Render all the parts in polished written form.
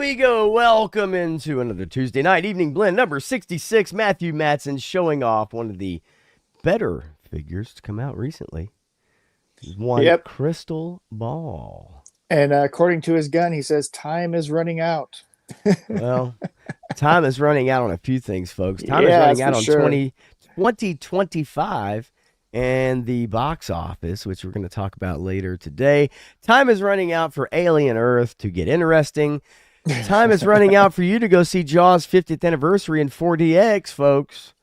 we go. Welcome into another Tuesday night evening blend number 66. Matthew Matson showing off one of the better figures to come out recently. One Yep. crystal ball. And according to his gun, he says time is running out. Well, time is running out on a few things, folks. Time is Yeah, running that's for out on sure. 2025 and the box office, which we're going to talk about later today. Time is running out for Alien Earth to get interesting. Time is running out for you to go see Jaws 50th anniversary in 4DX, folks.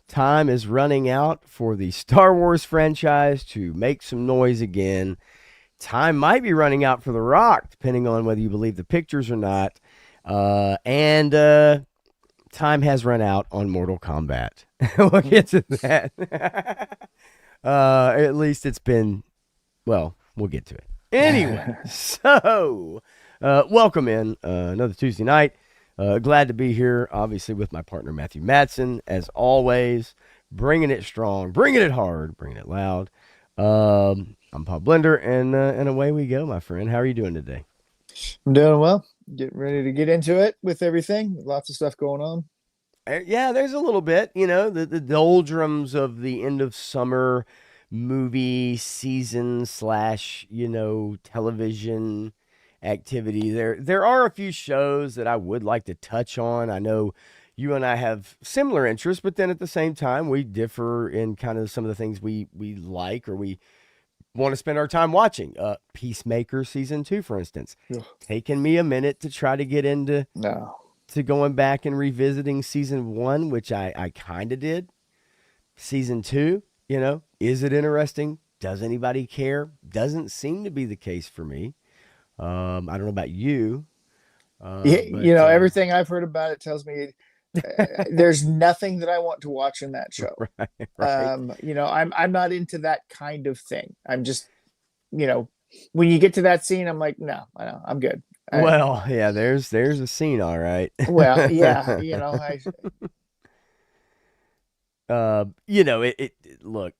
Time is running out for the Star Wars franchise to make some noise again. Time might be running out for The Rock, depending on whether you believe the pictures or not. And time has run out on Mortal Kombat. We'll get to that. At least it's been, well, we'll get to it. Anyway, so welcome in another Tuesday night. Glad to be here, obviously, with my partner, Matthew Matson, as always, bringing it strong, bringing it hard, bringing it loud. I'm Paul Blender, and away we go, my friend. How are you doing today? I'm doing well. Getting ready to get into it with everything. Lots of stuff going on. Yeah, there's a little bit, the doldrums of the end of summer movie season slash, television activity. There are a few shows that I would like to touch on. I know you and I have similar interests, but then at the same time, we differ in kind of some of the things we like or we want to spend our time watching. Peacemaker season 2, for instance, Ugh. taking me a minute to try to get into No. to going back and revisiting season 1, which I kind of did. Season 2, is it interesting? Does anybody care? Doesn't seem to be the case for me. I don't know about you, but Everything I've heard about it tells me there's nothing that I want to watch in that show. right, right. I'm not into that kind of thing. I'm just, when you get to that scene, I'm like, no, I know, I'm good. Well, yeah, there's a scene, all right. Well, yeah, I Look,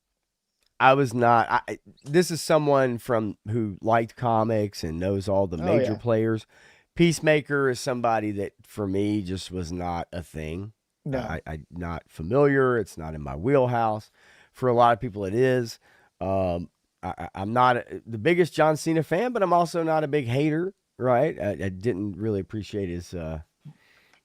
I was not. This is someone from who liked comics and knows all the oh major yeah, players. Peacemaker is somebody that for me just was not a thing. no. I not familiar. It's not in my wheelhouse. For a lot of people, it is. I'm not the biggest John Cena fan, but I'm also not a big hater. Right? I didn't really appreciate his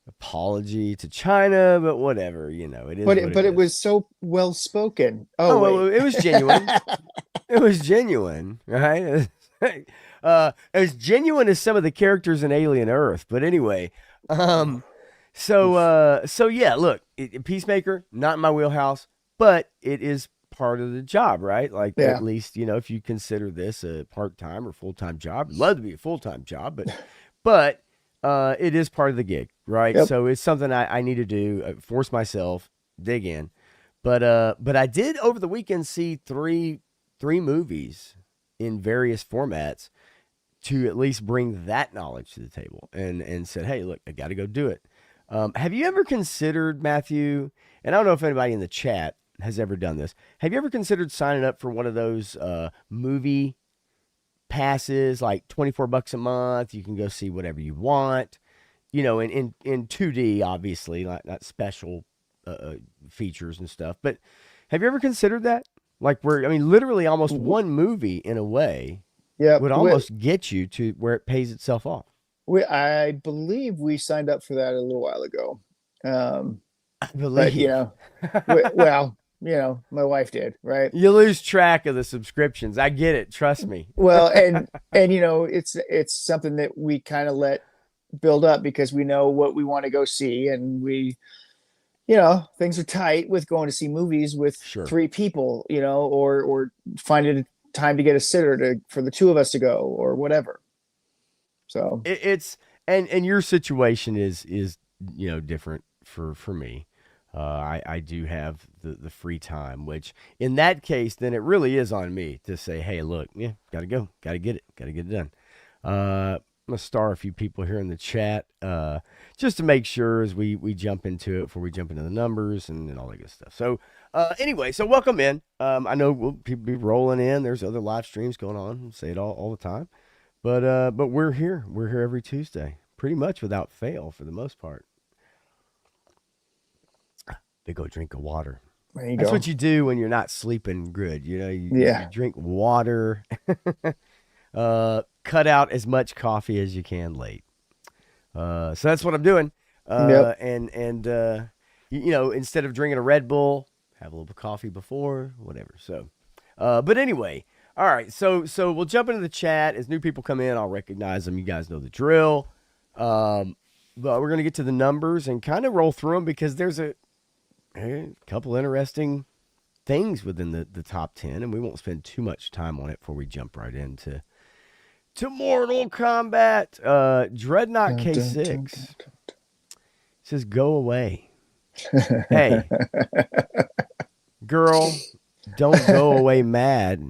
apology to China, but whatever. It is But what it, it but it is. was so well spoken. Oh Oh, well, wait. it was genuine. It was genuine, right? As genuine as some of the characters in Alien Earth. But anyway, um, so yeah, look, Peacemaker, not in my wheelhouse, but it is part of the job, right? Like at Yeah. least if you consider this a part time or full time job, I'd love to be a full time job, but it is part of the gig, right? Yep. So it's something I need to do, force myself, dig in. But I did over the weekend see three movies in various formats to at least bring that knowledge to the table and said, hey, look, I got to go do it. Have you ever considered, Matthew? And I don't know if anybody in the chat has ever done this. Have you ever considered signing up for one of those movie passes, like $24 a month? You can go see whatever you want. In 2D, obviously, not special features and stuff. But have you ever considered that? Like where I mean, literally, almost W- one movie in a way Yep. would almost get you to where it pays itself off. I believe we signed up for that a little while ago. Um, I but believe. my wife did, right? You lose track of the subscriptions. I get it. Trust me. Well, and it's something that we kind of let build up because we know what we want to go see, and things are tight with going to see movies with Sure. three people, or finding time to get a sitter for the two of us to go or whatever. So It's and your situation is different for me. I do have the free time, which in that case, then it really is on me to say, hey, look, yeah, gotta go, gotta get it done. I'm gonna star a few people here in the chat, just to make sure as we jump into it before we jump into the numbers and all that good stuff. So anyway, so welcome in. I know people be rolling in. There's other live streams going on. I say it all the time, but we're here. We're here every Tuesday. pretty much without fail for the most part. Big old drink of water. There you That's go. what you do when you're not sleeping good. You know, you Yeah. drink water. Cut out as much coffee as you can late. So that's what I'm doing. Yep. Instead of drinking a Red Bull, have a little coffee before, whatever. So, but anyway, all right. So we'll jump into the chat as new people come in. I'll recognize them. You guys know the drill. But we're gonna get to the numbers and kind of roll through them because there's a couple interesting things within the top 10, and we won't spend too much time on it before we jump right into Mortal Kombat. Dreadnought K6 says, go away. Hey, girl, don't go away mad.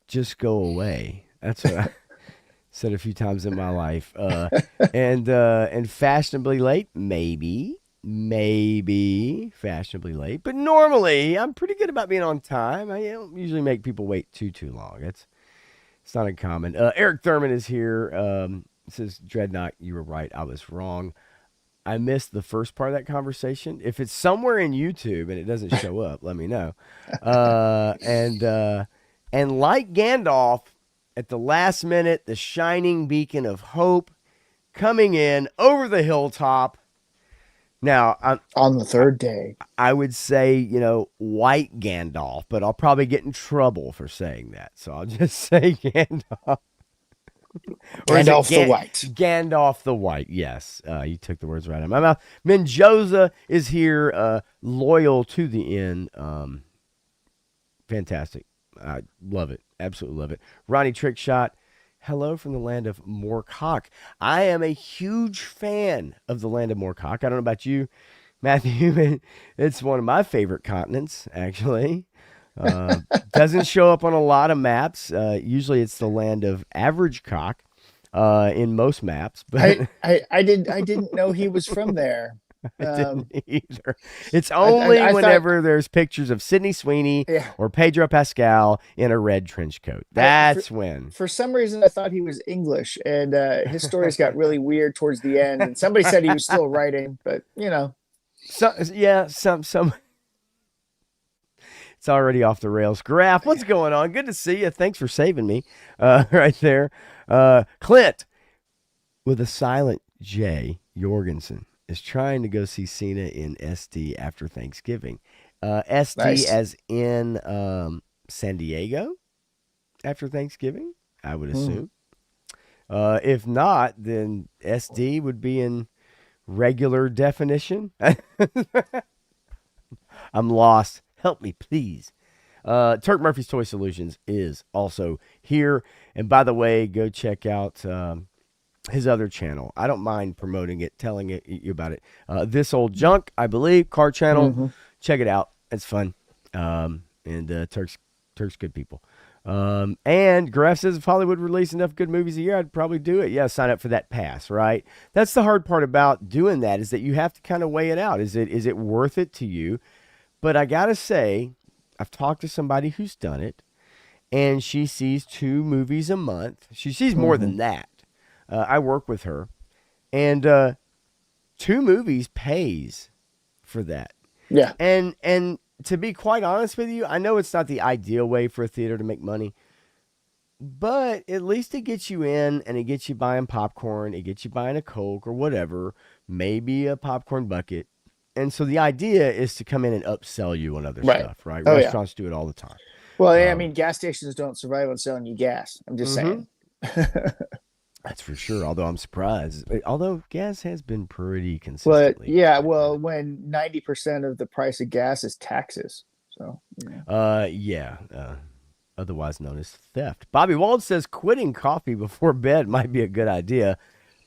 Just go away. That's what I said a few times in my life. And fashionably late, maybe fashionably late, but normally I'm pretty good about being on time. I don't usually make people wait too long. It's not uncommon. Eric Thurman is here. Says, Dreadnought, you were right. I was wrong. I missed the first part of that conversation. If it's somewhere in YouTube and it doesn't show up, let me know. And like Gandalf, at the last minute, the shining beacon of hope coming in over the hilltop. Now, on the third day, I would say, white Gandalf, but I'll probably get in trouble for saying that. So I'll just say Gandalf. Gandalf the White. Gandalf the White, yes. You took the words right out of my mouth. Menjoza is here, loyal to the end. Fantastic. I love it. Absolutely love it. Ronnie Trickshot, hello from the land of Morcock. I am a huge fan of the land of Morcock. I don't know about you, Matthew. It's one of my favorite continents, actually. Doesn't show up on a lot of maps. Usually it's the land of average cock in most maps. But I didn't know he was from there. I didn't either. It's only whenever there's pictures of Sydney Sweeney or Pedro Pascal in a red trench coat. That's when. For some reason, I thought he was English, and his stories got really weird towards the end. And somebody said he was still writing, but some. It's already off the rails. Graf, what's going on? Good to see you. Thanks for saving me right there. Clint with a silent J, Jorgensen, is trying to go see Cena in SD after Thanksgiving. SD nice. As in San Diego after Thanksgiving, I would assume. If not, then SD would be in regular definition. I'm lost. Help me, please. Turk Murphy's Toy Solutions is also here. And by the way, go check out his other channel. I don't mind promoting it, telling you about it. This Old Junk, I believe, car channel. Mm-hmm. Check it out. It's fun. And Turk's good people. And Graf says if Hollywood released enough good movies a year, I'd probably do it. Yeah, sign up for that pass, right? That's the hard part about doing that, is that you have to kind of weigh it out. Is it worth it to you? But I got to say, I've talked to somebody who's done it, and she sees 2 movies a month. She sees more than that. I work with her, and 2 movies pays for that. Yeah. And to be quite honest with you, I know it's not the ideal way for a theater to make money, but at least it gets you in, and it gets you buying popcorn, it gets you buying a Coke or whatever, maybe a popcorn bucket. And so the idea is to come in and upsell you on other stuff, right? Restaurants do it all the time. Well, I mean, gas stations don't survive on selling you gas. I'm just saying. That's for sure. Although I'm surprised. Although gas has been pretty consistently. When 90% of the price of gas is taxes. So, otherwise known as theft. Bobby Wald says quitting coffee before bed might be a good idea.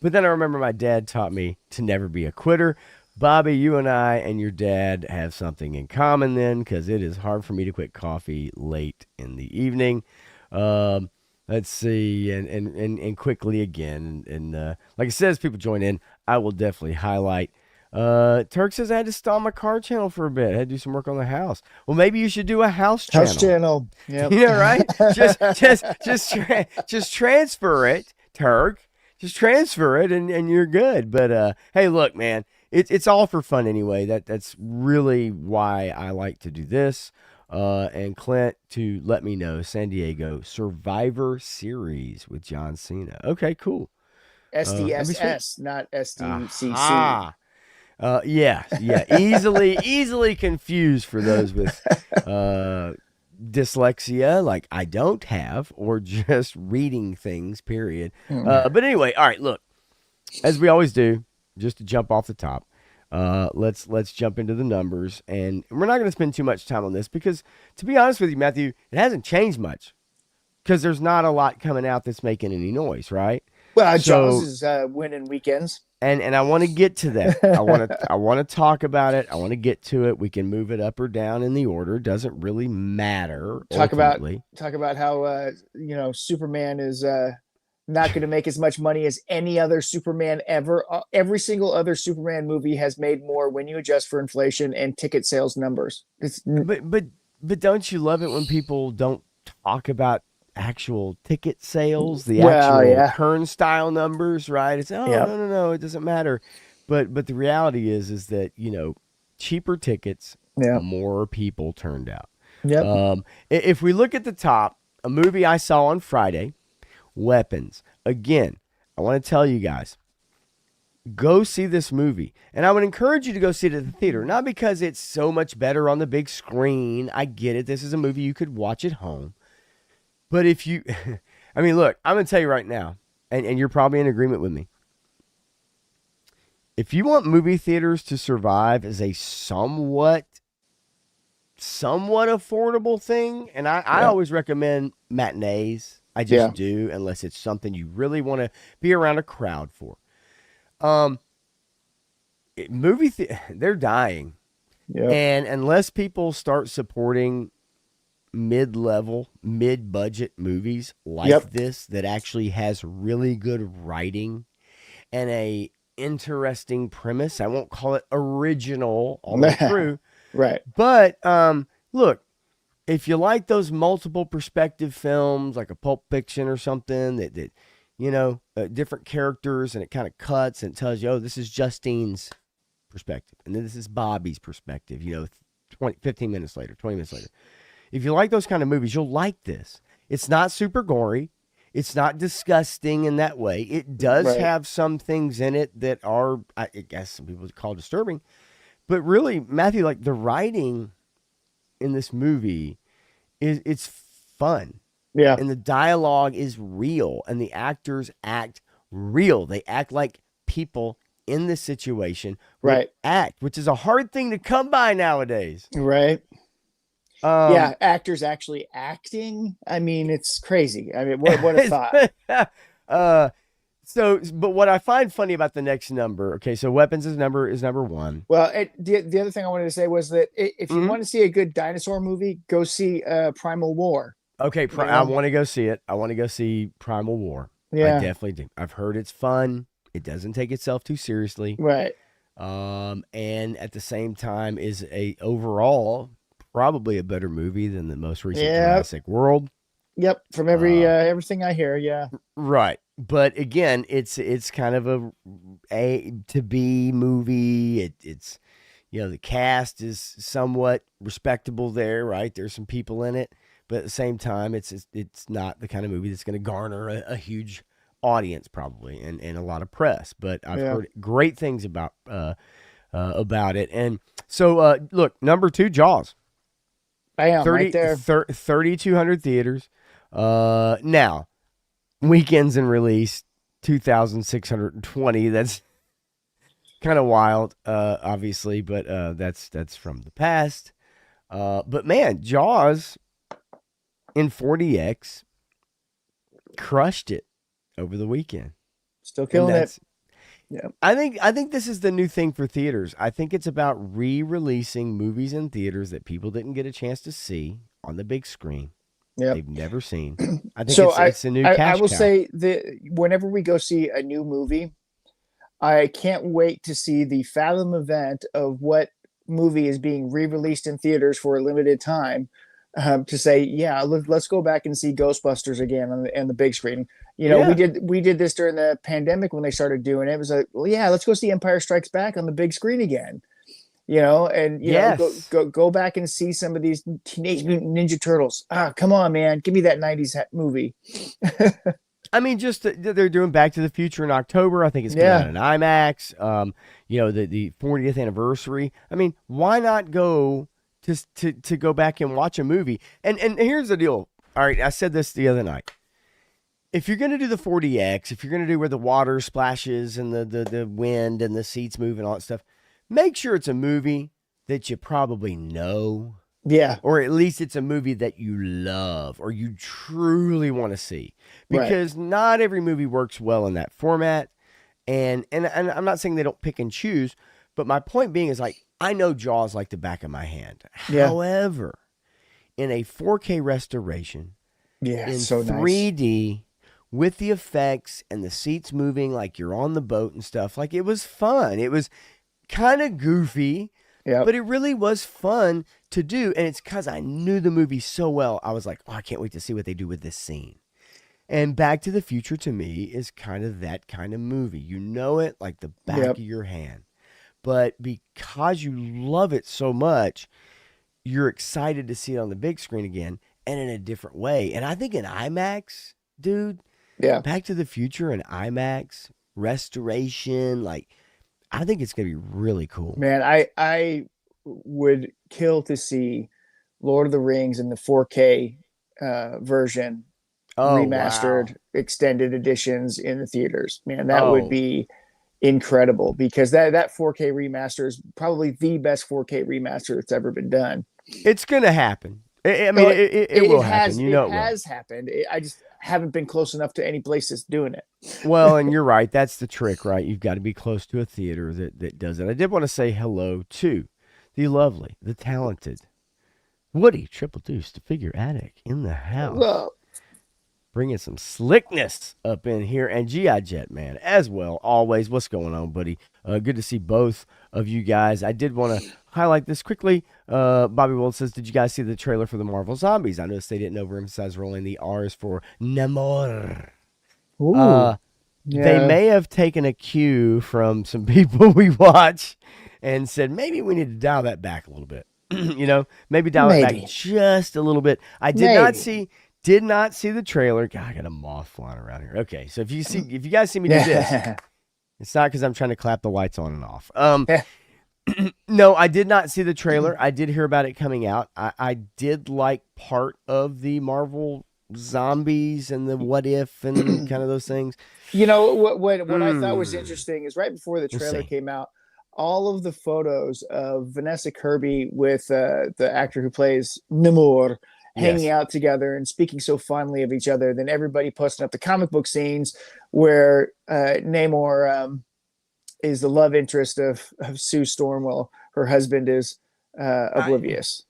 But then I remember my dad taught me to never be a quitter. Bobby, you and I and your dad have something in common then, because it is hard for me to quit coffee late in the evening. Let's see, and quickly again, and like I said, as people join in, I will definitely highlight. Turk says I had to stall my car channel for a bit. I had to do some work on the house. Well, maybe you should do a house channel. House channel, yeah, right? just transfer it, Turk, just transfer it and you're good. But hey, look, man, it's all for fun anyway. That's really why I like to do this. And Clint to let me know San Diego Survivor Series with John Cena. Okay, cool. That'd be sweet. SDSS, not SDCC. Aha. Yeah. Easily confused for those with uh dyslexia, like I don't have, or just reading things, period. But anyway, all right, look, as we always do, just to jump off the top, let's jump into the numbers, and we're not going to spend too much time on this because, to be honest with you, Matthew, it hasn't changed much because there's not a lot coming out that's making any noise, right? Well, Jaws So is winning weekends. and I want to get to that. I want to talk about it. I want to get to it. We can move it up or down in the order. Doesn't really matter ultimately. Talk about how Superman is not going to make as much money as any other Superman ever. Every single other Superman movie has made more when you adjust for inflation and ticket sales numbers. But don't you love it when people don't talk about actual ticket sales, the Well, actual yeah, turnstile numbers, right? It's oh yeah, no, it doesn't matter. But the reality is that, cheaper tickets, yeah, more people turned out. yep. If we look at the top, a movie I saw on Friday, Weapons. Again, I want to tell you guys, go see this movie. And I would encourage you to go see it at the theater, not because it's so much better on the big screen. I get it. This is a movie you could watch at home. But if you, I mean, look, I'm going to tell you right now, and you're probably in agreement with me. If you want movie theaters to survive as a somewhat affordable thing, and I Yeah, always recommend matinees. I yeah, just do, unless it's something you really want to be around a crowd for. Um, they're dying, yep, and unless people start supporting mid-level, mid-budget movies yep. like this that actually has really good writing and a interesting premise. I won't call it original all the way through, Right. but look, if you like those multiple perspective films like a Pulp Fiction or something that different characters and it kind of cuts and tells you, oh, this is Justine's perspective and then this is Bobby's perspective, 15 minutes later, 20 minutes later. If you like those kind of movies, you'll like this. It's not super gory. It's not disgusting in that way. It does Right. have some things in it that are, I guess some people would call disturbing. But really, Matthew, like the writing in this movie it's fun. Yeah. And the dialogue is real and the actors act real. They act like people in this situation would Right. act, which is a hard thing to come by nowadays. Right. Um, Yeah. Actors actually acting. I mean, it's crazy. I mean, what a thought. uh, but what I find funny about the next number, okay, so weapons is number one. Well, the other thing I wanted to say was that if you Mhm. want to see a good dinosaur movie, go see Primal War. Okay, You I know? want to go see it. I want to go see Primal War. I Yeah. definitely do. I've heard it's fun. It doesn't take itself too seriously. Right. And at the same time is a overall probably a better movie than the most recent Yeah. Jurassic World. Yep. From Uh, everything I hear. Yeah. right. But again, it's kind of a to be movie. It's the cast is somewhat respectable there, right? There's some people in it, but at the same time, it's not the kind of movie that's going to garner a huge audience probably and a lot of press. But I've Yeah. heard great things about it. And so look, number 2, Jaws. I am right there. 3,200 theaters. Now weekends and release 2,620. That's kind of wild, obviously, but that's from the past. But man, Jaws in 40x crushed it over the weekend, Still and killing it. that's. Yeah. I think this is the new thing for theaters. I think it's about re-releasing movies in theaters that people didn't get a chance to see on the big screen. Yep. They've never seen. I think So it's a new I cash will cow. say that whenever we go see a new movie, I can't wait to see the Fathom event of what movie is being re-released in theaters for a limited time to say, yeah, let's go back and see Ghostbusters again on the big screen. You know, Yeah. we did this during the pandemic when they started doing it. It was like, well, yeah, let's go see Empire Strikes Back on the big screen again. You know, and Yes. go back and see some of these Teenage Mutant Ninja Turtles. Ah, come on, man, give me that '90s movie. I mean, just they're doing Back to the Future in October. I think it's coming out Yeah, in IMAX. The 40th anniversary. I mean, why not go to go back and watch a movie? And here's the deal. All right, I said this the other night. If you're gonna do the 4DX, if you're gonna do where the water splashes and the wind and the seats move and all that stuff, make sure it's a movie that you probably know, yeah, or at least it's a movie that you love or you truly want to see, right. because not every movie works well in that format. And I'm not saying they don't pick and choose, but my point being is, like, I know Jaws like the back of my hand. Yeah, However, in a 4K restoration yeah, in so nice. 3D with the effects and the seats moving like you're on the boat and stuff, like, it was fun. It was kind of goofy, Yep. but it really was fun to do. And it's because I knew the movie so well. I was like, oh, I can't wait to see what they do with this scene. And Back to the Future to me is kind of that kind of movie. You know it like the back of Yep. your hand. But because you love it so much, you're excited to see it on the big screen again and in a different way. And I think in IMAX, dude, Yeah. Back to the Future and IMAX, restoration, like, I think it's going to be really cool. Man, I would kill to see Lord of the Rings in the 4K version, Oh, wow. remastered, extended editions in the theaters. Man, that would Oh, be incredible because that 4K remaster is probably the best 4K remaster that's ever been done. it's going to happen. I mean, So it will happen. You it know it will. has happened. I just haven't been close enough to any place that's doing Well, and it. you're right. That's the trick, right? You've got to be close to a theater that does it. I did want to say hello to the lovely, the talented Woody Triple Deuce, the figure addict in the house, Well, bringing some slickness up in here, and GI Jet Man as well. Always, what's going on, buddy? Good to see both of you guys. I did want to highlight this quickly. Bobby Wold says, "Did you guys see the trailer for the Marvel Zombies?" I noticed they didn't overemphasize rolling the R's for Namor. ooh, Uh, they yeah, may have taken a cue from some people we watch and said, maybe we need to dial that back a little bit. Maybe dial it back maybe, just a little bit. I maybe. did not see the trailer. God, I got a moth flying around here. Okay, so if you guys see me do this, Yeah. it's not because I'm trying to clap the lights on and off. No, I did not see the trailer. I did hear about it coming out. I did like part of the Marvel zombies and the what if and kind of those things. You know what I thought was Hmm. interesting is right before the We'll trailer see. came out, all of the photos of Vanessa Kirby with the actor who plays Namor hanging Yes. out together and speaking so fondly of each other. Then everybody posting up the comic book scenes where Namor is the love interest of Sue Storm, while her husband is I oblivious.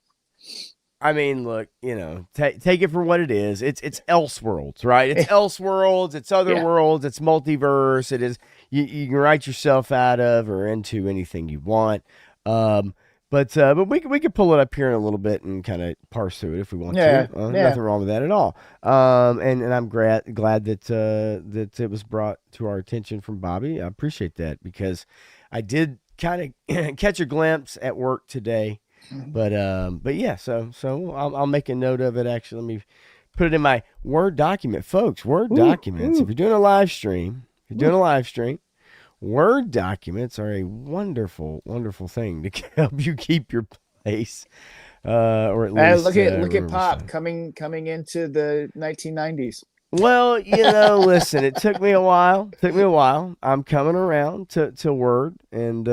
I mean, look, take it for what it is. It's Elseworlds, right? It's Elseworlds. It's other Yeah, worlds. It's multiverse. It is you can write yourself out of or into anything you want. Um, but we could pull it up here in a little bit and kind of parse through it if we want yeah, to. yeah. Nothing wrong with that at all. And I'm glad that it was brought to our attention from Bobby. I appreciate that because I did kind of catch a glimpse at work today, but yeah, so I'll make a note of it. Actually, let me put it in my Word document, folks. Word Ooh, documents. If ooh, you're doing a live stream, if you're doing ooh. a live stream, Word documents are a wonderful, wonderful thing to help you keep your place, or at least Look at remember Pop stuff. coming into the 1990s. Well, listen, it took me a while. Took me a while. I'm coming around to Word, and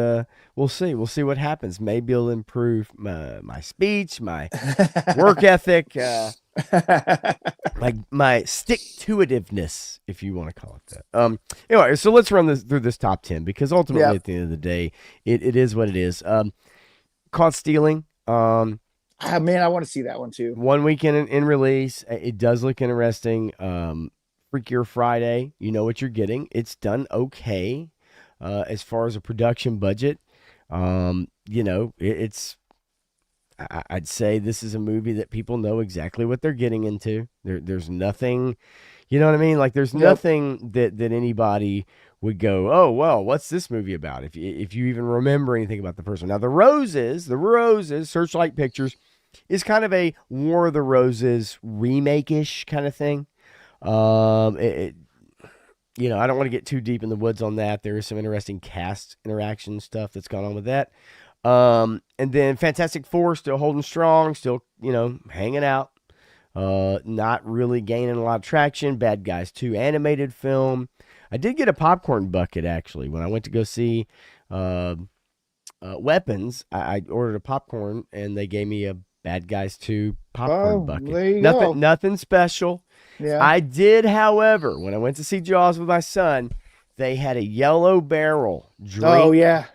we'll see. We'll see what happens. Maybe it'll improve my speech, my work ethic, my stick to itiveness, if you want to call it that. Anyway, so let's run this through this top 10 because ultimately Yep. at the end of the day, it is what it is. Caught stealing. Ah, man, I want to see that one too. 1 weekend in release. It does look interesting. Freakier Friday. You know what you're getting. It's done okay as far as a production budget. It's I'd say this is a movie that people know exactly what they're getting into. There's nothing, you know what I mean? Like there's Yep. nothing that anybody would go, oh well, what's this movie about? If you even remember anything about the first one. Now the Roses, Searchlight Pictures, is kind of a War of the Roses remake ish kind of thing. It, I don't want to get too deep in the woods on that. There is some interesting cast interaction stuff that's gone on with that. And then Fantastic Four still holding strong, still, hanging out. Not really gaining a lot of traction. Bad Guys 2 animated film. I did get a popcorn bucket actually when I went to go see Weapons. I ordered a popcorn and they gave me a Bad Guys 2 popcorn Oh, bucket. there you Nothing, go. nothing special. Yeah. I did, however, when I went to see Jaws with my son, they had a Yellow Barrel Oh, drink, yeah.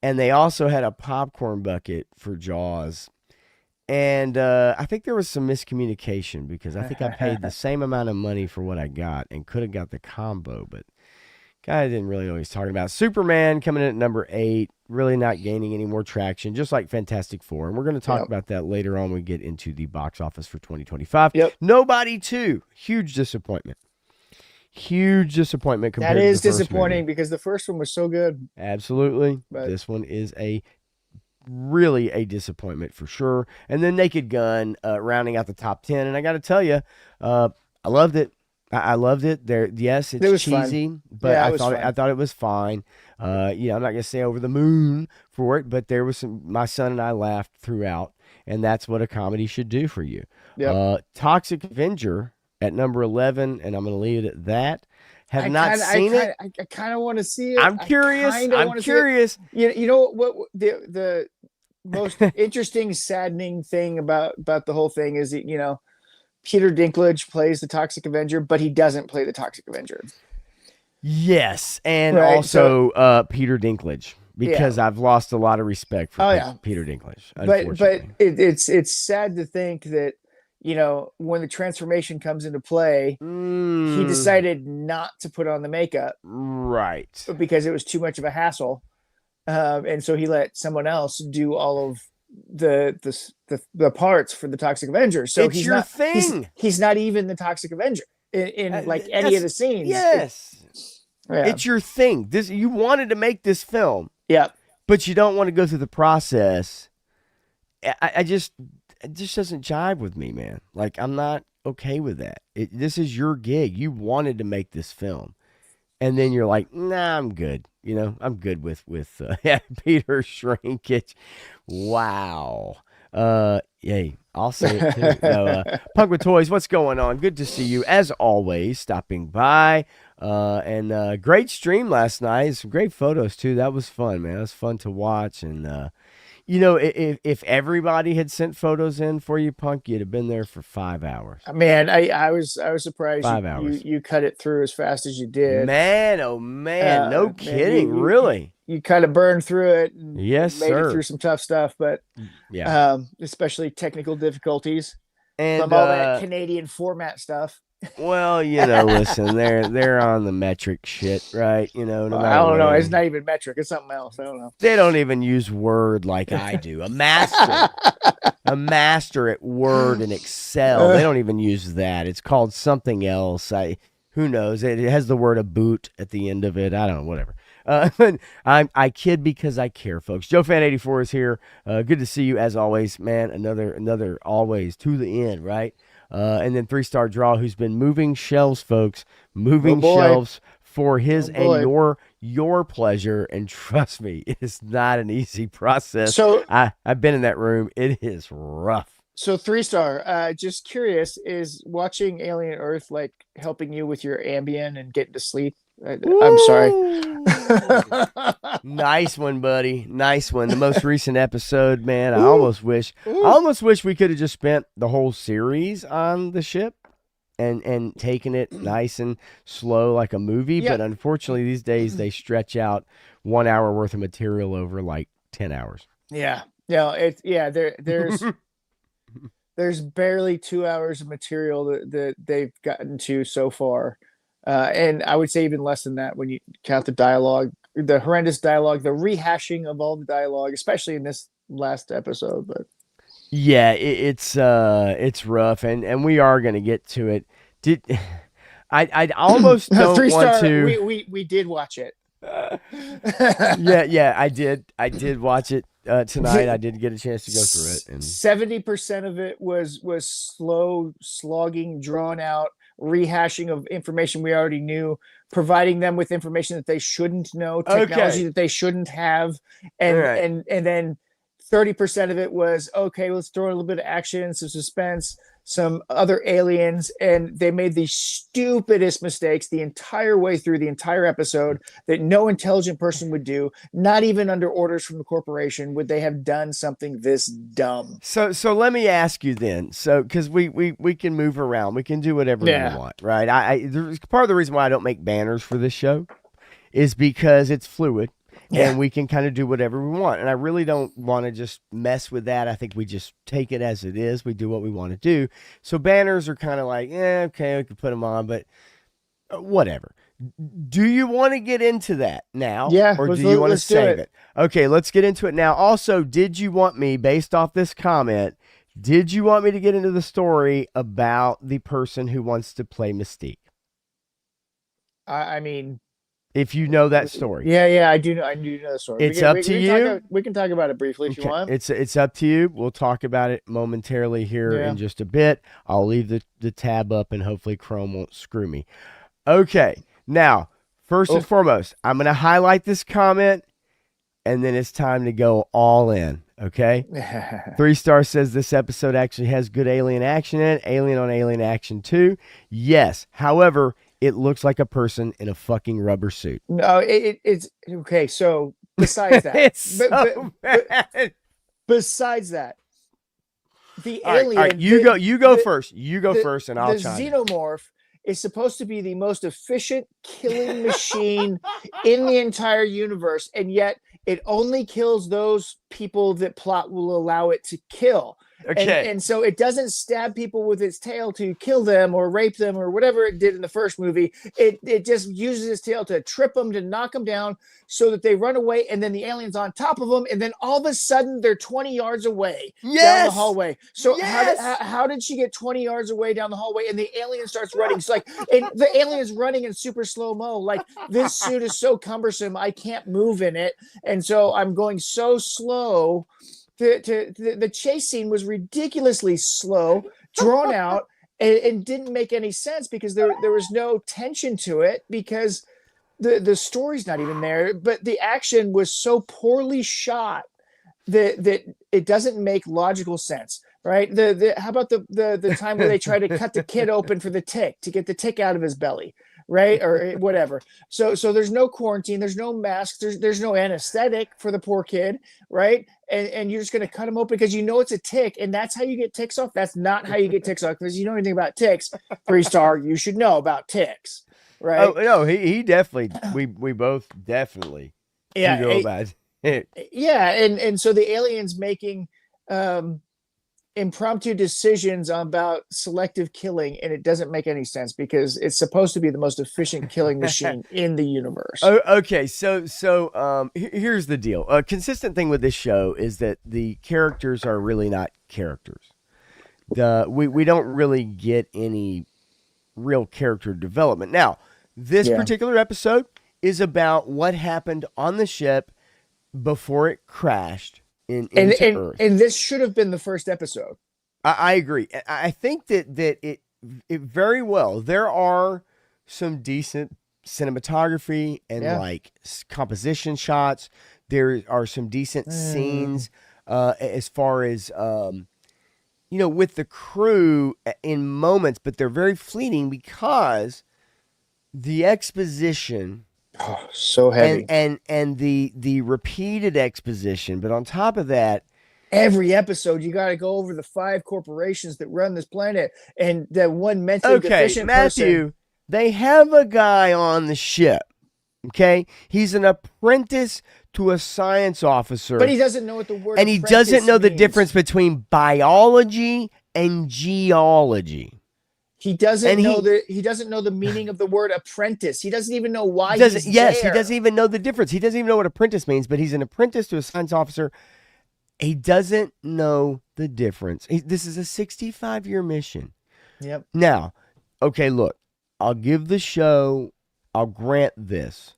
and they also had a popcorn bucket for Jaws. And I think there was some miscommunication because I think I paid the same amount of money for what I got and could have got the combo, but guy didn't really know what he's talking about. Superman coming in at number 8, really not gaining any more traction, just like Fantastic Four. And we're going to talk Yep. about that later on when we get into the box office for 2025. Yep. Nobody 2, huge disappointment. Huge disappointment compared That to is the first disappointing movie. because the first one was so good. Absolutely. But This one is really a disappointment for sure. And then Naked Gun rounding out the top 10. And I got to tell you, I loved it. I loved it. Yes, it it's was fun. cheesy, but Yeah, it I was thought fun. I thought it was fine. I'm not gonna say over the moon for it, but there was some. My son and I laughed throughout, and that's what a comedy should do for you. Yep. Toxic Avenger at number 11, and I'm gonna leave it at that. Have I not kind of, I seen it. kind, I kind of want to see it. I'm I curious. kind of I'm want to see it. curious. You know what? The most interesting, saddening thing about the whole thing is that, Peter Dinklage plays the Toxic Avenger, but he doesn't play the Toxic Avenger. Yes, and Right. So also Peter Dinklage yeah. because I've lost a lot of respect for Oh yeah. Peter Dinklage. But Unfortunately, it's sad to think that, when the transformation comes into play, he decided not to put on the makeup right. because it was too much of a hassle. And so he let someone else do all of the parts for the Toxic Avenger. So It's he's your not thing. he's not even the Toxic Avenger in like any That's- of the scenes. Yes, Yeah. it's your thing. This you wanted to make this film, Yeah. but you don't want to go through the process. I just it just doesn't jive with me, man. Like I'm not okay with that. This is your gig. You wanted to make this film, and then you're like, nah, I'm good. I'm good with Peter Shrinkage. Wow. Yay. I'll say it too. No, Punk with Toys, what's going on? Good to see you as always, stopping by. And great stream last night. Some great photos too. That was fun, man. It was fun to watch. And if everybody had sent photos in for you, Punk, you'd have been there for 5 hours. Man, I was surprised 5 hours. you cut it through as fast as you did. Man, oh man, no Man, kidding, really. You kind of burned through it and Yes, made sir. it through some tough stuff, but Yeah. especially technical difficulties And from all that Canadian format stuff. well, listen, they're on the metric shit, right? No matter I don't know. where. It's not even metric. It's something else. I don't know. They don't even use Word like I do. A master at Word and Excel. They don't even use that. It's called something else. Who knows? It has the word a boot at the end of it. I don't know. Whatever. I kid because I care, folks. Joe Fan 84 is here. Good to see you as always, man. Another always to the end, right? And then 3-star draw who's been moving shelves, folks. Moving shelves for his and your pleasure. And trust me, it is not an easy process. So I've been in that room. It is rough. So 3-star, just curious, is watching Alien Earth like helping you with your Ambien and getting to sleep? I'm sorry. Nice one, buddy. Nice one. The most recent episode, man. I almost wish we could have just spent the whole series on the ship and taken it nice and slow like a movie. Yeah. But unfortunately, these days they stretch out 1 hour worth of material over like 10 hours. Yeah. No, there's barely 2 hours of material that they've gotten to so far. And I would say even less than that when you count the dialogue, the horrendous dialogue, the rehashing of all the dialogue, especially in this last episode. But Yeah, it's rough, and we are gonna get to it. Did I almost don't Three want star. to. We did watch it. Yeah, I did watch it tonight. I did get a chance to go through it, and 70% of it was slow slogging, drawn out rehashing of information we already knew, providing them with information that they shouldn't know, technology okay, that they shouldn't have, all and right. and then 30% of it was okay, let's throw in a little bit of action, some suspense, some other aliens, and they made the stupidest mistakes the entire way through the entire episode that no intelligent person would do. Not even under orders from the corporation would they have done something this dumb. So let me ask you then. So because we can move around, we can do whatever we Yeah. want, right? There's part of the reason why I don't make banners for this show is because it's fluid Yeah. and we can kind of do whatever we want. And I really don't want to just mess with that. I think we just take it as it is. We do what we want to do. So banners are kind of like, yeah, okay, we can put them on, but whatever. Do you want to get into that now, Yeah, or do you want to let's do save it. it? Okay, let's get into it now. Also, did you want me, based off this comment, did you want me to get into the story about the person who wants to play Mystique? I mean, If you know that story, yeah, I do know. I do know the story. it's up to you. We can talk about it briefly if you Okay, want. it's up to you. We'll talk about it momentarily here Yeah. in just a bit. I'll leave the tab up, and hopefully Chrome won't screw me. Okay, now first and Oh, foremost, I'm going to highlight this comment, and then it's time to go all in. Okay. 3 Star says this episode actually has good alien action in it. Alien on alien action too. Yes. However, it looks like a person in a fucking rubber suit. no, it's okay. So besides that, It's but, so bad. besides that, the All right, alien, all right. You go the, first. You go first, and the I'll chime in. xenomorph is supposed to be the most efficient killing machine in the entire universe, and yet it only kills those people that plot will allow it to kill. Okay. And so it doesn't stab people with its tail to kill them or rape them or whatever it did in the first movie. It just uses its tail to trip them, to knock them down so that they run away, and then the alien's on top of them, and then all of a sudden they're 20 yards away down the Yes. hallway. So Yes. how did she get 20 yards away down the hallway and the alien starts running? So like, and the alien is running in super slow-mo. Like, this suit is so cumbersome, I can't move in it. And so I'm going so slow. The chase scene was ridiculously slow, drawn out, and didn't make any sense because there was no tension to it because the story's not even there. But the action was so poorly shot that it doesn't make logical sense. Right? How about the time where they try to cut the kid open for the tick to get the tick out of his belly? Right, or whatever. So there's no quarantine, there's no mask, there's no anesthetic for the poor kid, right? And you're just going to cut him open because you know it's a tick, and that's how you get ticks off. That's not how you get ticks off, because you know anything about ticks. 3 Star, you should know about ticks, right? Oh no, he definitely. We both definitely Yeah, do know about it. yeah, and so the aliens making impromptu decisions about selective killing, and it doesn't make any sense because it's supposed to be the most efficient killing machine in the universe. Oh, okay. So here's the deal. A consistent thing with this show is that the characters are really not characters. We don't really get any real character development. Now, this particular episode is about what happened on the ship before it crashed into Earth. And this should have been the first episode. I agree. I think that it very well. There are some decent cinematography and like composition shots. There are some decent scenes as far as with the crew in moments, but they're very fleeting because the exposition. Oh, so heavy. And the repeated exposition, but on top of that, every episode you got to go over the 5 corporations that run this planet and that one mentally deficient Matthew, person. They have a guy on the ship. Okay, he's an apprentice to a science officer, but he doesn't know what the word and he doesn't know the means. difference between biology and geology. He doesn't know the meaning of the word apprentice. He doesn't even know why he's Yes, there. he doesn't even know the difference. He doesn't even know what apprentice means, but he's an apprentice to a science officer. He doesn't know the difference. This is a 65-year mission. Yep. Now, okay, look, I'll give the show, I'll grant this.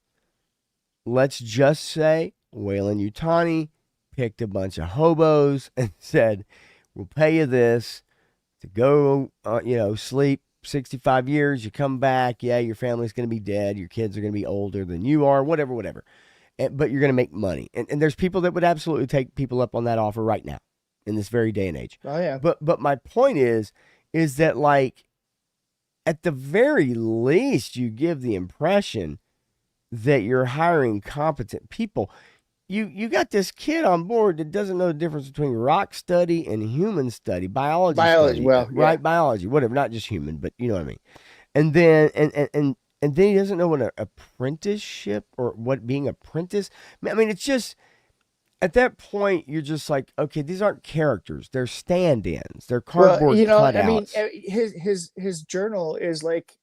Let's just say Wayland Yutani picked a bunch of hobos and said, we'll pay you this to go, sleep 65 years. You come back. Yeah, your family's going to be dead. Your kids are going to be older than you are, whatever. But you're going to make money. And there's people that would absolutely take people up on that offer right now in this very day and age. Oh, yeah. But my point is that, like, at the very least, you give the impression that you're hiring competent people. You got this kid on board that doesn't know the difference between rock study and human study, biology study, well, right? yeah. Biology, whatever, not just human, but you know what I mean. And then and then he doesn't know what an apprenticeship or what being apprentice. I mean, it's just at that point you're just like, okay, these aren't characters; they're stand-ins, they're cardboard cutouts. I mean, his journal is like,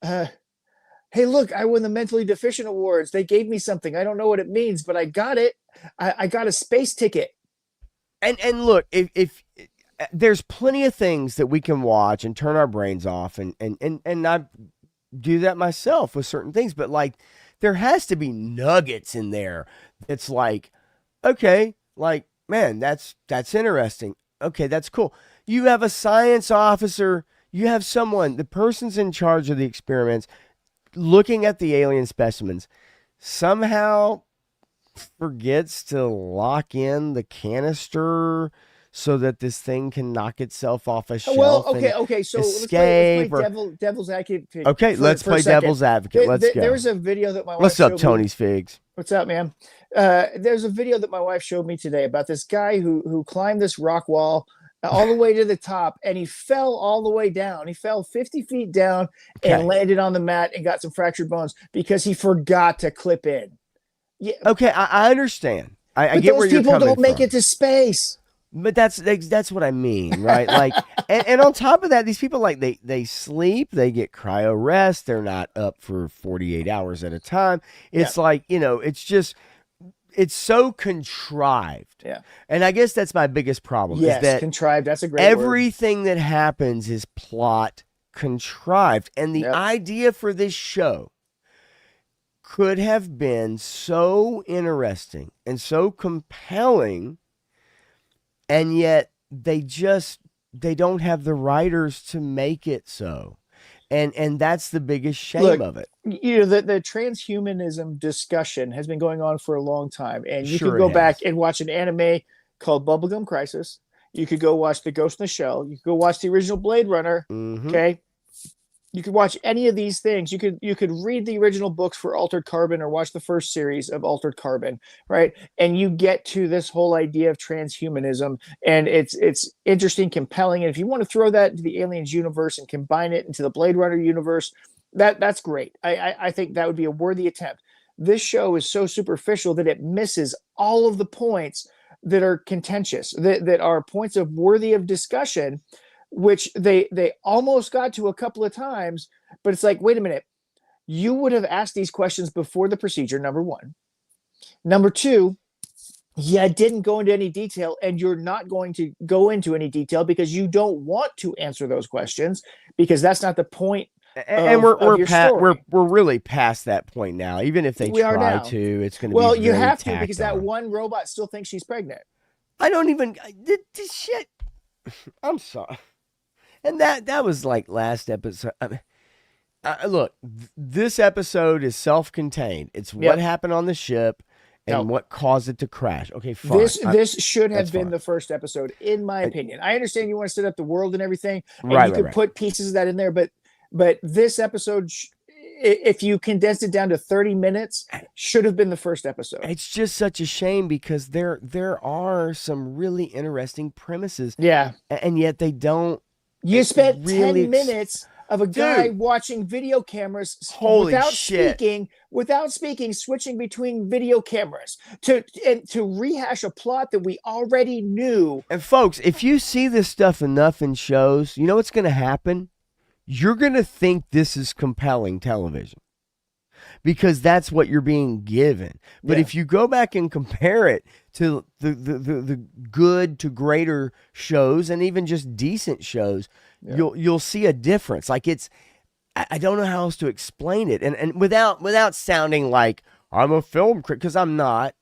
hey, look, I won the mentally deficient awards. They gave me something. I don't know what it means, but I got it. I got a space ticket. And look, if there's plenty of things that we can watch and turn our brains off, and I do that myself with certain things, but like there has to be nuggets in there. It's like, okay, like, man, that's interesting. Okay, that's cool. You have a science officer. You have someone, the person's in charge of the experiments, looking at the alien specimens, somehow forgets to lock in the canister so that this thing can knock itself off a shelf. Well, okay. So let's play devil's advocate. Okay, let's play devil's advocate. Let's go. There's a video that my wife What's up, showed Tony's Figs? What's up, man? There's a video that my wife showed me today about this guy who climbed this rock wall all the way to the top, and he fell all the way down. He fell 50 feet down and landed on the mat and got some fractured bones because he forgot to clip in. Yeah. Okay, I understand. I get where you're coming from. Those people don't make it to space. But that's what I mean, right? Like, and on top of that, these people, like, they sleep, they get cryo rest, they're not up for 48 hours at a time. It's like, it's just, it's so contrived. Yeah. And I guess that's my biggest problem. Yes, is that contrived. That's a great everything word. That happens is plot contrived. And the idea for this show could have been so interesting and so compelling, and yet they don't have the writers to make it so. And that's the biggest shame of it. The transhumanism discussion has been going on for a long time. And you could go back and watch an anime called Bubblegum Crisis. You could go watch The Ghost in the Shell. You could go watch the original Blade Runner. Mm-hmm. Okay. You could watch any of these things. You could read the original books for Altered Carbon or watch the first series of Altered Carbon, right? And you get to this whole idea of transhumanism, and it's interesting, compelling. And if you want to throw that into the Aliens universe and combine it into the Blade Runner universe, that's great. I think that would be a worthy attempt. This show is so superficial that it misses all of the points that are contentious, that are points of worthy of discussion, which they almost got to a couple of times, but it's like, wait a minute, you would have asked these questions before the procedure, number one. Number two, didn't go into any detail, and you're not going to go into any detail because you don't want to answer those questions, because that's not the point. And we're really past that point now. Even if they try to, it's going to be well, you have to, tacked because on. that one robot still thinks she's pregnant. I don't even this shit. I'm sorry. And that was like last episode. I mean, look, this episode is self-contained. It's what happened on the ship and what caused it to crash. Okay, fine. This should have been the first episode, in my opinion. I understand you want to set up the world and everything, and you could put pieces of that in there, but this episode, if you condense it down to 30 minutes, should have been the first episode. It's just such a shame, because there are some really interesting premises. Yeah. And yet they don't. You spent 10 minutes of a guy watching video cameras without speaking, switching between video cameras to rehash a plot that we already knew. And folks, if you see this stuff enough in shows, you know what's going to happen? You're going to think this is compelling television. because that's what you're being given. But Yeah. if you go back and compare it to the good to greater shows and even just decent shows, Yeah. you'll see a difference. Like I don't know how else to explain it, and without sounding like I'm a film critic, because I'm not.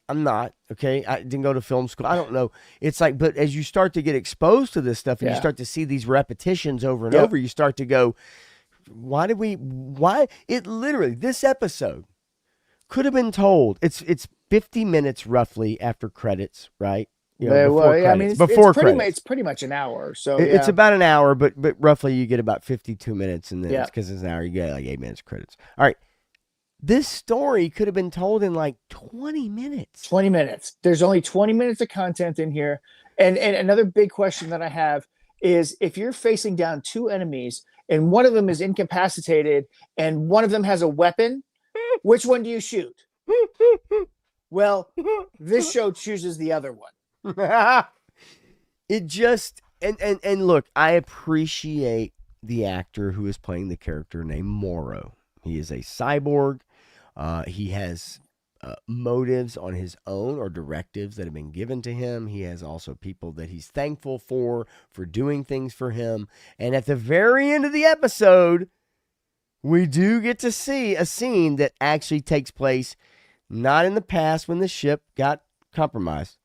Okay, I didn't go to film school. I don't know. It's like, but as you start to get exposed to this stuff and you Yeah. start to see these repetitions over and Yep. over, you start to go, why it literally, this episode could have been told. It's 50 minutes roughly after credits, right? You know, before Well, credits. I mean, it's before pretty much credits. pretty much an hour. So It's about an hour, but roughly you get about 52 minutes, and then Yeah. it's because it's an hour, you get like 8 minutes credits. All right. This story could have been told in like 20 minutes. 20 minutes. There's only 20 minutes of content in here. And another big question that I have is, if you're facing down two enemies and one of them is incapacitated and one of them has a weapon, which one do you shoot? Well, this show chooses the other one. It just and look, I appreciate the actor who is playing the character named Morrow. He is a cyborg. He has motives on his own or directives that have been given to him. He has also people that he's thankful for doing things for him. And at the very end of the episode, we do get to see a scene that actually takes place not in the past when the ship got compromised,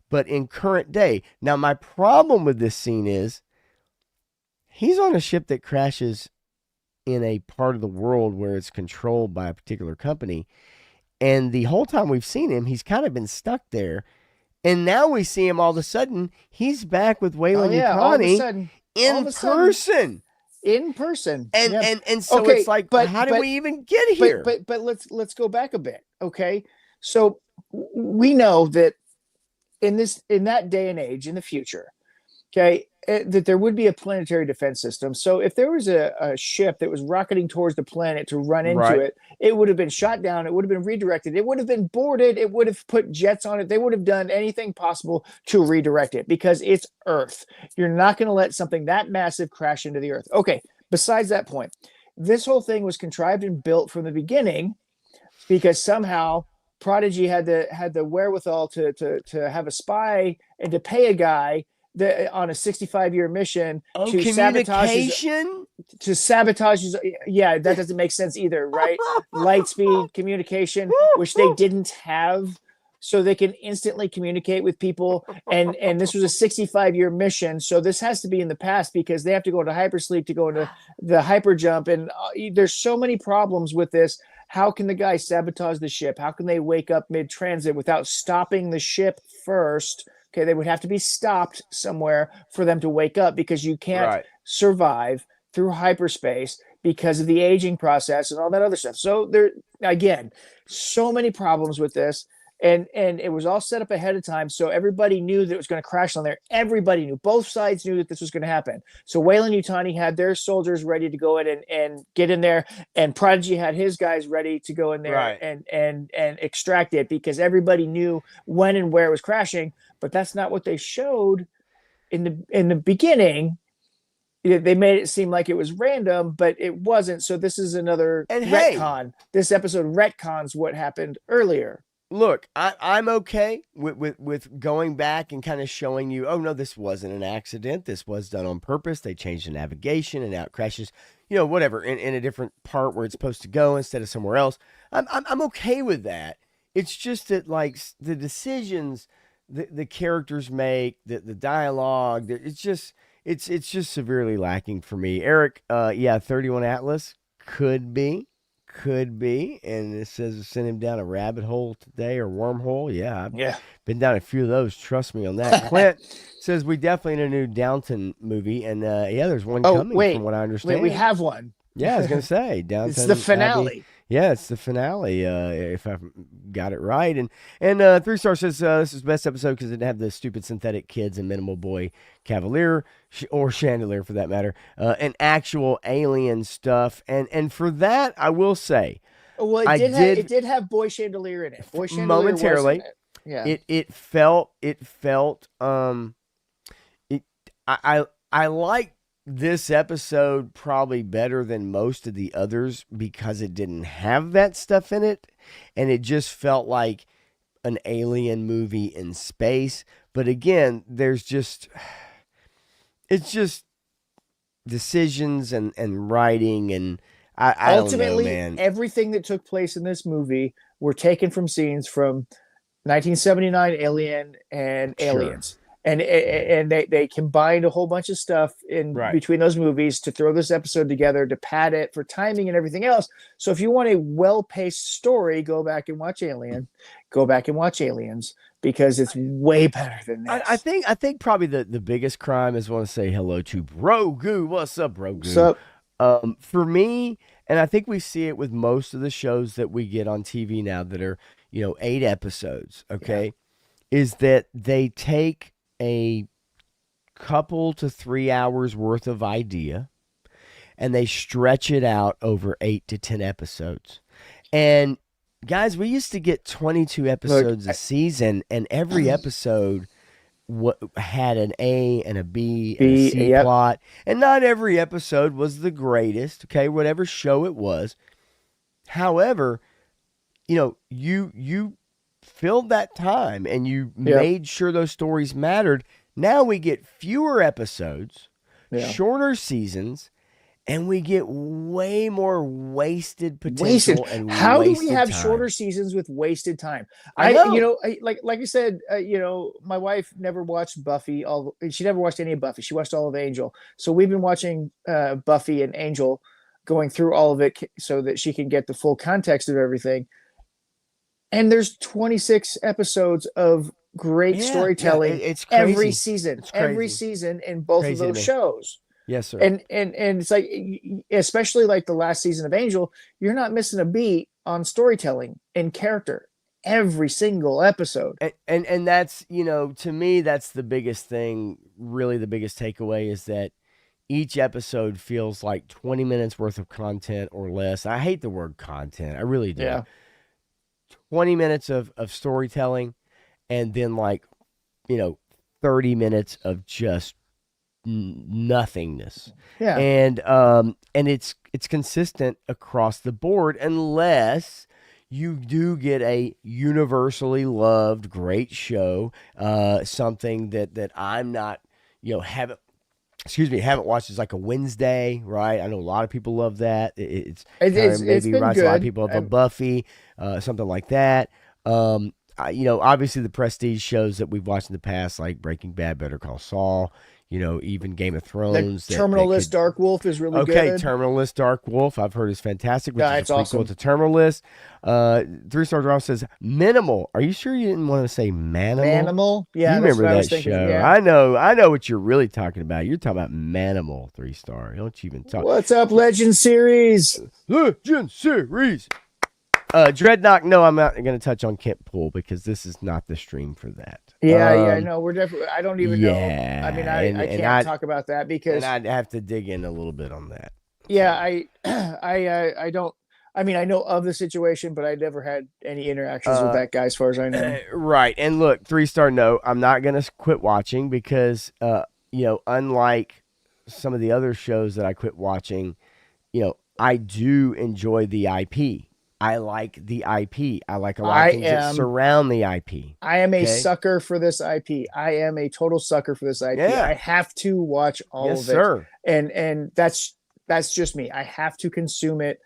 but in current day. Now, my problem with this scene is he's on a ship that crashes in a part of the world where it's controlled by a particular company. And the whole time we've seen him, he's kind of been stuck there. And now we see him all of a sudden, he's back with Waylon Yutani in person. In person. And so okay, it's like, how did we even get here? But let's go back a bit. Okay. So we know that in that day and age, in the future, okay, that there would be a planetary defense system. So if there was a ship that was rocketing towards the planet to run into it, it would have been shot down. It would have been redirected. It would have been boarded. It would have put jets on it. They would have done anything possible to redirect it because it's Earth. You're not going to let something that massive crash into the Earth. Okay. Besides that point, this whole thing was contrived and built from the beginning because somehow Prodigy had the wherewithal to have a spy and to pay a guy on a 65-year mission to sabotage his, yeah, that doesn't make sense either, right? Light speed communication, which they didn't have, so they can instantly communicate with people. And this was a 65-year mission, so this has to be in the past because they have to go into hypersleep to go into the hyper jump, and there's so many problems with this. How can the guy sabotage the ship? How can they wake up mid-transit without stopping the ship first? Okay, they would have to be stopped somewhere for them to wake up because you can't survive through hyperspace because of the aging process and all that other stuff. So there, again, so many problems with this. And it was all set up ahead of time, so everybody knew that it was going to crash on there. Everybody knew. Both sides knew that this was going to happen. So Waylon Yutani had their soldiers ready to go in and get in there, and Prodigy had his guys ready to go in there and extract it because everybody knew when and where it was crashing. But that's not what they showed in the beginning. They made it seem like it was random, but it wasn't. So this is another retcon. This episode retcons what happened earlier. Look, I'm okay with going back and kind of showing you, oh, no, this wasn't an accident. This was done on purpose. They changed the navigation and now it crashes, whatever, in a different part where it's supposed to go instead of somewhere else. I'm okay with that. It's just that, like, the decisions the characters make, the dialogue, it's just severely lacking for me. Eric, 31 Atlas could be. And it says it sent him down a rabbit hole today or wormhole. Yeah, I've been down a few of those. Trust me on that. Clint says we definitely need a new Downton movie, and there's one coming from what I understand. We have one. Yeah, I was gonna say Downton. It's the finale. Abbey. Yeah, it's the finale. If I got it right, and 3 Star says this is the best episode because it didn't have the stupid synthetic kids and minimal boy Cavalier or Chandelier for that matter, and actual alien stuff. And for that, I will say, well, it did have Boy Chandelier in it. Boy Chandelier momentarily. Was in it. Yeah, it felt. I like this episode probably better than most of the others because it didn't have that stuff in it, and it just felt like an alien movie in space. But again, it's just decisions and writing, and I don't know, Ultimately, man. everything that took place in this movie were taken from scenes from 1979 Alien and Sure. Aliens. And they combined a whole bunch of stuff in Right. between those movies to throw this episode together to pad it for timing and everything else. So if you want a well-paced story, go back and watch Alien. Go back and watch Aliens because it's way better than I this. think probably the biggest crime is, want to say hello to Brogu. What's up, Brogu? So For me, and I think we see it with most of the shows that we get on TV now that are, 8 episodes, yeah, okay, is that they take a couple to 3 hours worth of idea and they stretch it out over 8 to 10 episodes. And guys, we used to get 22 look, episodes a season, and every episode had an A and a B and a C yep, plot, and not every episode was the greatest. Okay, whatever show it was. However, you filled that time and you yep, made sure those stories mattered. Now we get fewer episodes, yeah. shorter seasons, and we get way more wasted Wasted. potential and How do we wasted have time. shorter seasons with wasted time? I know. Like I said, my wife never watched Buffy. She never watched any of Buffy. She watched all of Angel. So we've been watching Buffy and Angel, going through all of it so that she can get the full context of everything. And there's 26 episodes of great Yeah, storytelling it's every crazy. season, It's every crazy. season in both of Crazy to those me. shows. Yes, sir. And it's like, especially like the last season of Angel, you're not missing a beat on storytelling and character every single episode. And that's, to me, that's the biggest thing. Really, the biggest takeaway is that each episode feels like 20 minutes worth of content or less. I hate the word content. I really do. Yeah, 20 minutes of storytelling, and then like, you know, 30 minutes of just nothingness. yeah. And it's consistent across the board unless you do get a universally loved great show, something that I'm not, haven't, excuse me, haven't watched. Is like a Wednesday, right? I know a lot of people love that. It's kind of It's maybe been reminds a lot of good. people of a Buffy, something like that. Obviously the prestige shows that we've watched in the past, like Breaking Bad, Better Call Saul, even Game of The Thrones, that Terminal List could. Dark Wolf is really Okay, good. Terminal List Dark Wolf, I've heard is fantastic, which Yeah, is a it's prequel awesome. to Terminal List. 3 Star Draw says Minimal. Are you sure you didn't want to say Manimal? Manimal. You Yeah, that's remember what I was that thinking. show? Yeah. I know what you're really talking about. You're talking about Manimal 3 Star. Don't you even talk What's up, Legend Series? Legend Series. Dreadnought. No, I'm not going to touch on Kent Pool because this is not the stream for that. Yeah. No, we're definitely. I don't even know. I mean, Yeah, I can't talk about that and because I'd have to dig in a little bit on that. yeah, So, I don't. I mean, I know of the situation, but I never had any interactions with uh, that guy, as far as I know. right. And look, 3 Star. No, I'm not going to quit watching because, unlike some of the other shows that I quit watching, I do enjoy the IP. I like the IP. I like a lot of I things that am. surround the IP. I am a Okay. sucker for this IP. I am a total sucker for this IP. Yeah. I have to watch all Yes, of it, sir. and that's just me. I have to consume it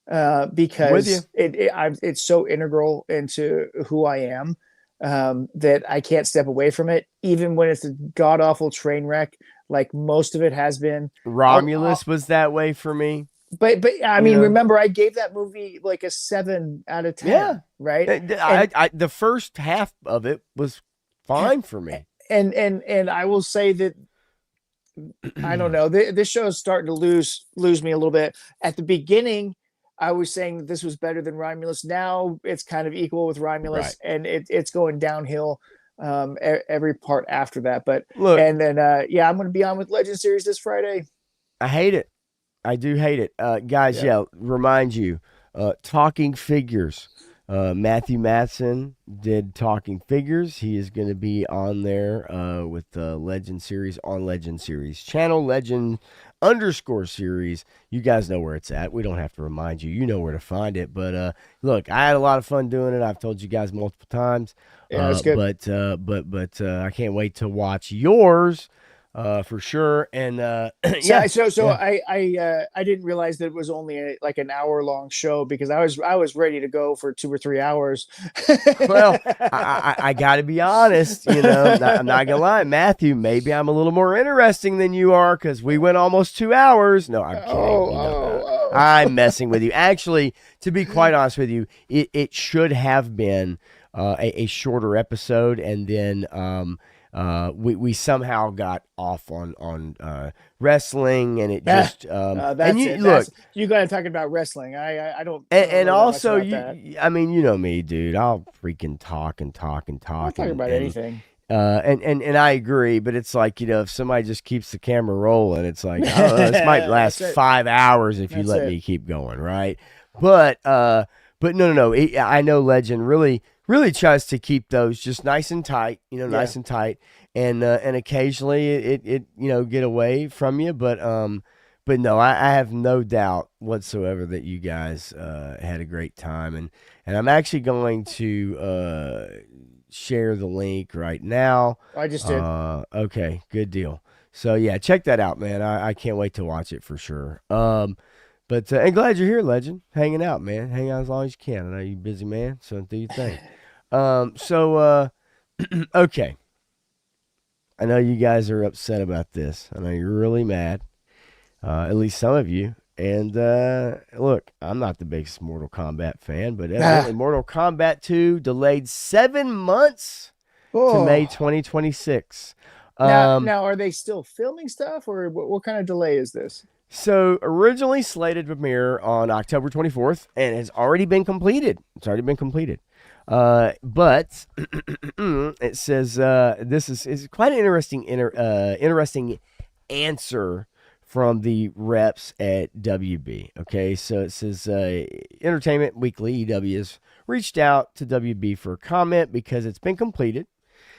I'm with you. because it's so integral into who I am, that I can't step away from it, even when it's a god awful train wreck, like most of it has been. Romulus was that way for me. But I You mean, know. remember, I gave that movie like a 7 out of 10, Yeah. right? The first half of it was fine for me. And I will say that I don't know. This show is starting to lose me a little bit. At the beginning, I was saying that this was better than Romulus. Now it's kind of equal with Romulus, Right. and it's going downhill every part after that. But Look, and then yeah, I'm going to be on with Legend Series this Friday. I hate it. I do hate it. Guys, yeah, remind you, Talking Figures. Matthew Matson did Talking Figures. He is going to be on there with the Legend Series on Legend Series channel, Legend _series. You guys know where it's at. We don't have to remind you. You know where to find it. But look, I had a lot of fun doing it. I've told you guys multiple times. Yeah, that's good. I can't wait to watch yours for sure. And So yeah, so yeah. I didn't realize that it was only like an hour long show because I was ready to go for 2 or 3 hours. Well, I got to be honest, I'm not gonna lie, Matthew. Maybe I'm a little more interesting than you are because we went almost 2 hours. No, I'm kidding. Oh, oh, I'm oh. messing with you. Actually, to be quite honest with you, it should have been a shorter episode, and then we somehow got off on wrestling, and it Ah, just and that's you it. look. You got to talk about wrestling. I don't And know that much also, about that. I mean, you know me, dude. I'll freaking talk and talk and I'll talk talk about and anything. and I agree, but it's like, if somebody just keeps the camera rolling, it's like, I don't know, this might last That's it. 5 hours if you That's let it. me keep going, right? But no, no, no. I know Legend really tries to keep those just nice and tight, Yeah. nice and tight, and occasionally it get away from you, but no, I have no doubt whatsoever that you guys had a great time, and I'm actually going to share the link right now. I just did. Okay, good deal. So yeah, check that out, man. I can't wait to watch it for sure. But and glad you're here, Legend. Hanging out, man. Hang out as long as you can. I know you're a busy man, so do your thing. Okay. I know you guys are upset about this. I know you're really mad. At least some of you. And look, I'm not the biggest Mortal Kombat fan, but evidently Ah. Mortal Kombat 2 delayed 7 months to May Oh. 2026. Now, Um, now, are they still filming stuff, or what kind of delay is this? so originally slated to premiere on October 24th and has already been completed. It's already been completed. But it says this is quite an interesting answer from the reps at WB. Okay, so it says Entertainment Weekly (EW) has reached out to WB for a comment because it's been completed,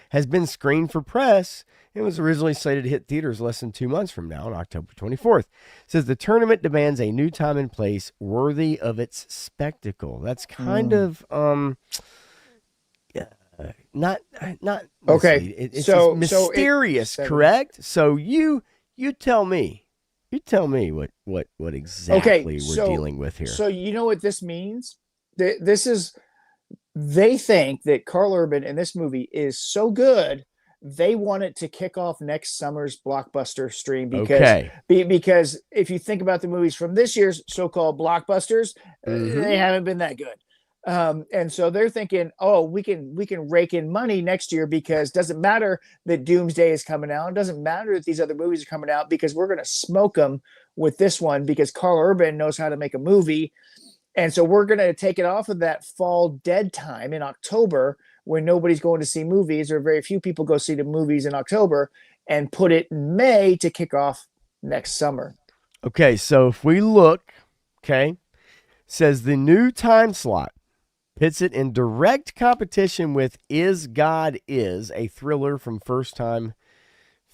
has been screened for press, and was originally slated to hit theaters less than 2 months from now on October 24th. It says the tournament demands a new time and place worthy of its spectacle. That's kind Mm. of not Okay, misleading. It's so it mysterious, seven. correct? So you tell me. You tell me what Okay, exactly we're dealing with here. so you know what this means? This is they think that Carl Urban in this movie is so good they want it to kick off next summer's blockbuster stream Okay. because if you think about the movies from this year's so-called blockbusters, they Mm-hmm. haven't been that good. And so they're thinking, oh, we can rake in money next year because it doesn't matter that Doomsday is coming out. It doesn't matter that these other movies are coming out because we're going to smoke them with this one because Carl Urban knows how to make a movie, and so we're going to take it off of that fall dead time in October when nobody's going to see movies or very few people go see the movies in October and put it in May to kick off next summer. Okay, so if we look, okay, says the new time slot pits it in direct competition with Is God Is, a thriller from first time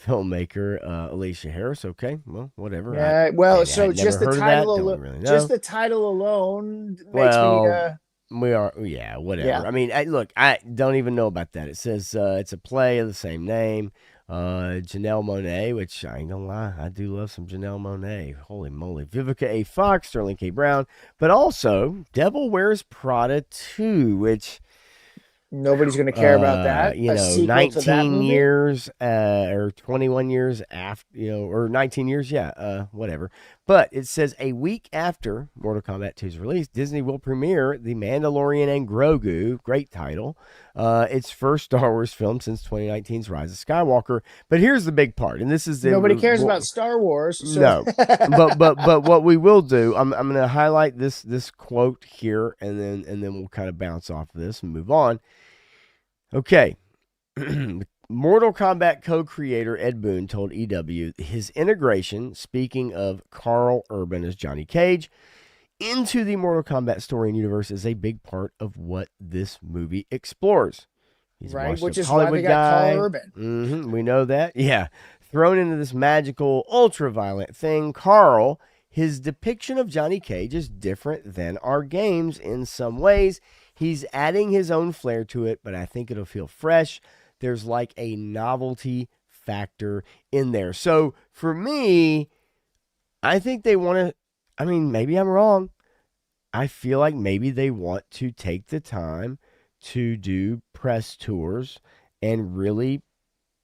filmmaker Alicia Harris. Okay, well, whatever. Yeah, well, Maybe I so had never heard of that. Don't really just know. the title alone makes me Well, we are, yeah, yeah. whatever. I mean, look, I don't even know about that. It says it's a play of the same name. Janelle Monáe, which I ain't gonna lie, I do love some Janelle Monáe. Holy moly. Vivica A. Fox, Sterling K. Brown, but also Devil Wears Prada 2, which Nobody's going to care about that. A sequel to that 19 movie? years or 21 years after, or 19 years, yeah, whatever. But it says a week after Mortal Kombat 2's release, Disney will premiere The Mandalorian and Grogu, great title, its first Star Wars film since 2019's Rise of Skywalker. But here's the big part, and this is Nobody cares well, about Star Wars, so no, but what we will do, I'm going to highlight this quote here, and then we'll kind of bounce off of this and move on. Okay. Mortal Kombat co-creator Ed Boon told EW his integration, speaking of Carl Urban as Johnny Cage, into the Mortal Kombat story and universe is a big part of what this movie explores. He's a right, washed which up is why they Hollywood got Carl guy. Urban. We know that. Yeah. thrown into this magical, ultra-violent thing. Carl, his depiction of Johnny Cage is different than our games in some ways. He's adding his own flair to it, but I think it'll feel fresh. There's like a novelty factor in there. So for me, I think they want to, I mean, maybe I'm wrong. I feel like maybe they want to take the time to do press tours and really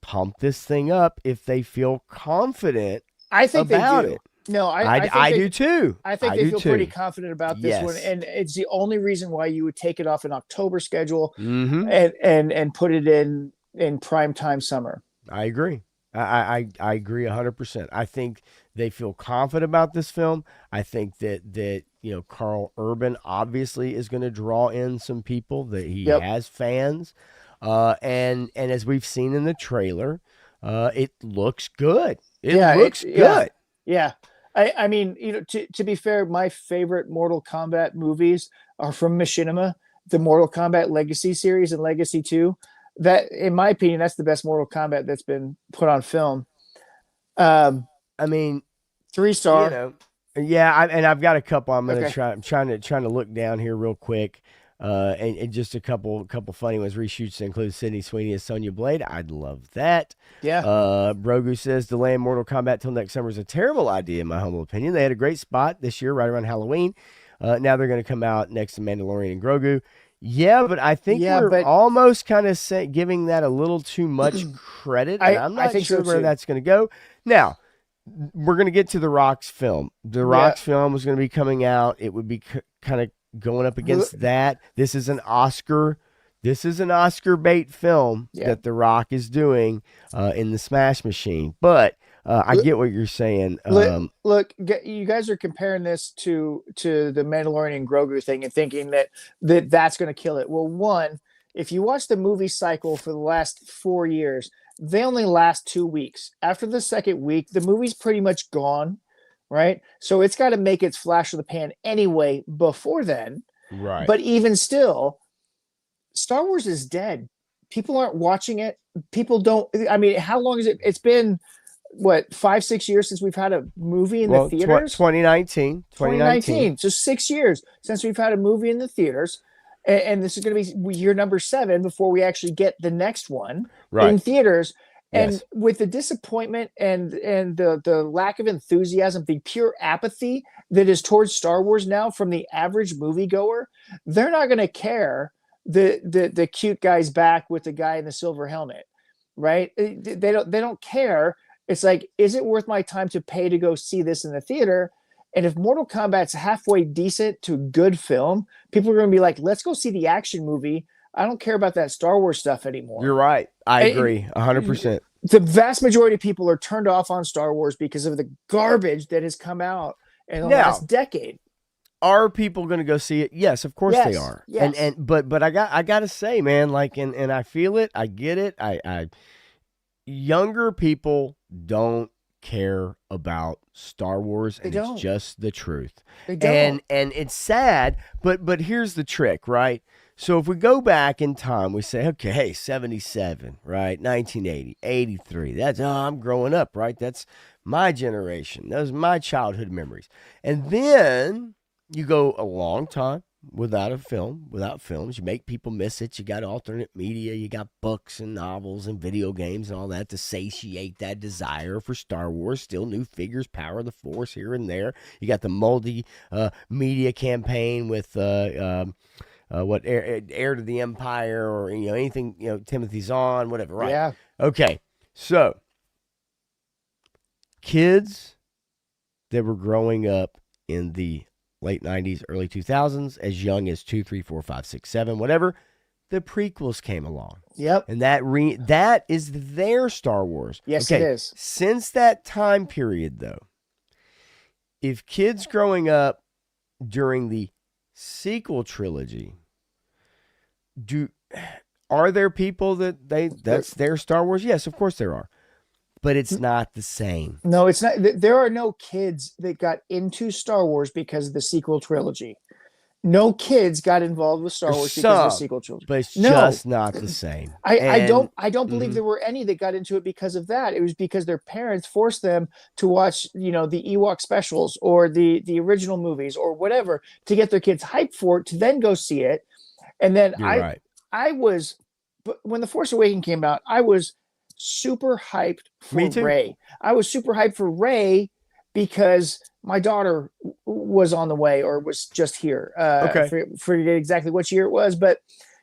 pump this thing up if they feel confident I think they about do. it. No, I do too. I think they feel pretty confident about this one, and it's the only reason why you would take it off an October schedule Mm-hmm. and put it in prime time summer. I agree. I agree 100%. I think they feel confident about this film. I think that Carl Urban obviously is going to draw in some people, that he Yep. has fans, and as we've seen in the trailer, it looks good. It looks good. Yeah. I mean, to be fair, my favorite Mortal Kombat movies are from Machinima, the Mortal Kombat Legacy series and Legacy 2. That, in my opinion, that's the best Mortal Kombat that's been put on film. I mean, 3-star. Yeah, and I've got a couple. I'm gonna Okay. try. I'm trying to look down here real quick, and just a couple funny ones. Reshoots include Sydney Sweeney as Sonya Blade. I'd love that. Yeah. Brogu says delaying Mortal Kombat till next summer is a terrible idea, in my humble opinion. They had a great spot this year, right around Halloween. Now they're going to come out next to Mandalorian and Grogu. Yeah, but I think we're almost kind of giving that a little too much credit. And I'm not sure where that's going to go. Now, we're going to get to The Rock's film. The Rock's film was going to be coming out. It would be kind of going up against that. This is an Oscar bait film that The Rock is doing in the Smash Machine. But I get what you're saying. Look, you guys are comparing this to the Mandalorian and Grogu thing and thinking that's going to kill it. Well, one, if you watch the movie cycle for the last 4 years, they only last 2 weeks. After the second week, the movie's pretty much gone, right? So it's got to make its flash of the pan anyway before then. Right. But even still, Star Wars is dead. People aren't watching it. People don't. I mean, how long is it? It's been, what, 5-6 years since we've had a movie in the theaters? 2019. So 6 years since we've had a movie in the theaters. And this is going to be year number 7 before we actually get the next one in theaters. And with the disappointment and the lack of enthusiasm, the pure apathy that is towards Star Wars now from the average moviegoer, they're not going to care the cute guy's back with the guy in the silver helmet, right? They don't care. It's like, is it worth my time to pay to go see this in the theater? And if Mortal Kombat's halfway decent to good film, people are going to be like, let's go see the action movie. I don't care about that Star Wars stuff anymore. You're right. I agree 100%. The vast majority of people are turned off on Star Wars because of the garbage that has come out in the last decade. Are people going to go see it? Yes, of course they are. Yes. But I got to say, man, like, and I feel it. I get it. I younger people don't care about Star Wars, and it's just the truth. They don't. And it's sad, but here's the trick, right? So if we go back in time, we say, okay, hey, 77, right? 1980, 83. That's, I'm growing up, right? That's my generation. Those are my childhood memories. And then you go a long time without films. You make people miss it. You got alternate media. You got books and novels and video games and all that to satiate that desire for Star Wars. Still new figures, Power of the Force here and there. You got the multi-media campaign with Heir to the Empire, or anything, Timothy Zahn, whatever, right? Yeah. Okay, so kids that were growing up in the late 90s, early 2000s, as young as 2, 3, 4, 5, 6, 7, whatever, the prequels came along. Yep. And that is their Star Wars. Yes, it is. Since that time period, though, if kids growing up during the sequel trilogy, are there people that's their Star Wars? Yes, of course there are. But it's not the same. No, it's not. There are no kids that got into Star Wars because of the sequel trilogy. no kids got involved with Star There's Wars because of the some, sequel trilogy. but it's No, just not the same. I And don't believe mhm, there were any that got into it because of that. It was because their parents forced them to watch, the Ewok specials or the original movies or whatever to get their kids hyped for it to then go see it. And then you're right. I was, but when the Force Awakens came out, I was super hyped Me for too. Ray. I was super hyped for Ray because my daughter was on the way or was just here. Okay. Forget exactly which year it was, but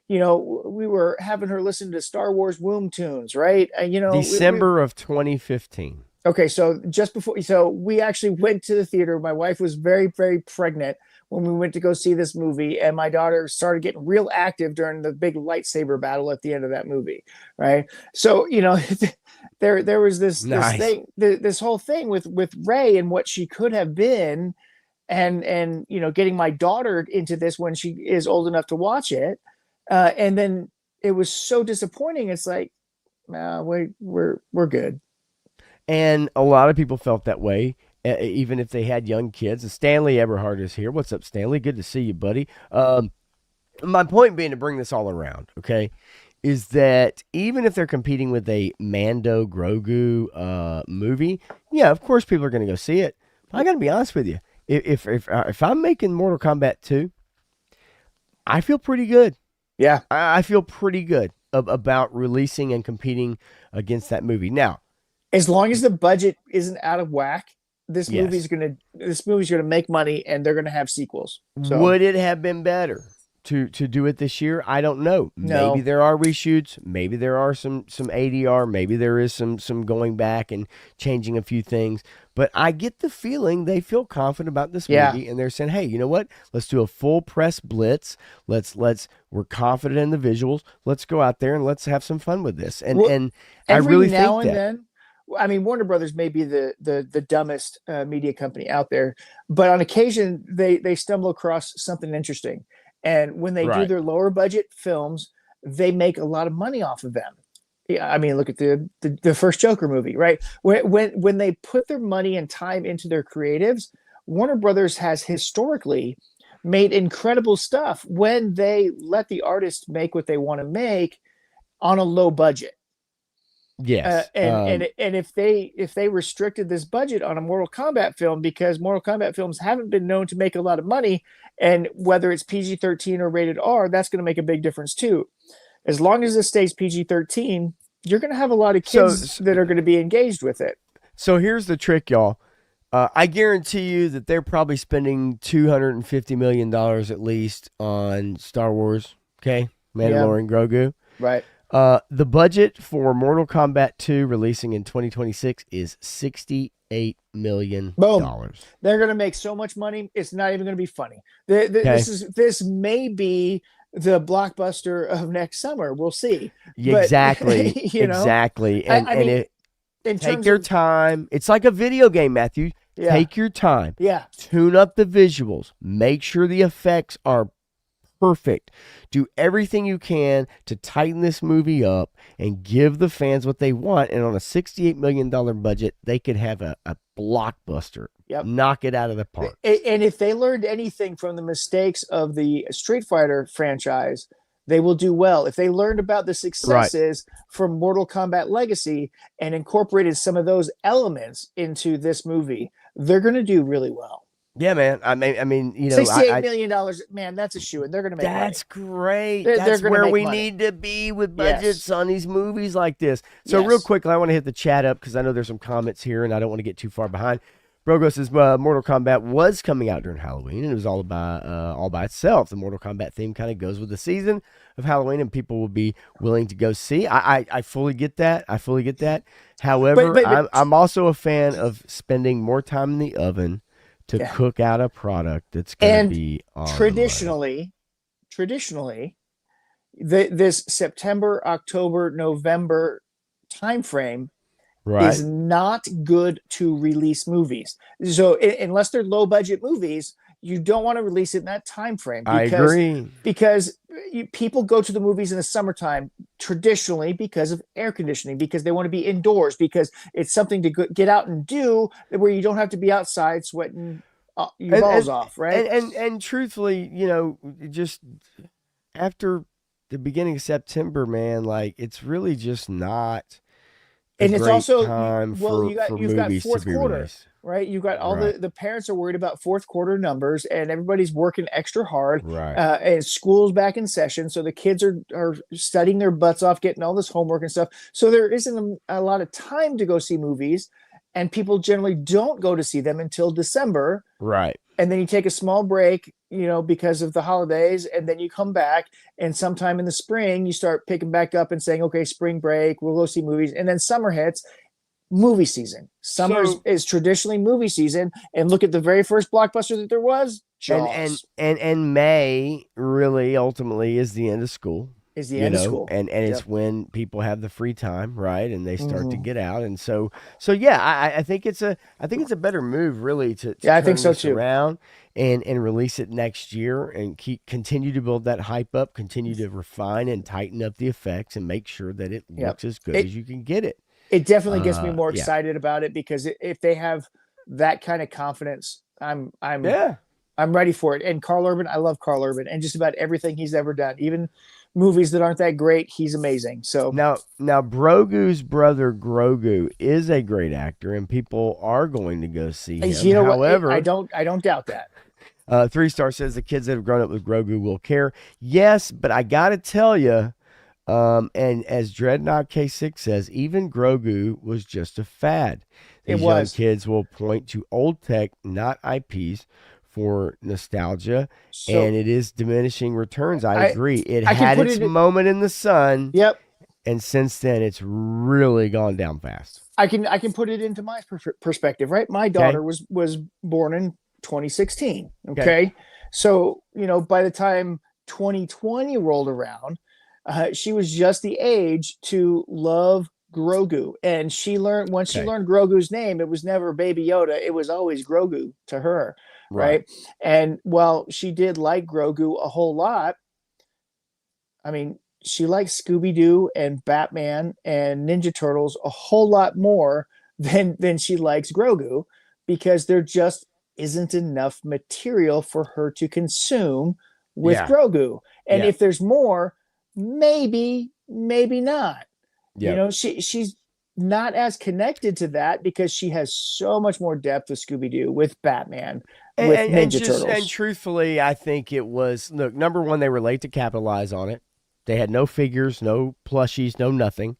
we were having her listen to Star Wars womb tunes, right? December of 2015. Okay, so just before, so we actually went to the theater. My wife was very, very pregnant when we went to go see this movie, and my daughter started getting real active during the big lightsaber battle at the end of that movie, right? So, there was this Nice. thing, this whole thing with Ray and what she could have been, and getting my daughter into this when she is old enough to watch it, and then it was so disappointing. It's like, nah, we're good. And a lot of people felt that way, even if they had young kids. And Stanley Eberhard is here. What's up, Stanley? Good to see you, buddy. My point being to bring this all around, okay, is that even if they're competing with a Mando Grogu movie, yeah, of course people are going to go see it. But I got to be honest with you. If I'm making Mortal Kombat 2, I feel pretty good. Yeah. I feel pretty good about releasing and competing against that movie. Now, As long as the budget isn't out of whack, yes. this movie's gonna make money and they're gonna have sequels. So Would it have been better to do it this year? I don't know. Maybe no. there are reshoots. Maybe there are some ADR. Maybe there is some going back and changing a few things. But I get the feeling they feel confident about this Yeah. movie, and they're saying, "Hey, you know what? Let's do a full press blitz. We're confident in the visuals. Let's go out there and let's have some fun with this." And Well, and I every really now think and that. then, I mean, Warner Brothers may be the dumbest media company out there, but on occasion they stumble across something interesting. And when they do Right. their lower budget films, they make a lot of money off of them. Yeah, I mean, look at the first Joker movie, right? When they put their money and time into their creatives, Warner Brothers has historically made incredible stuff when they let the artist make what they want to make on a low budget. Yes. And if they restricted this budget on a Mortal Kombat film, because Mortal Kombat films haven't been known to make a lot of money, and whether it's PG-13 or rated R, that's going to make a big difference too. As long as it stays PG-13, you're going to have a lot of So kids that are going to be engaged with it. so here's the trick, y'all. I guarantee you that they're probably spending $250 million at least on Star Wars. Okay, Yeah, Mandalorian Grogu. right. The budget for Mortal Kombat 2 releasing in 2026 is $68 million. Boom. They're going to make so much money. It's not even going to be funny. Okay. This may be the blockbuster of next summer. We'll see. But Exactly. Exactly. I And mean, it in take terms your of time. It's like a video game, Matthew. yeah, Take your time. yeah. Tune up the visuals. Make sure the effects are perfect. Do everything you can to tighten this movie up and give the fans what they want. And on a $68 million budget, they could have a blockbuster. Yep. Knock it out of the park. And if they learned anything from the mistakes of the Street Fighter franchise, they will do well. If they learned about the Right. successes from Mortal Kombat Legacy and incorporated some of those elements into this movie, they're going to do really well. Yeah, man. I mean, $68 million, man, that's a shoe, and they're going to make that's money. great. They're That's going to where make we money. need to be with budgets Yes. on these movies like this. So, Yes. real quickly, I want to hit the chat up because I know there's some comments here and I don't want to get too far behind. Brogo says Mortal Kombat was coming out during Halloween and it was all by itself. The Mortal Kombat theme kind of goes with the season of Halloween and people will be willing to go see. I fully get that. I fully get that. However, But I'm also a fan of spending more time in the oven to yeah. cook out a product that's going And to be on the money. traditionally, this September, October, November timeframe Right. is not good to release movies. So unless they're low budget movies, you don't want to release it in that time frame. I agree. Because people go to the movies in the summertime traditionally because of air conditioning, because they want to be indoors, because it's something to get out and do where you don't have to be outside sweating your and balls and off, right? and truthfully, just after the beginning of September, man, like it's really just not a And it's great also time well, for you've got movies to fourth be quarter, released. right? You've got all Right. the parents are worried about fourth quarter numbers, and everybody's working extra hard. Right. And school's back in session, so the kids are studying their butts off, getting all this homework and stuff. So there isn't a lot of time to go see movies, and people generally don't go to see them until December. Right. And then you take a small break, because of the holidays, and then you come back, and sometime in the spring you start picking back up and saying, okay, spring break, we'll go see movies, and then summer hits, movie season. Summer So is traditionally movie season, and look at the very first blockbuster that there was, and Jaws May really ultimately is the end of school, is the end of school. and Yep. it's when people have the free time, right, and they start to Mm-hmm. get out, and so yeah, I think it's a better move really to Yeah, I think turn so this too. around and release it next year and continue to build that hype up, continue to refine and tighten up the effects and make sure that it Yep. looks as good It as you can get it. it definitely gets me more Yeah, excited about it, because if they have that kind of confidence, yeah. I'm ready for it. And Carl Urban, I love Carl Urban and just about everything he's ever done. Even movies that aren't that great, he's amazing. So Now, Grogu's brother Grogu is a great actor, and people are going to go see him. you know what? However, I don't doubt that. 3 Star says the kids that have grown up with Grogu will care. Yes, but I gotta tell you, and as Dreadnought K6 says, even Grogu was just a fad. It These young was. kids will point to old tech, not IPs, for nostalgia, and So it is diminishing returns. I I agree. It I can had put its it. moment in the sun, Yep. and since then, it's really gone down fast. I can put it into my perspective, right? My Okay. daughter was born in 2016. Okay. Okay, so by the time 2020 rolled around, she was just the age to love Grogu, and she learned once she Okay. learned Grogu's name, it was never Baby Yoda; it was always Grogu to her, Right. right? And while she did like Grogu a whole lot, I mean, she likes Scooby Doo and Batman and Ninja Turtles a whole lot more than she likes Grogu, because there just isn't enough material for her to consume with Yeah. Grogu. And Yeah. if there's more, maybe not. Yep. She's not as connected to that because she has so much more depth with Scooby Doo, with Batman, with Ninja And Turtles. truthfully, I think it was, look, number one, they were late to capitalize on it. They had no figures, no plushies, no nothing.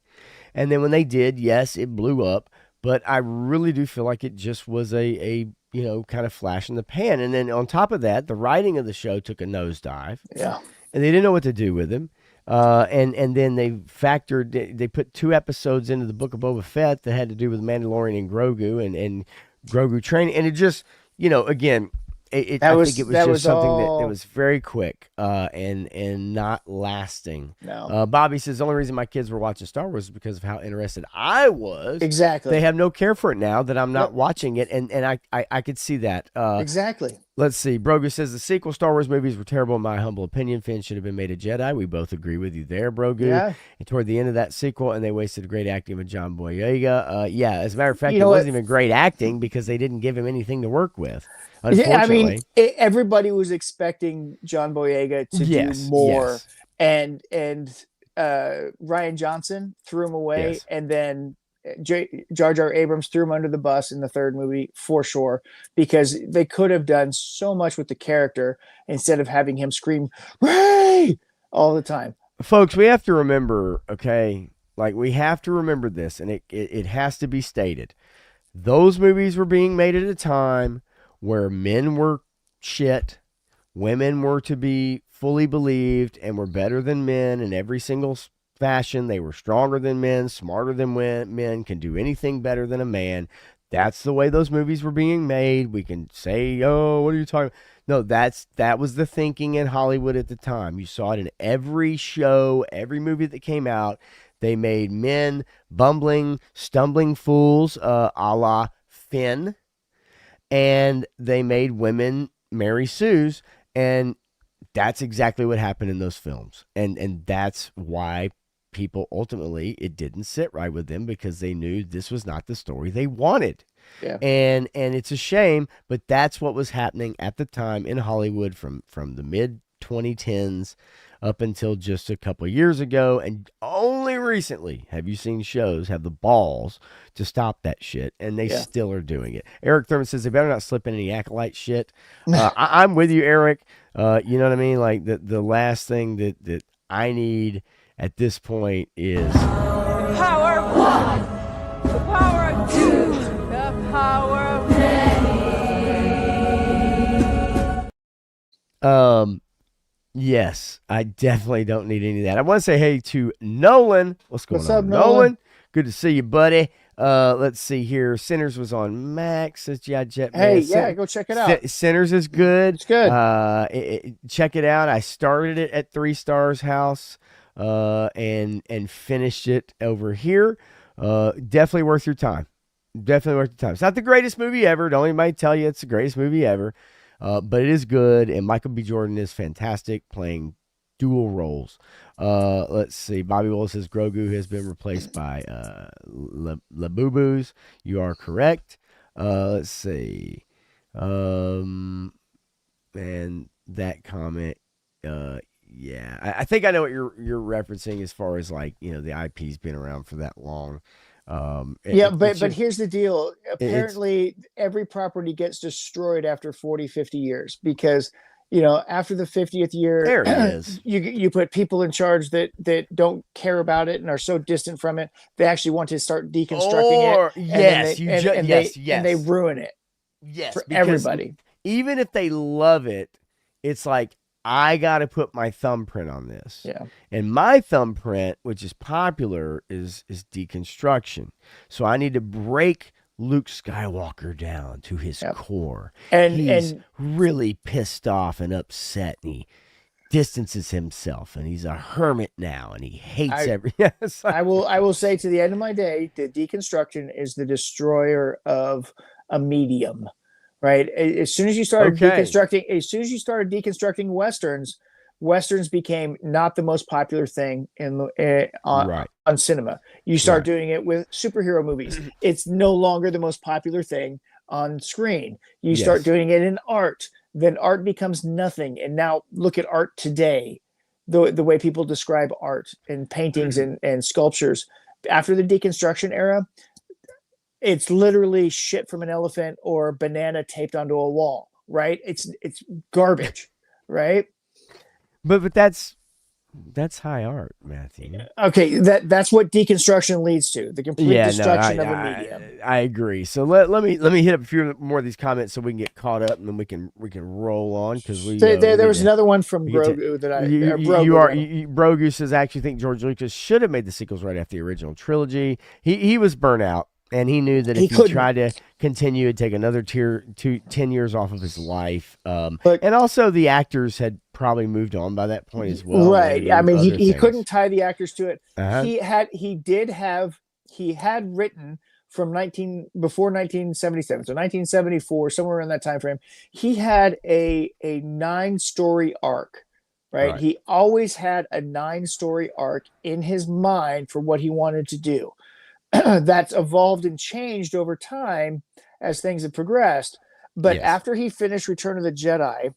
And then when they did, yes, it blew up. But I really do feel like it just was a kind of flash in the pan. And then on top of that, the writing of the show took a nosedive, Yeah. and they didn't know what to do with him. And then they put 2 episodes into the Book of Boba Fett that had to do with Mandalorian and Grogu and Grogu training, and it just again. I think it was That just was something that all. was very quick and not lasting. No. Bobby says the only reason my kids were watching Star Wars is because of how interested I was. They Exactly. have no care for it now that I'm not Yep. watching it, and I could see that. Exactly. Let's see. Brogu says the sequel Star Wars movies were terrible in my humble opinion. Finn should have been made a Jedi. We both agree with you there, Brogu. Yeah. And toward the end of that sequel, and they wasted great acting with John Boyega. Yeah, as a matter of fact, You it know wasn't what? even great acting because they didn't give him anything to work with, Yeah, I mean, unfortunately. everybody was expecting John Boyega to do Yes, more, yes, and Ryan Johnson threw him away, yes. and then Jar Jar Abrams threw him under the bus in the third movie for sure, because they could have done so much with the character instead of having him scream "Ray" all the time. Folks, we have to remember, okay? Like, we have to remember this, and it has to be stated. Those movies were being made at a time where men were shit, women were to be fully believed, and were better than men in every single fashion. They were stronger than men, smarter than men, can do anything better than a man. That's the way those movies were being made. We can say, "Oh, what are you talking about?" No, that was the thinking in Hollywood at the time. You saw it in every show, every movie that came out. They made men bumbling, stumbling fools, a la Finn, and they made women Mary Sue's, and that's exactly what happened in those films, and that's why people ultimately it didn't sit right with them, because they knew this was not the story they wanted. Yeah. And it's a shame, but that's what was happening at the time in Hollywood from the mid 2010s up until just a couple of years ago. And only recently have you seen shows have the balls to stop that shit, and they Yeah. still are doing it. Eric Thurman says they better not slip in any acolyte shit. I'm with you, Eric. You know what I mean? Like the last thing that I need at this point is The power of one, the power of two, the power of yes, I definitely don't need any of that. I want to say hey to Nolan. What's going What's on, up, Nolan? Good to see you, buddy. Let's see here. Sinners was on Max. Says yeah, Hey, Jetman. yeah, go check it out. Sinners is good. It's good. Check it out. I started it at 3 Stars House, and finished it over here. Definitely worth your time. Definitely worth your time. It's not the greatest movie ever. Don't anybody tell you it's the greatest movie ever. But it is good, and Michael B. Jordan is fantastic playing dual roles. Let's see. Bobby Willis says Grogu has been replaced by Labubu's. You are correct. Let's see. And that comment, yeah, I think I know what you're referencing as far as like the IP's been around for that long. Yeah, but just, here's the deal. Apparently, every property gets destroyed after 40, 50 years because, after the 50th year, there it is. You put people in charge that don't care about it and are so distant from it, they actually want to start deconstructing it. Yes, and they ruin it. Yes, for everybody. Even if they love it, it's like I got to put my thumbprint on this. Yeah. And my thumbprint, which is popular, is deconstruction. So I need to break Luke Skywalker down to his core. And he's really pissed off and upset, and he distances himself, and he's a hermit now, and he hates yes. I will say to the end of my day, the deconstruction is the destroyer of a medium. Right. As soon as you started deconstructing westerns became not the most popular thing on cinema. You start doing it with superhero movies. It's no longer the most popular thing on screen. You start doing it in art. Then art becomes nothing. And now look at art today, the way people describe art and paintings and sculptures. After the deconstruction era, it's literally shit from an elephant or banana taped onto a wall, right? It's garbage, right? But that's high art, Matthew. Okay, that's what deconstruction leads to, the complete destruction of a medium. I agree. So let me hit up a few more of these comments so we can get caught up, and then we can roll on because there was another one from Grogu Grogu says, I actually think George Lucas should have made the sequels right after the original trilogy. He was burnt out. And he knew that if he tried to continue, it'd take another 10 years off of his life. And also the actors had probably moved on by that point as well. Right. I mean, he couldn't tie the actors to it. He had written before 1977, so 1974, somewhere in that time frame, he had a 9-story arc. Right. He always had a 9-story arc in his mind for what he wanted to do. That's evolved and changed over time as things have progressed. But after he finished Return of the Jedi,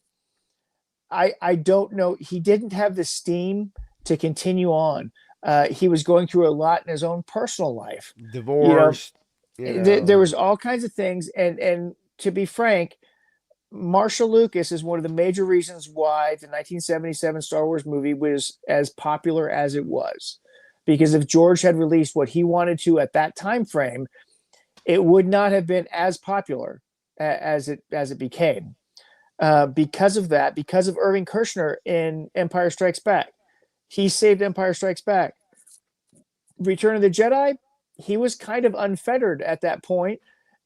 I don't know. He didn't have the steam to continue on. He was going through a lot in his own personal life. Divorce. There was all kinds of things. And to be frank, Marshall Lucas is one of the major reasons why the 1977 Star Wars movie was as popular as it was. Because if George had released what he wanted to at that time frame, it would not have been as popular as it became. Because of that, because of Irving Kershner in Empire Strikes Back, he saved Empire Strikes Back. Return of the Jedi, he was kind of unfettered at that point,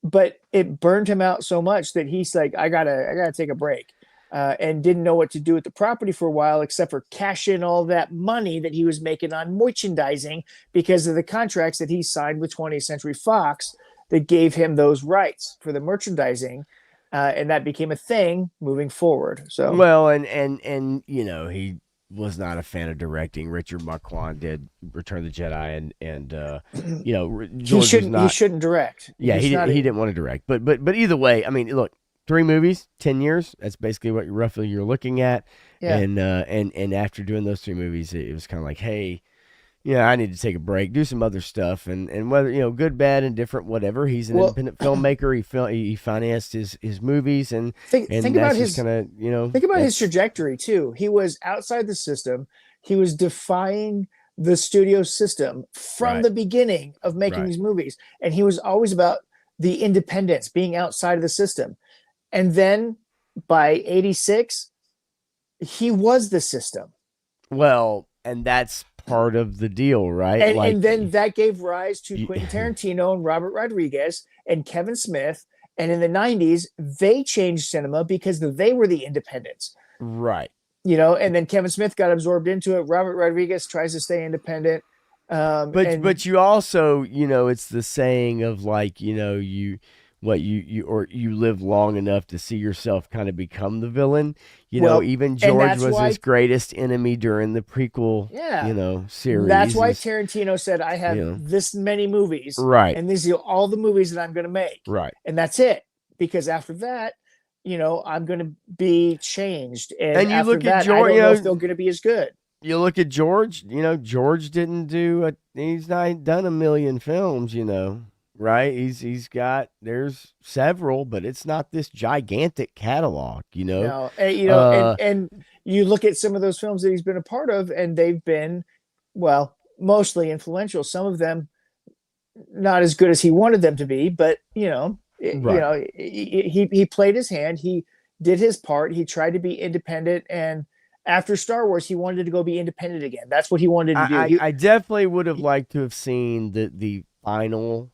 but it burned him out so much that he's like, I gotta take a break. And didn't know what to do with the property for a while, except for cash in all that money that he was making on merchandising because of the contracts that he signed with 20th Century Fox that gave him those rights for the merchandising. And that became a thing moving forward. So well, and he was not a fan of directing. Richard Marquand did Return of the Jedi, and you know, George was not. He shouldn't direct. Yeah, He's not he didn't want to direct. But either way, I mean, look, 3 movies, 10 years. That's basically what roughly you're looking at. Yeah. And after doing those 3 movies, it was kind of like, hey, yeah, I need to take a break, do some other stuff, and whether, you know, good, bad, and different, whatever. He's an independent filmmaker. He financed his movies, and think that's about just his kind of, you know, think about his trajectory too. He was outside the system. He was defying the studio system from Right. the beginning of making Right. these movies, and he was always about the independence, being outside of the system. And then by 86, he was the system. Well, and that's part of the deal, right? And then that gave rise to you- Quentin Tarantino and Robert Rodriguez and Kevin Smith. And in the 90s, they changed cinema because they were the independents. right. You know, and then Kevin Smith got absorbed into it. Robert Rodriguez tries to stay independent. But you also, you know, it's the saying of like, you know, you live long enough to see yourself kind of become the villain. You know, even George was his greatest enemy during the prequel, you know, series. That's why Tarantino said, I have this many movies. Right. And these are all the movies that I'm going to make. Right. And that's it. Because after that, you know, I'm going to be changed. And you look at George, I don't know if they're going to be as good. You look at George, you know, George didn't do he's not done a million films, you know, right? He's got, there's several, but it's not this gigantic catalog, you know. No, and, you know, and you look at some of those films that he's been a part of, and they've been, well, mostly influential. Some of them not as good as he wanted them to be, but you know, you know, he played his hand, he did his part, he tried to be independent, and after Star Wars, he wanted to go be independent again. That's what he wanted to do. I definitely would have liked to have seen the final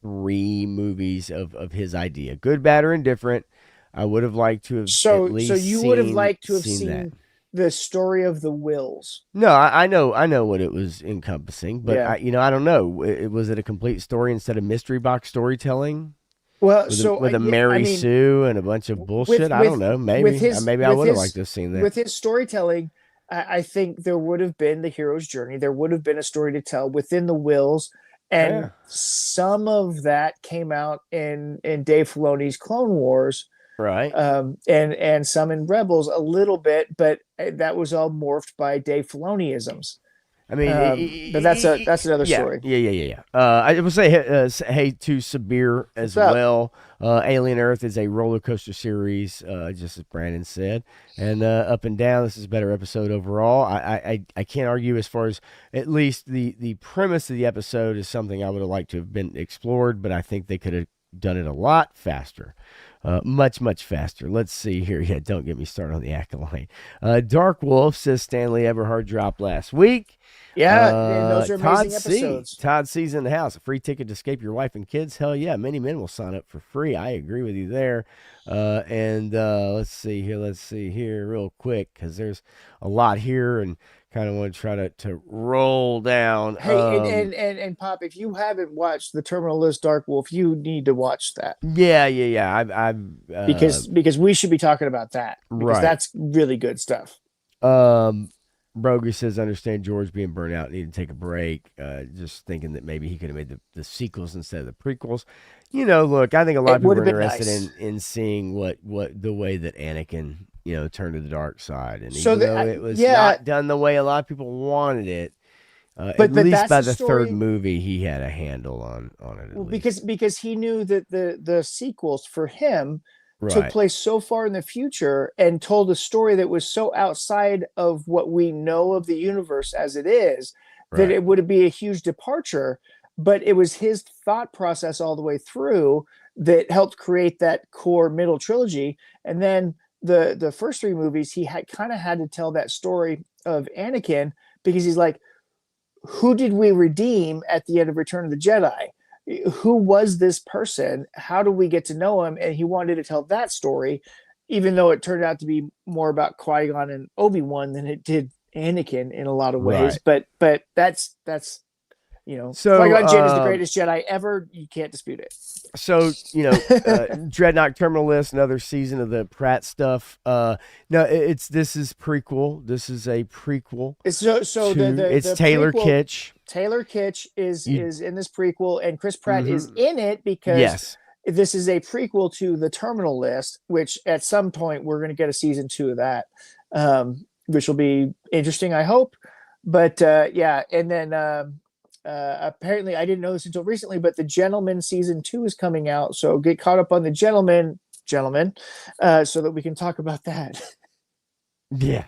3 movies of his idea, good, bad, or indifferent. I would have liked to have at least you would have liked to have seen the story of the Wills. No, I know what it was encompassing, but I don't know. Was it a complete story instead of mystery box storytelling? Well, with a Mary Sue and a bunch of bullshit. I don't know. Maybe I would have liked to have seen that. With his storytelling, I think there would have been the hero's journey. There would have been a story to tell within the Wills, and some of that came out in Dave Filoni's Clone Wars, right? And some in Rebels a little bit, but that was all morphed by Dave Filoniisms. I mean, but that's another story. Yeah. I would say hey to Sabir as well. Alien Earth is a roller coaster series, just as Brandon said, and up and down. This is a better episode overall. I can't argue as far as at least the premise of the episode is something I would have liked to have been explored, but I think they could have done it a lot faster. Much faster. Let's see here. Yeah, don't get me started on the acolyte. Dark Wolf says Stanley Everhart dropped last week. Yeah, those are amazing episodes. Todd C's in the house. A free ticket to escape your wife and kids. Hell yeah, many men will sign up for free. I agree with you there. And let's see here real quick, because there's a lot here, and kind of want to try to roll down. Hey, and Pop, if you haven't watched The Terminal List Dark Wolf, you need to watch that. Yeah. I've because we should be talking about that, because that's really good stuff. Broger says, understand George being burnt out, needed to take a break. Just thinking that maybe he could have made the sequels instead of the prequels. You know, look, I think a lot of people are interested in seeing what the way that Anakin, you know, turned to the dark side. And even though it was not done the way a lot of people wanted it, at least by the third movie, he had a handle on it. Well, because he knew that the sequels for him took place so far in the future and told a story that was so outside of what we know of the universe as it is, that it would be a huge departure. But it was his thought process all the way through that helped create that core middle trilogy. And then the first 3 movies, he had to tell that story of Anakin, because he's like, who did we redeem at the end of Return of the Jedi? Who was this person? How do we get to know him? And he wanted to tell that story, even though it turned out to be more about Qui-Gon and Obi-Wan than it did Anakin in a lot of ways. But that's So, Qui-Gon Jinn is the greatest Jedi ever. You can't dispute it. So, Dreadnought Terminal List, another season of the Pratt stuff. No, this is prequel. This is a prequel. It's it's Taylor prequel, Kitsch. Taylor Kitsch is in this prequel, and Chris Pratt is in it because yes. This is a prequel to the Terminal List, which at some point we're going to get a season 2 of that, which will be interesting, I hope. But and then apparently I didn't know this until recently, but The Gentleman season 2 is coming out. So get caught up on The Gentleman, so that we can talk about that. Yeah.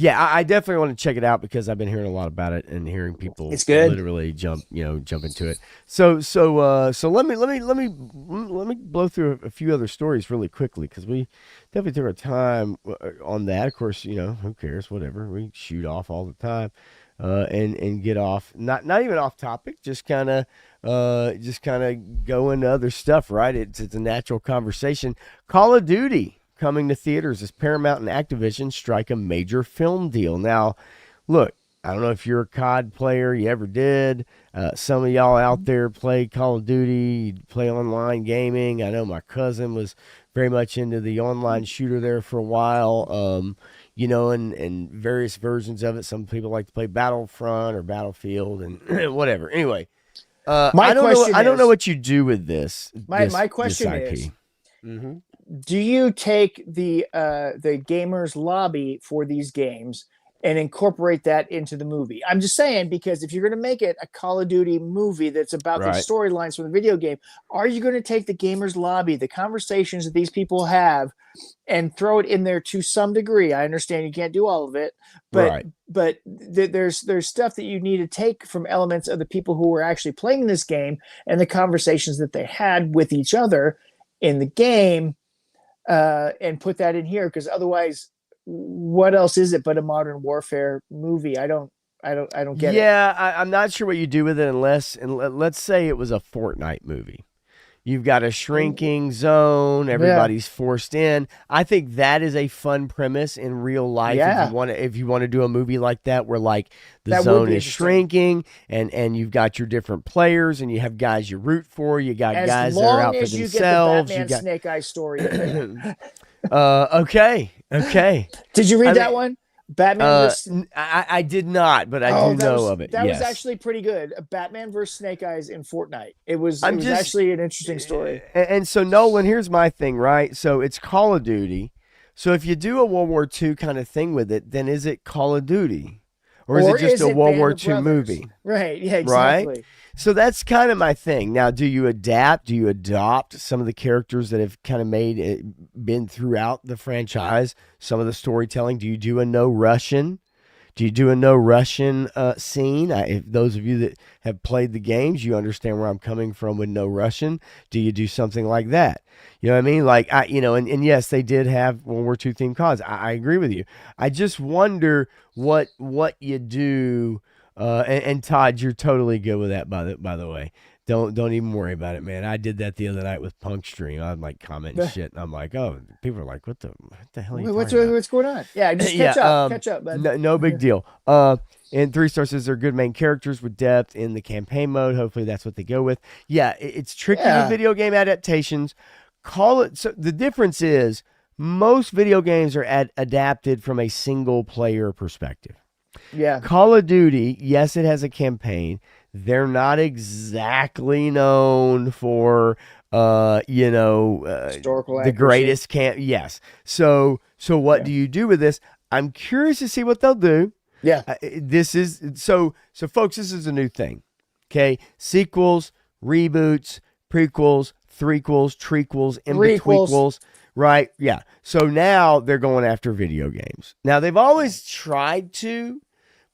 I definitely want to check it out because I've been hearing a lot about it and hearing people it's good. Literally jump into it. So let me blow through a few other stories really quickly because we definitely took our time on that. Of course, who cares? Whatever, we shoot off all the time, and get off not even off topic, just kind of go into other stuff. Right? It's a natural conversation. Call of Duty coming to theaters as Paramount and Activision strike a major film deal. Now, look, I don't know if you're a COD player, you ever did. Some of y'all out there play Call of Duty, play online gaming. I know my cousin was very much into the online shooter there for a while, and various versions of it. Some people like to play Battlefront or Battlefield and whatever. Anyway, I don't know what you do with this. My question is, do you take the gamers lobby for these games and incorporate that into the movie? I'm just saying, because if you're going to make it a Call of Duty movie that's about the storylines from the video game, are you going to take the gamers lobby, the conversations that these people have, and throw it in there to some degree? I understand you can't do all of it, but there's stuff that you need to take from elements of the people who were actually playing this game and the conversations that they had with each other in the game, and put that in here, because otherwise, what else is it but a modern warfare movie? I don't get it. Yeah, I'm not sure what you do with it unless, and let's say it was a Fortnite movie. You've got a shrinking zone. Everybody's forced in. I think that is a fun premise in real life. Yeah. If you want to do a movie like that, where like the zone is shrinking, and you've got your different players, and you have guys you root for. You got guys that are out for themselves. As long as you get the Batman Snake Eyes story. Okay. Did you read that one? Batman versus... I did not, but I do know of it. That was actually pretty good. Batman versus Snake Eyes in Fortnite. It was actually an interesting story. And so, Nolan, here's my thing, right? So it's Call of Duty. So if you do a World War II kind of thing with it, then is it Call of Duty? Or is it just a World War II movie? Right, yeah, exactly. Right? So that's kind of my thing. Now, do you adapt? Do you adopt some of the characters that have kind of been throughout the franchise? Some of the storytelling. Do you do a no Russian? Do you do a no Russian scene? If those of you that have played the games, you understand where I'm coming from with no Russian. Do you do something like that? You know what I mean? Like, and yes, they did have World War II themed CODs. I agree with you. I just wonder what you do. And Todd, you're totally good with that. By the way, don't even worry about it, man. I did that the other night with Punk Stream. I'm like commenting shit, and I'm like, oh, people are like, what the hell are you talking about? What's going on? Yeah, just catch up. No big deal. And 3-star says they're good main characters with depth in the campaign mode. Hopefully that's what they go with. Yeah, it's tricky with video game adaptations. So the difference is most video games are adapted from a single player perspective. Yeah. Call of Duty, yes, it has a campaign. They're not exactly known for historical the greatest yes. So what do you do with this? I'm curious to see what they'll do. Yeah. This is so folks, this is a new thing. Okay? Sequels, reboots, prequels, threequels, trequels, in-betweenquels. Right? Yeah. So now they're going after video games. Now they've always tried to,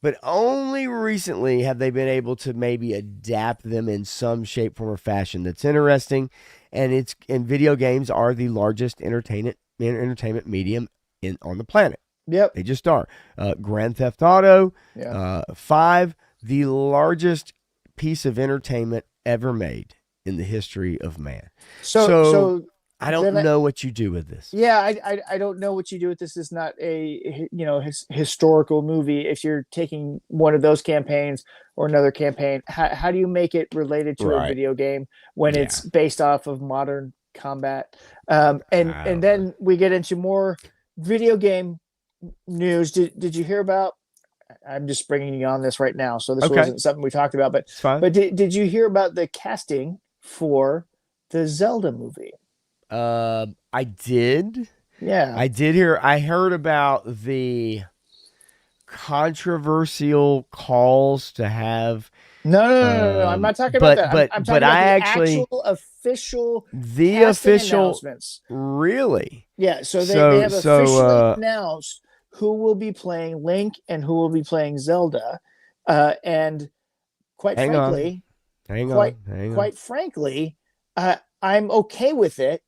but only recently have they been able to maybe adapt them in some shape, form, or fashion that's interesting. And video games are the largest entertainment medium on the planet. Yep. They just are. Grand Theft Auto 5, the largest piece of entertainment ever made in the history of man. So I don't know what you do with this. Yeah, I don't know what you do with this. It's not a historical movie. If you're taking one of those campaigns or another campaign, how do you make it related to a Right. video game when Yeah. it's based off of modern combat? I And don't then we get into more video game news. Did you hear about? I'm just bringing you on this right now, so this Okay. wasn't something we talked about, but It's fine. did you hear about the casting for the Zelda movie? I did. Yeah. I heard about the controversial calls to have No. I'm not talking about that. I'm talking about the actual official the casting official announcements. really. Yeah, so they have officially announced who will be playing Link and who will be playing Zelda, and quite frankly, I'm okay with it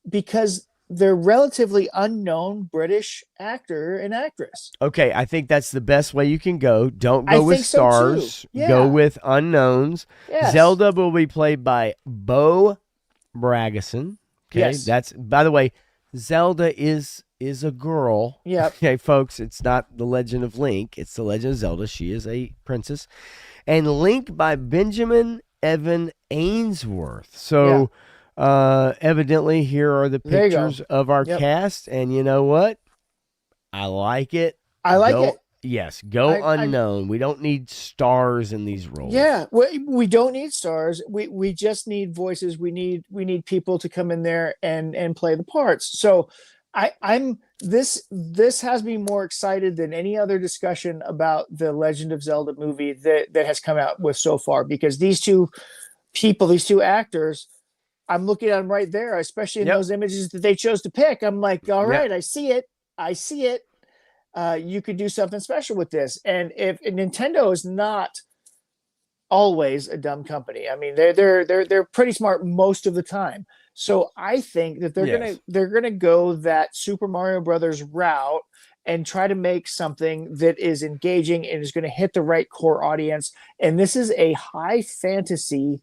because they're relatively unknown British actor and actress. Okay, I think that's the best way you can go. Don't go with so stars. too. Yeah. Go with unknowns. Yes. Zelda will be played by Bo Bragason. Okay, Yes. that's, by the way, Zelda is a girl. Yep. Okay, folks, it's not the Legend of Link. It's the Legend of Zelda. She is a princess. And Link by Benjamin Evan Ainsworth. So, evidently, here are the pictures of our cast. And you know what? I like it. I like it. Yes, go unknown. We don't need stars in these roles. Yeah, we don't need stars. We just need voices. We need people to come in there and play the parts. So I'm this has me more excited than any other discussion about the Legend of Zelda movie that has come out with so far, because these two people, these two actors, I'm looking at them right there, especially in those images that they chose to pick. I'm like, all right, I see it. You could do something special with this. And if Nintendo is not always a dumb company, I mean, they're pretty smart most of the time. So I think that they're gonna go that Super Mario Brothers route and try to make something that is engaging and is going to hit the right core audience. And this is a high fantasy,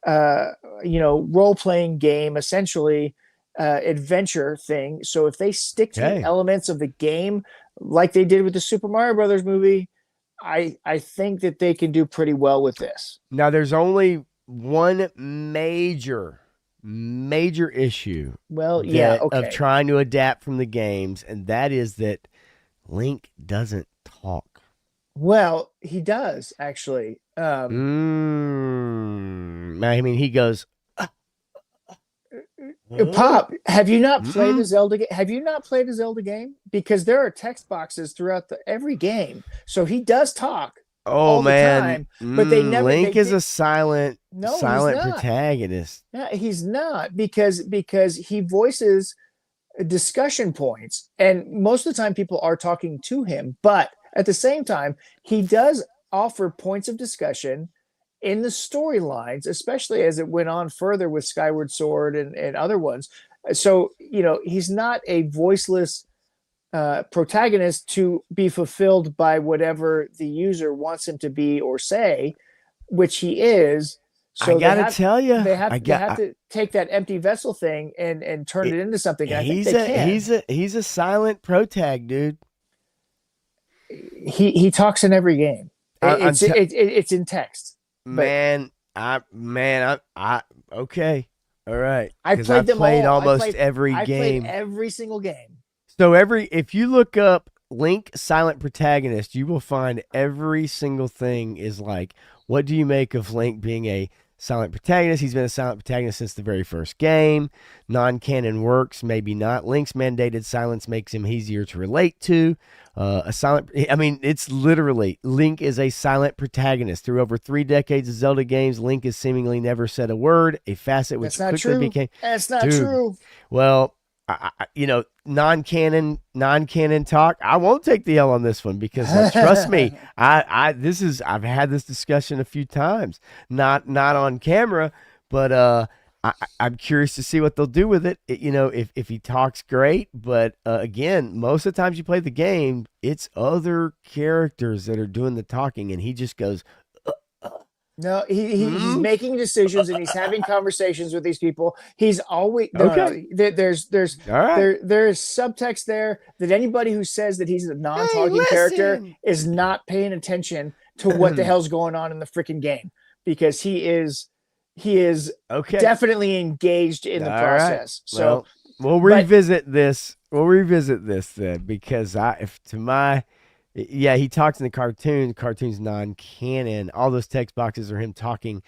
role-playing game, essentially, adventure thing. So if they stick to the elements of the game like they did with the Super Mario Brothers movie, I think that they can do pretty well with this. Now, there's only one major issue of trying to adapt from the games, and that is that Link doesn't talk. Well, he does, actually. I mean, he goes, Pop, have you not played a Zelda game? Have you not played a Zelda game? Because there are text boxes throughout every game. So he does talk. Oh, man. The time, but they never. Link is a silent protagonist. Yeah, he's not, because he voices discussion points, and most of the time people are talking to him. But at the same time, he does offer points of discussion in the storylines, especially as it went on further with Skyward Sword and other ones. So, he's not a voiceless protagonist to be fulfilled by whatever the user wants him to be or say, which he is. So I gotta tell you, they have to take that empty vessel thing and turn it into something. And I think they can. He's a silent protag, dude. He talks in every game. It's in text. Man, okay, all right. I played almost every game. I played every single game. So if you look up Link silent protagonist, you will find every single thing is like, what do you make of Link being a silent protagonist? He's been a silent protagonist since the very first game. Non-canon works, maybe not. Link's mandated silence makes him easier to relate to. It's literally, Link is a silent protagonist. Through over 3 decades of Zelda games, Link has seemingly never said a word, a facet which quickly became... That's not true. Well, non-canon talk. I won't take the L on this one because trust me, I've had this discussion a few times, not on camera, but I'm curious to see what they'll do with it. If he talks, great, but again, most of the times you play the game, it's other characters that are doing the talking, and he just goes, No, he's making decisions and he's having conversations with these people. He's always Okay. there's All right. there's subtext there that anybody who says that he's a non-talking Hey, character listen. is not paying attention to what the hell's going on in the freaking game, because he is Okay. definitely engaged in the All process. right. So Well, we'll revisit this. We'll revisit this then, because he talks in the cartoon. Cartoon's non-canon. All those text boxes are him talking.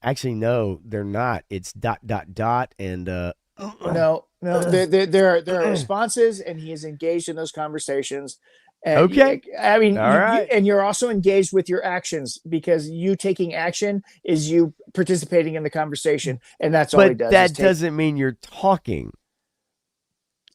Actually, no, they're not. It's ... and no, there are responses, and he is engaged in those conversations. And Okay. I mean, All right. and you're also engaged with your actions, because you taking action is you participating in the conversation, and that's all he does. But that doesn't mean you're talking.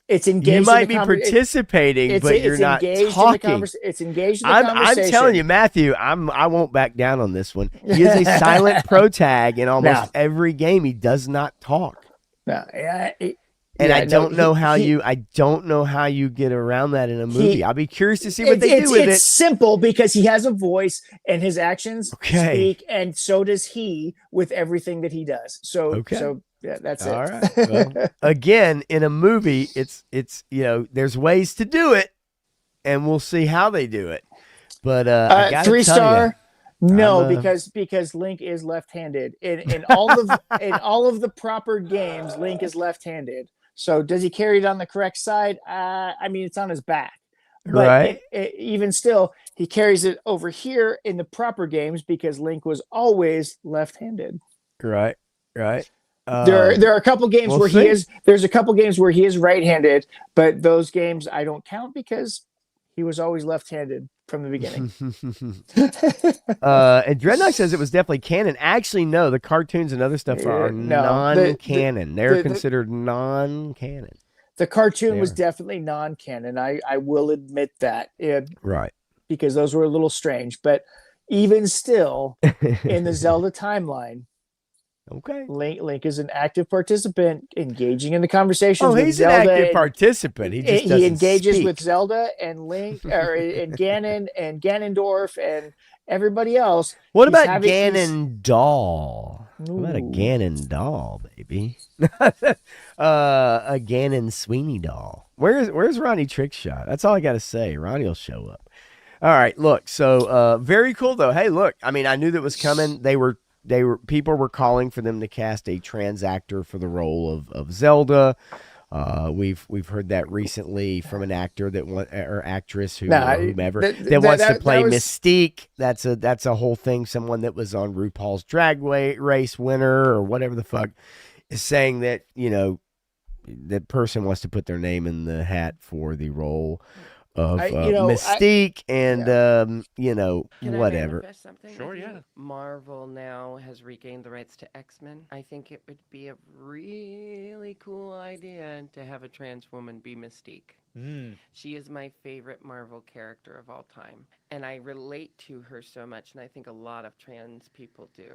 It's engaged. You might be participating, but you're not talking. It's engaged in the conversation. I'm telling you, Matthew, I won't back down on this one. He is a silent protag in almost every game. He does not talk. I don't know how you get around that in a movie. I'll be curious to see what they do with it. It's simple, because he has a voice and his actions speak, and so does he with everything that he does. So yeah, that's it. All right. Well, again, in a movie, it's there's ways to do it, and we'll see how they do it. But I gotta 3-star. No, because Link is left-handed. In all of the proper games, Link is left-handed. So does he carry it on the correct side? I mean, it's on his back. But right. Even still, he carries it over here in the proper games, because Link was always left-handed. Right. There are a couple games there's a couple games where he is right-handed, but those games I don't count, because he was always left-handed from the beginning. And Dreadnought says it was definitely canon. Actually, no, the cartoons and other stuff are non-canon. They're considered non-canon. The cartoon was definitely non-canon. I will admit that. Right. Because those were a little strange. But even still, in the Zelda timeline, okay, Link is an active participant, engaging in the conversations. Oh, he's an active participant. He engages speak with Zelda and Link, and Ganon and Ganondorf and everybody else. What about Ganondorf? What about a Ganondorf, baby? A Ganon Sweeney doll. Where's Ronnie Trickshot? That's all I gotta say. Ronnie will show up. All right, look. So very cool though. Hey, look. I mean, I knew that was coming. People were calling for them to cast a trans actor for the role of Zelda. We've heard that recently from an actor or actress whomever that wants to play Mystique. That's a whole thing. Someone that was on RuPaul's Drag Race winner or whatever the fuck is saying that that person wants to put their name in the hat for the role of Mystique, and whatever. Sure, yeah. Marvel now has regained the rights to X-Men. I think it would be a really cool idea to have a trans woman be Mystique. She is my favorite Marvel character of all time, and I relate to her so much, and I think a lot of trans people do.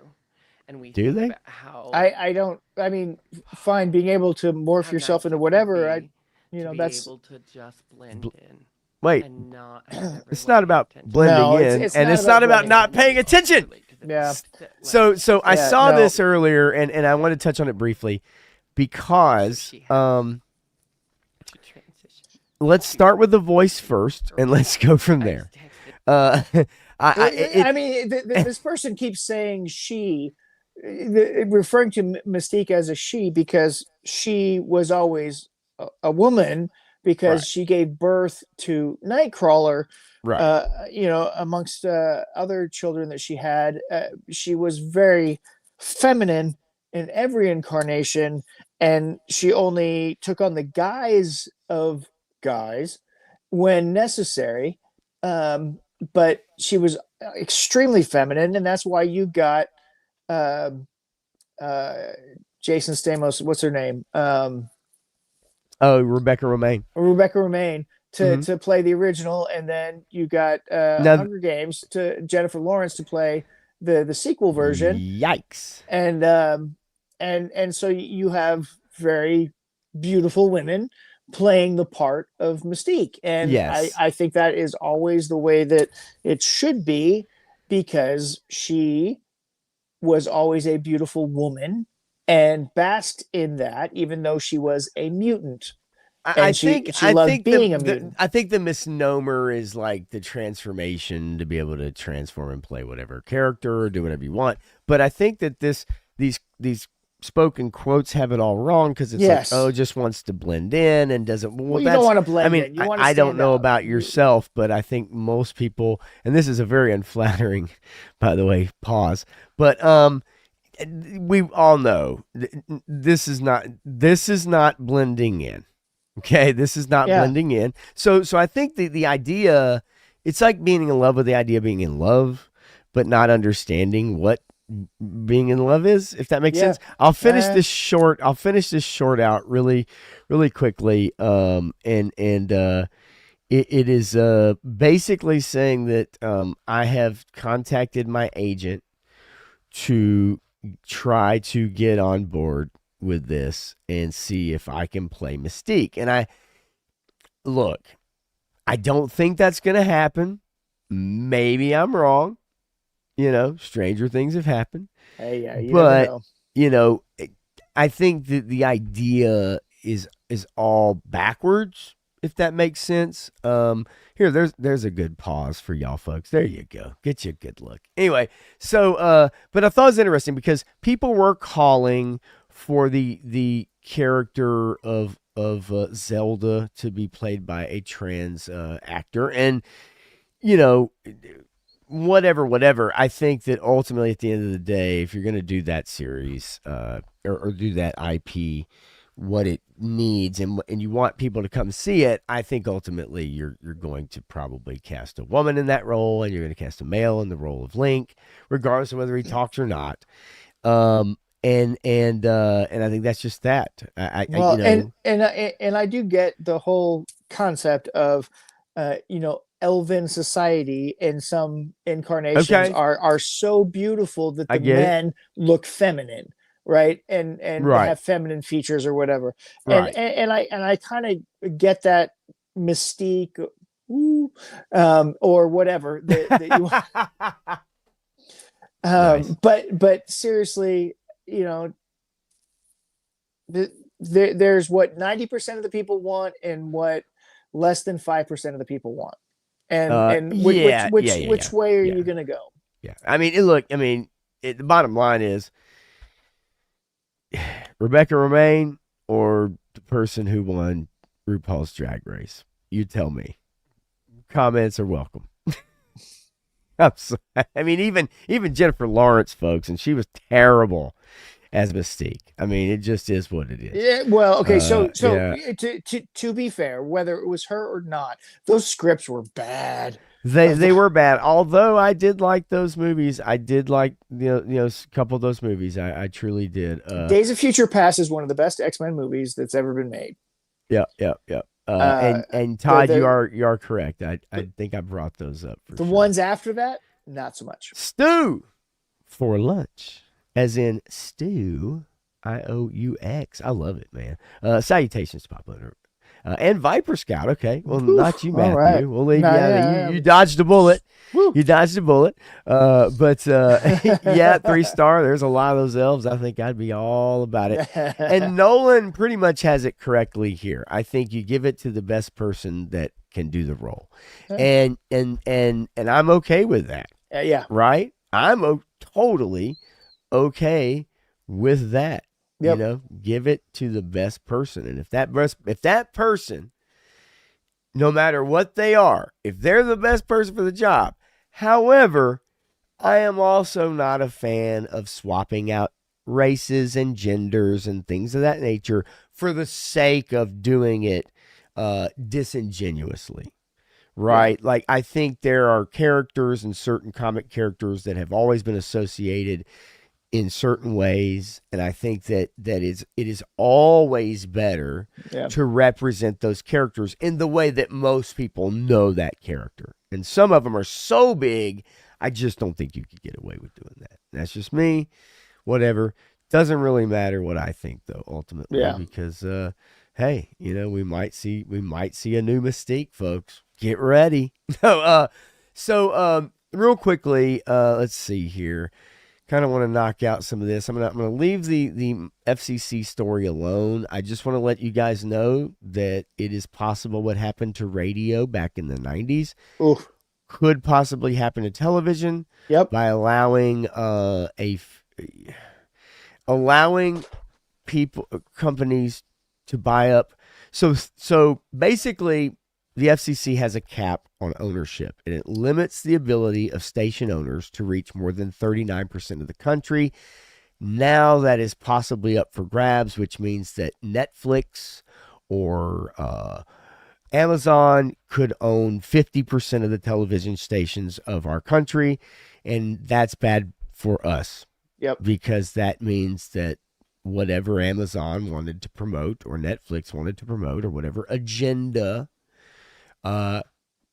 And we do they? How I don't. I mean, fine, being able to morph yourself into whatever. That's able to just blend in. Wait, and it's not about blending in, and it's not about not paying attention. Yeah. So I saw this earlier, and I want to touch on it briefly, because let's start with the voice first, and let's go from there. This person keeps saying she, referring to Mystique as a she, because she was always a woman, because she gave birth to Nightcrawler, amongst other children that she had. She was very feminine in every incarnation, and she only took on the guise of guys when necessary. But she was extremely feminine, and that's why you got Jason Stamos. What's her name? Rebecca Romijn to play the original, and then you got Hunger Games to Jennifer Lawrence to play the sequel version. Yikes! And so you have very beautiful women playing the part of Mystique, and I think that is always the way that it should be, because she was always a beautiful woman and basked in that, even though she was a mutant. And she loved being a mutant. I think the misnomer is like the transformation to be able to transform and play whatever character or do whatever you want. But I think that these spoken quotes have it all wrong, because it's Yes. like, oh, just wants to blend in and doesn't. Well, You that's, don't want to blend I mean, in. You want to I don't stand know out. about yourself, but I think most people, and this is a very unflattering, by the way, pause. But we all know this is not blending in. Okay, this is not Yeah. blending in. So I think the idea, it's like being in love with the idea of being in love, but not understanding what being in love is, if that makes Yeah. sense. I'll finish this short out really quickly. It is basically saying that I have contacted my agent to try to get on board with this and see if I can play Mystique. And I don't think that's going to happen. Maybe I'm wrong. Stranger things have happened. Hey, yeah, you But, never know. I think that the idea is all backwards, if that makes sense. Here, there's a good pause for y'all folks. There you go. Get you a good look. Anyway, so but I thought it was interesting because people were calling for the character of Zelda to be played by a trans actor, and whatever. I think that ultimately, at the end of the day, if you're going to do that series or do that IP, what it needs, and you want people to come see it, I think ultimately you're going to probably cast a woman in that role, and you're going to cast a male in the role of Link, regardless of whether he talks or not. And I think that's just that. And I do get the whole concept of elven society in some incarnations Okay. are so beautiful that I the get it. men look feminine, right? And Right. they have feminine features or whatever. Right. And I kind of get that mystique, or whatever that you Nice. but seriously, there's what 90% of the people want and what less than 5% of the people want. And which way are you going to go? Yeah. I mean, the bottom line is Rebecca Romaine or the person who won RuPaul's Drag Race. You tell me. Comments are welcome. I'm sorry. I mean, even Jennifer Lawrence, folks, and she was terrible as Mystique. I mean, it just is what it is. Yeah, well, okay, so yeah. to be fair, whether it was her or not, those scripts were bad. They were bad. Although I did like those movies. I did like a couple of those movies. I truly did. Days of Future Past is one of the best X-Men movies that's ever been made. Yeah. And Todd, you are correct. I think I brought those up. The ones after that, not so much. Stew for lunch, as in stew, IOUX. I love it, man. Salutations, Papa. And Viper Scout. Okay, well, not you, Matthew. Right. We'll leave you out of it. You dodged a bullet. Woo. You dodged a bullet. But yeah, 3-star. There's a lot of those elves. I think I'd be all about it. And Nolan pretty much has it correctly here. I think you give it to the best person that can do the role, and I'm okay with that. Yeah. Right. I'm totally okay with that. Yep. Give it to the best person. And if that person, no matter what they are, if they're the best person for the job. However, I am also not a fan of swapping out races and genders and things of that nature for the sake of doing it disingenuously. Right? Yeah. Like, I think there are characters and certain comic characters that have always been associated in certain ways, and I think that it is always better to represent those characters in the way that most people know that character. And some of them are so big, I just don't think you could get away with doing that. That's just me. Whatever. Doesn't really matter what I think, though, ultimately, because hey, we might see a new Mystique, folks. Get ready. So real quickly, let's see here. kind of want to knock out some of this. I'm gonna leave the FCC story alone. I just want to let you guys know that it is possible what happened to radio back in the 90s Oof. could possibly happen to television Yep. by allowing allowing companies to buy up. So basically, the FCC has a cap on ownership, and it limits the ability of station owners to reach more than 39% of the country. Now that is possibly up for grabs, which means that Netflix or Amazon could own 50% of the television stations of our country, and that's bad for us. Yep. Because that means that whatever Amazon wanted to promote or Netflix wanted to promote or whatever agenda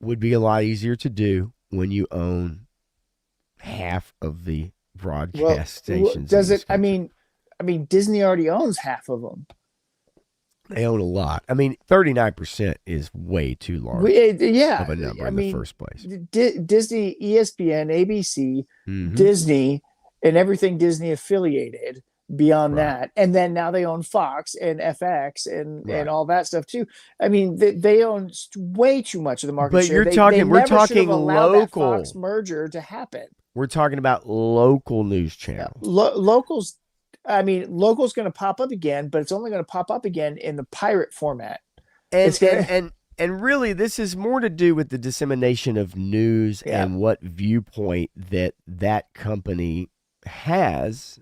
would be a lot easier to do when you own half of the broadcast stations. Does it? I mean, Disney already owns half of them. They own a lot. I mean, 39% is way too large of a number in the first place. Disney, ESPN, ABC, Mm-hmm. Disney, and everything Disney affiliated beyond that. And then now they own Fox and FX and all that stuff too. I mean, they own way too much of the market share. But we're talking local. That Fox merger to happen. We're talking about local news channels. Locals. I mean, local's going to pop up again, but it's only going to pop up again in the pirate format. And really, this is more to do with the dissemination of news and what viewpoint that company has.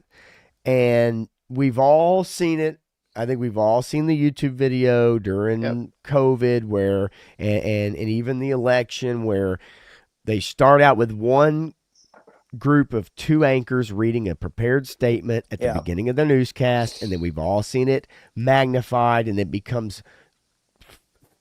And we've all seen it. I think we've all seen the YouTube video during COVID where, and even the election where they start out with one group of two anchors reading a prepared statement at the beginning of the newscast, and then we've all seen it magnified, and it becomes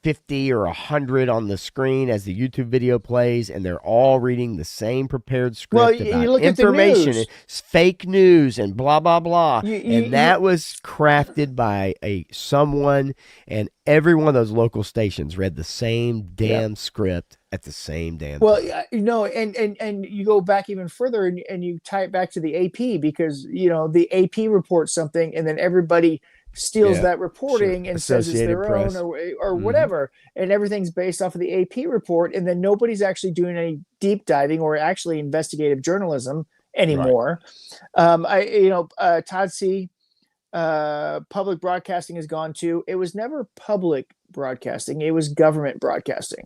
50 or 100 on the screen as the YouTube video plays, and they're all reading the same prepared script about you look information. At the news. It's fake news and blah, blah, blah. That was crafted by someone, and every one of those local stations read the same damn script at the same damn time. Well, and you go back even further and you tie it back to the AP because, the AP reports something and then everybody steals that reporting and says it's their own or whatever. And everything's based off of the AP report. And then nobody's actually doing any deep diving or actually investigative journalism anymore. Right. Todd C., public broadcasting has gone to, it was never public broadcasting. It was government broadcasting.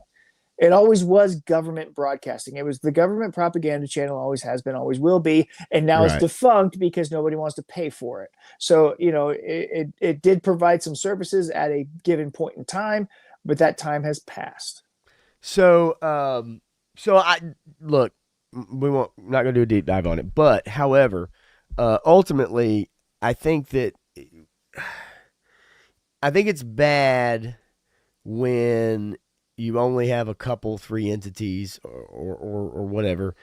It always was government broadcasting. It was the government propaganda channel, always has been, always will be. And now it's defunct because nobody wants to pay for it. So, it did provide some services at a given point in time, but that time has passed. So I look, not going to do a deep dive on it, but however, ultimately, I think it's bad when you only have a couple, 3 entities or whatever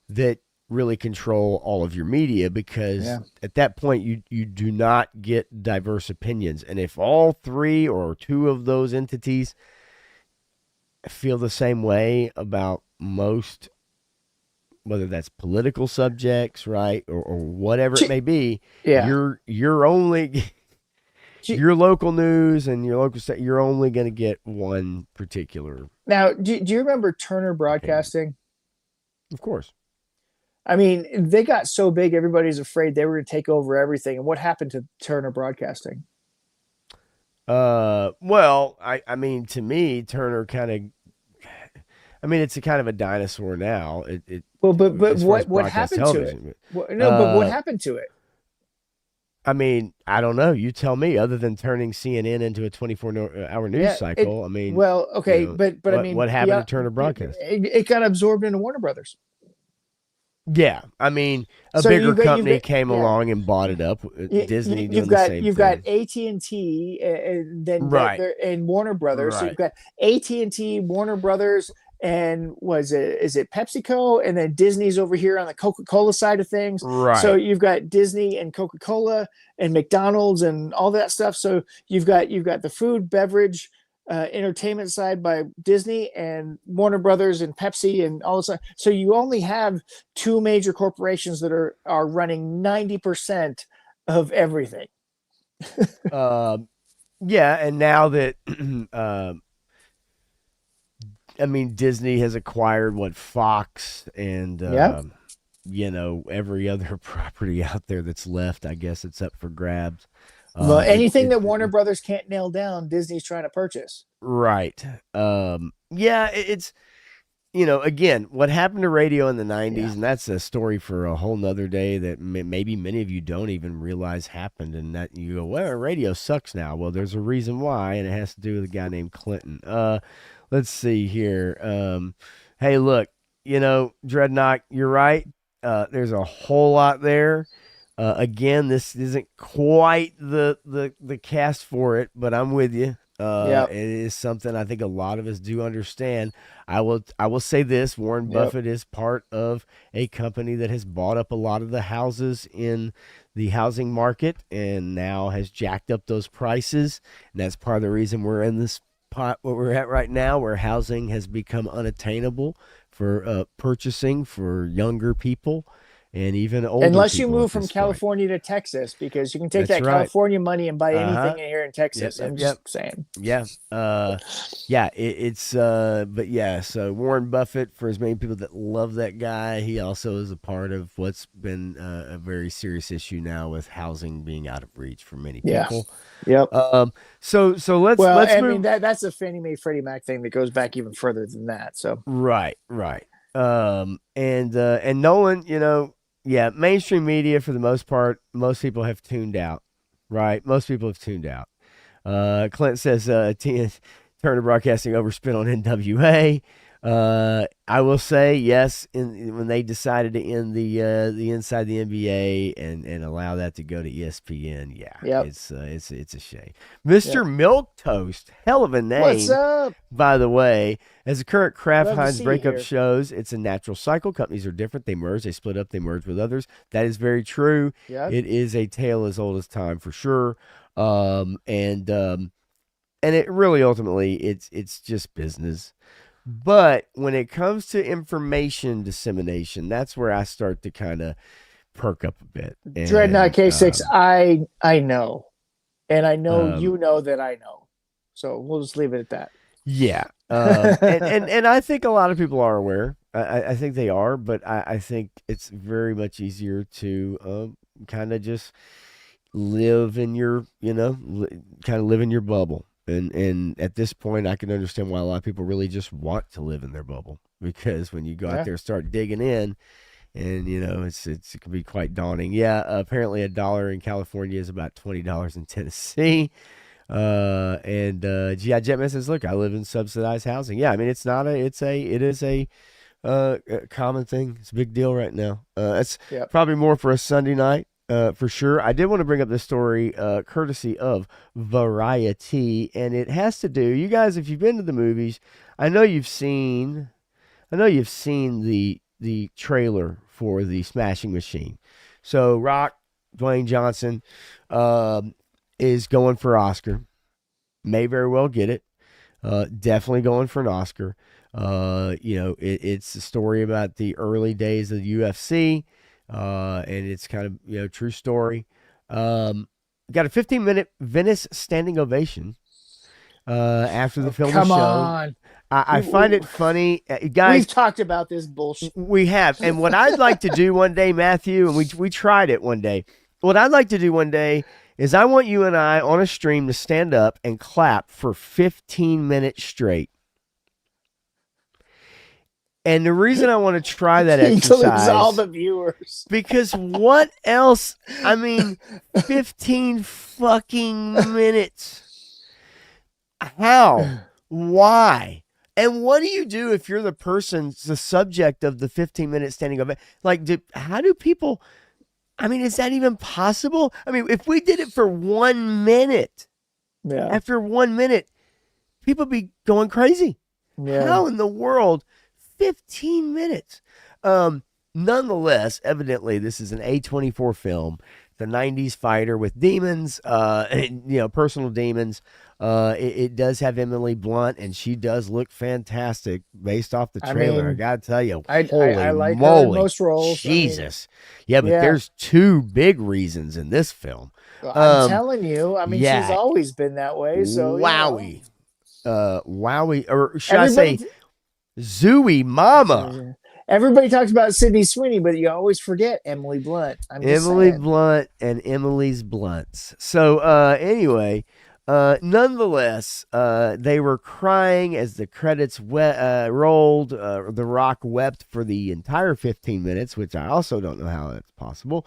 that really control all of your media, because at that point you do not get diverse opinions. And if all 3 or 2 of those entities feel the same way about most, whether that's political subjects, right, or whatever it may be, you're only your local news and your local state, you're only going to get one particular. Now, do you remember Turner Broadcasting? Of course. I mean, they got so big, everybody's afraid they were going to take over everything. And what happened to Turner Broadcasting? Well, I mean, to me, Turner it's a kind of a dinosaur now. But what happened to it? But what happened to it? I mean, I don't know. You tell me. Other than turning CNN into a 24-hour news cycle, what happened to Turner Broadcast? It got absorbed into Warner Brothers. Yeah, I mean, bigger company came along and bought it up. Disney doing the same thing. You've got AT&T and Warner Brothers. Right. So you've got AT&T, Warner Brothers, and is it PepsiCo? And then Disney's over here on the Coca-Cola side of things. Right. So you've got Disney and Coca-Cola and McDonald's and all that stuff. So you've got the food, beverage, entertainment side by Disney and Warner Brothers and Pepsi and all this. So you only have two major corporations that are running 90% of everything. Yeah, and now that I mean, Disney has acquired Fox and every other property out there that's left. I guess it's up for grabs. Well, anything that Warner Brothers can't nail down, Disney's trying to purchase. Right. Yeah, it's again, what happened to radio in the 90s, and that's a story for a whole nother day that maybe many of you don't even realize happened, and that you go, well, radio sucks now. Well, there's a reason why, and it has to do with a guy named Clinton. Let's see here. Hey, look, Dreadnought, you're right. There's a whole lot there. Again, this isn't quite the cast for it, but I'm with you. It is something I think a lot of us do understand. I will say this: Warren Buffett is part of a company that has bought up a lot of the houses in the housing market and now has jacked up those prices. And that's part of the reason we're in this pot where we're at right now, where housing has become unattainable for purchasing for younger people. And even older unless you people move from California to Texas, because you can take that California money and buy anything in here in Texas. I'm just saying. Yeah. But yeah, so Warren Buffett, for as many people that love that guy, he also is a part of what's been a very serious issue now with housing being out of reach for many people. Yep. So let's move. I mean, that's a Fannie Mae Freddie Mac thing that goes back even further than that. So right. And Nolan, mainstream media, for the most part, most people have tuned out, right? Most people have tuned out. Clint says, Turner Broadcasting overspent on NWA. I will say, yes, when they decided to end the Inside the NBA and allow that to go to ESPN, it's a shame. Mr. Milquetoast, hell of a name. What's up? By the way, as the current Kraft Heinz breakup shows, it's a natural cycle. Companies are different. They merge, they split up, they merge with others. That is very true. Yep. It is a tale as old as time for sure. And it really ultimately it's just business. But when it comes to information dissemination, that's where I start to kind of perk up a bit. Dreadnought K6, I know. And I know you know that I know. So we'll just leave it at that. Yeah. And I think a lot of people are aware. I think they are, but I think it's very much easier to kind of just live in your, kind of live in your bubble. And at this point, I can understand why a lot of people really just want to live in their bubble, because when you go out there and start digging in, and it can be quite daunting. Yeah, apparently $1 in California is about $20 in Tennessee. G.I. Jetman says, "Look, I live in subsidized housing." Yeah, I mean, it is a common thing. It's a big deal right now. It's probably more for a Sunday night. For sure. I did want to bring up this story courtesy of Variety, and it has to do, you guys, if you've been to the movies, I know you've seen the trailer for the Smashing Machine. So Rock, Dwayne Johnson, is going for Oscar. May very well get it. Definitely going for an Oscar. It's a story about the early days of the UFC. And it's kind of, true story. Got a 15-minute Venice standing ovation after the film was shown. Come on. I find it funny. Guys, we've talked about this bullshit. We have. And what I'd like to do one day, Matthew, and we tried it one day. What I'd like to do one day is I want you and I on a stream to stand up and clap for 15 minutes straight. And the reason I want to try that exercise, all the viewers, because what else? I mean, 15 fucking minutes. How? Why? And what do you do if you're the subject of the 15-minute standing ovation? Like, how do people? I mean, is that even possible? I mean, if we did it for 1 minute, after 1 minute, people be going crazy. Yeah. How in the world? 15 minutes. Nonetheless, evidently, this is an A24 film the 90s fighter with demons, personal demons. It does have Emily Blunt, and she does look fantastic based off the I trailer. I mean, gotta tell you, I holy like her in moly, most roles. Jesus. Yeah, but yeah. there's two big reasons in this film. I'm telling you. I mean, she's yeah. always been that way. So Wowie. Wowie, or should everybody, I say Zooey Mama. everybody talks about Sydney Sweeney, but you always forget Emily Blunt. I'm just Emily saying. Blunt and Emily's Blunts. So anyway, nonetheless, they were crying as the credits rolled. The Rock wept for the entire 15 minutes, which I also don't know how that's possible.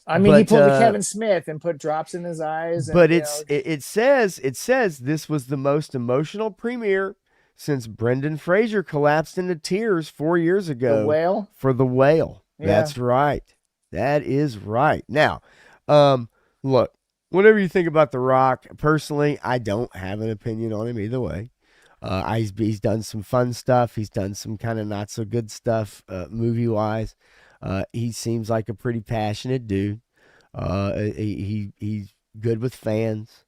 I mean, he pulled a Kevin Smith and put drops in his eyes. But it says this was the most emotional premiere since Brendan Fraser collapsed into tears 4 years ago. The Whale? For The Whale. Yeah. That's right. That is right. Now, look, whatever you think about The Rock, personally, I don't have an opinion on him either way. He's done some fun stuff. He's done some kind of not so good stuff movie-wise. He seems like a pretty passionate dude. He's good with fans.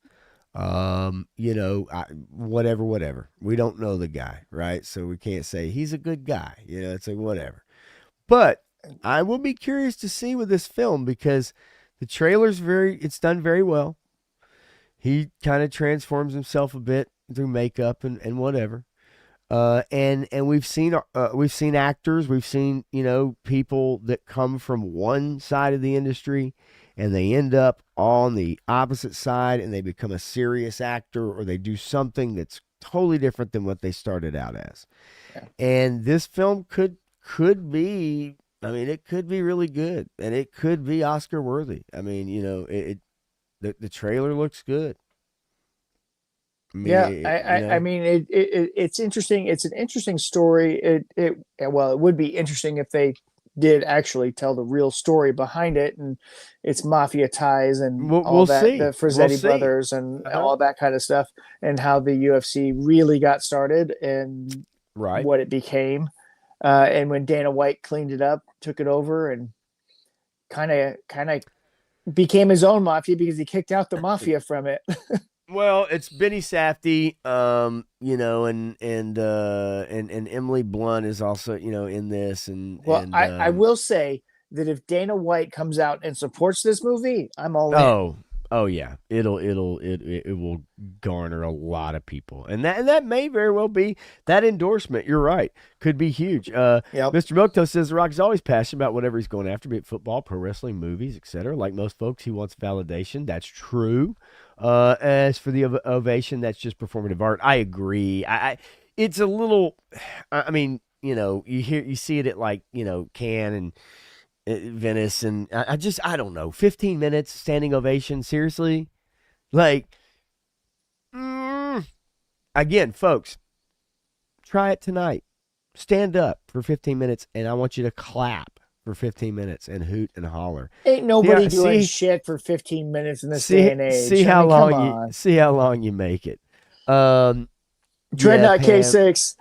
Whatever. We don't know the guy, right? So we can't say he's a good guy. It's like whatever. But I will be curious to see with this film because the trailer's it's done very well. He kind of transforms himself a bit through makeup and whatever. And we've seen actors, we've seen, people that come from one side of the industry and they end up on the opposite side and they become a serious actor or they do something that's totally different than what they started out as. Yeah. And this film could be, it could be really good and it could be Oscar worthy. I mean, the trailer looks good. It's interesting. It's an interesting story. It would be interesting if they did actually tell the real story behind it and its mafia ties and all that, see. the Frizzetti brothers and all that kind of stuff, and how the UFC really got started and what it became. And when Dana White cleaned it up, took it over, and kind of became his own mafia because he kicked out the mafia from it. Well, it's Benny Safdie, and Emily Blunt is also, in this. I will say that if Dana White comes out and supports this movie, I'm all in. Oh yeah, it will garner a lot of people, and that may very well be that endorsement. You're right, could be huge. Mr. Milktoast says The Rock is always passionate about whatever he's going after, be it football, pro wrestling, movies, etc. Like most folks, he wants validation. That's true. As for the ovation, that's just performative art. I agree. It's a little. I mean, you see it at like Cannes and Venice, and I don't know, 15 minutes standing ovation, seriously, like again, folks, try it tonight. Stand up for 15 minutes and I want you to clap for 15 minutes and hoot and holler. Ain't nobody doing shit for 15 minutes in this day and age. See how long you make it. Dreadnought K6,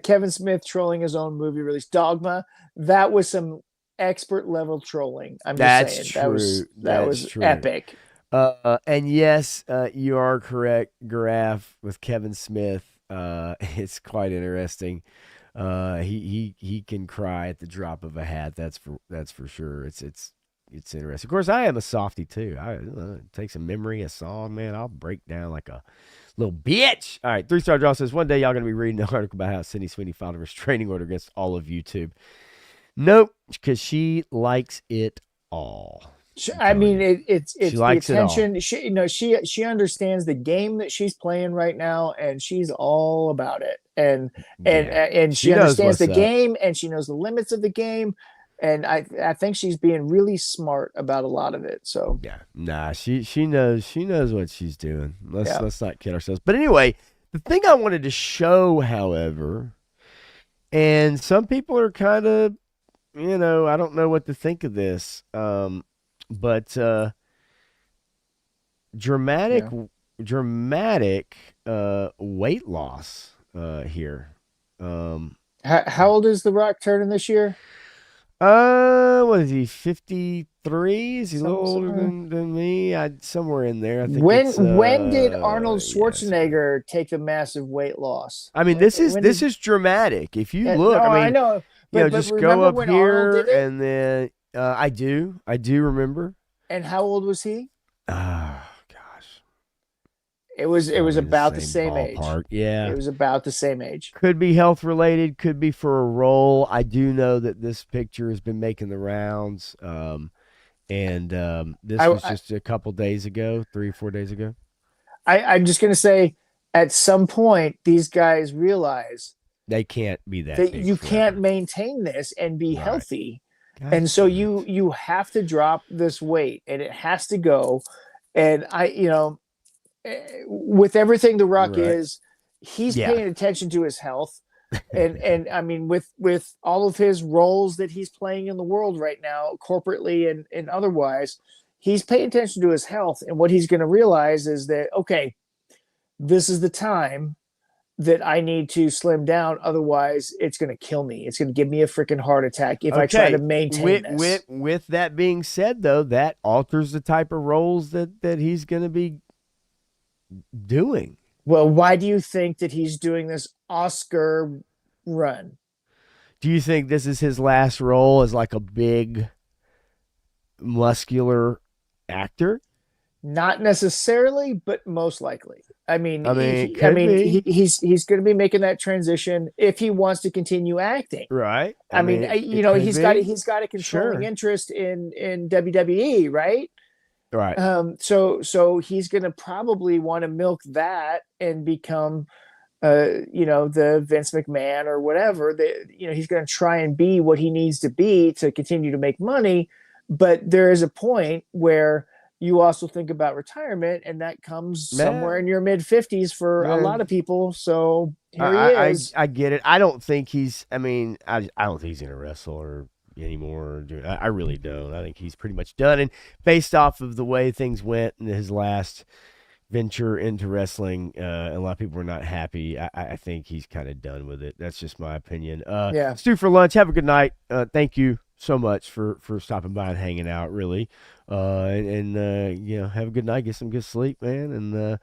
Kevin Smith trolling his own movie release, Dogma. That was some expert level trolling. I'm just saying. True. That was true. epic. And yes, you are correct, Graf, with Kevin Smith. It's quite interesting. He can cry at the drop of a hat. That's for sure. It's interesting. Of course, I am a softie too. It takes a memory, a song, man. I'll break down like a little bitch. All right, 3-star draw says one day y'all gonna be reading an article about how Sydney Sweeney filed a restraining order against all of YouTube. Nope, because she likes it all. I mean, it's the attention. She understands the game that she's playing right now, and she's all about it. And she understands the game, and she knows the limits of the game. And I think she's being really smart about a lot of it. So she knows what she's doing. Let's not kid ourselves. But anyway, the thing I wanted to show, however, and some people are kind of, I don't know what to think of this. But dramatic weight loss here. How old is The Rock turning this year? What is he? 53? Is he a little older than me? Somewhere in there. I think it's When did Arnold yes. Schwarzenegger take the massive weight loss? I mean, this is dramatic. If you look, no, I I mean, know, but just go remember up when Arnold here did it? and then I do remember. And how old was he? Oh gosh, It was probably about the same same age. ballpark. Yeah, It was about the same age. could be health related, could be for a role. I do know that this picture has been making the rounds. And this was just a couple days ago, 3 or 4 days ago. I'm just gonna say, at some point, these guys realize They can't be that that big you forever. can't maintain this and be Right. healthy. God And so damn it. you have to drop this weight, and it has to go. And with everything The Rock Right. is, he's Yeah. paying attention to his health. And I mean, with all of his roles that he's playing in the world right now, corporately and otherwise, he's paying attention to his health. And what he's going to realize is that, okay, this is the time that I need to slim down. Otherwise, it's going to kill me. It's going to give me a freaking heart attack if I try to maintain this. With that being said, though, that alters the type of roles that he's going to be doing. Well, why do you think that he's doing this Oscar run? Do you think this is his last role as like a big, muscular actor? Not necessarily, but most likely. I mean, he's he's going to be making that transition if he wants to continue acting. Right. I mean, he's got a controlling Sure. interest in WWE, right? Right. So he's going to probably want to milk that and become, the Vince McMahon or whatever. He's going to try and be what he needs to be to continue to make money. But there is a point where you also think about retirement, and that comes somewhere in your mid 50s for a lot of people. So here he is. I get it. I don't think he's. I mean, I don't think he's gonna wrestle or anymore. I really don't. I think he's pretty much done. And based off of the way things went in his last venture into wrestling, a lot of people were not happy. I think he's kind of done with it. That's just my opinion. Yeah. Stu, for lunch. Have a good night. Thank you so much for stopping by and hanging out. Really. And have a good night. Get some good sleep, man. And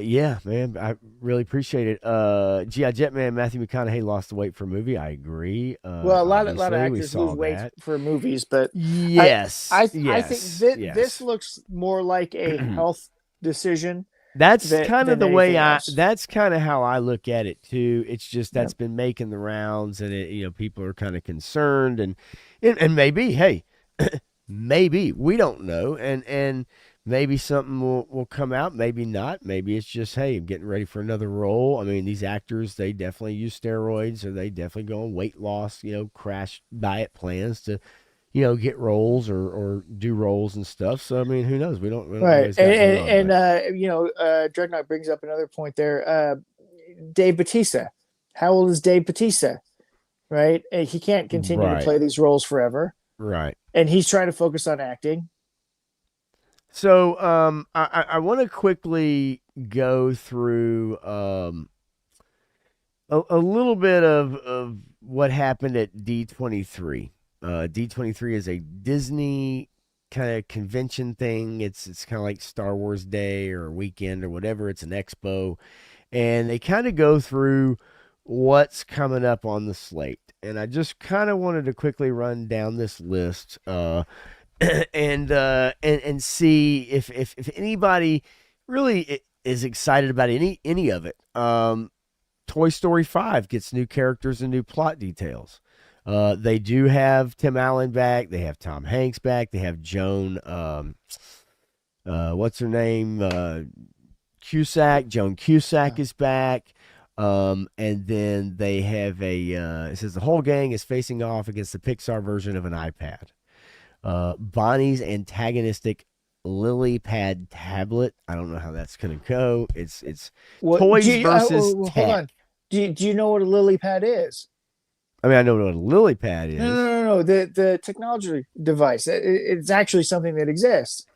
yeah, man, I really appreciate it. G.I. Jetman, Matthew McConaughey lost the weight for a movie. I agree. Well, a lot of actors lose weight for movies, but yes, I think this looks more like a health decision. That's kind of the way that's kind of how I look at it too. It's just that's been making the rounds, and people are kind of concerned, and maybe, hey, maybe we don't know, and maybe something will come out, maybe not. Maybe it's just, hey, I'm getting ready for another role. I mean, these actors, they definitely use steroids, or they definitely go on weight loss, crash diet plans to, get roles or do roles and stuff. So, I mean, who knows? We don't right. Dreadnought brings up another point there. Dave Bautista. How old is Dave Bautista? Right. He can't continue to play these roles forever. Right. And he's trying to focus on acting. So I want to quickly go through a little bit of what happened at D23. D23 is a Disney kind of convention thing. It's kind of like Star Wars Day or weekend or whatever. It's an expo. And they kind of go through what's coming up on the slate. And I just kind of wanted to quickly run down this list and see if anybody really is excited about any of it. Toy Story 5 gets new characters and new plot details. They do have Tim Allen back. They have Tom Hanks back. They have Joan, what's her name? Cusack. Joan Cusack is back. And then they have it says the whole gang is facing off against the Pixar version of an iPad. Bonnie's antagonistic lily pad tablet. I don't know how that's going to go. It's toys versus tech. Hold on. Do you know what a lily pad is? I mean, I know what a lily pad is. No. The technology device. It's actually something that exists.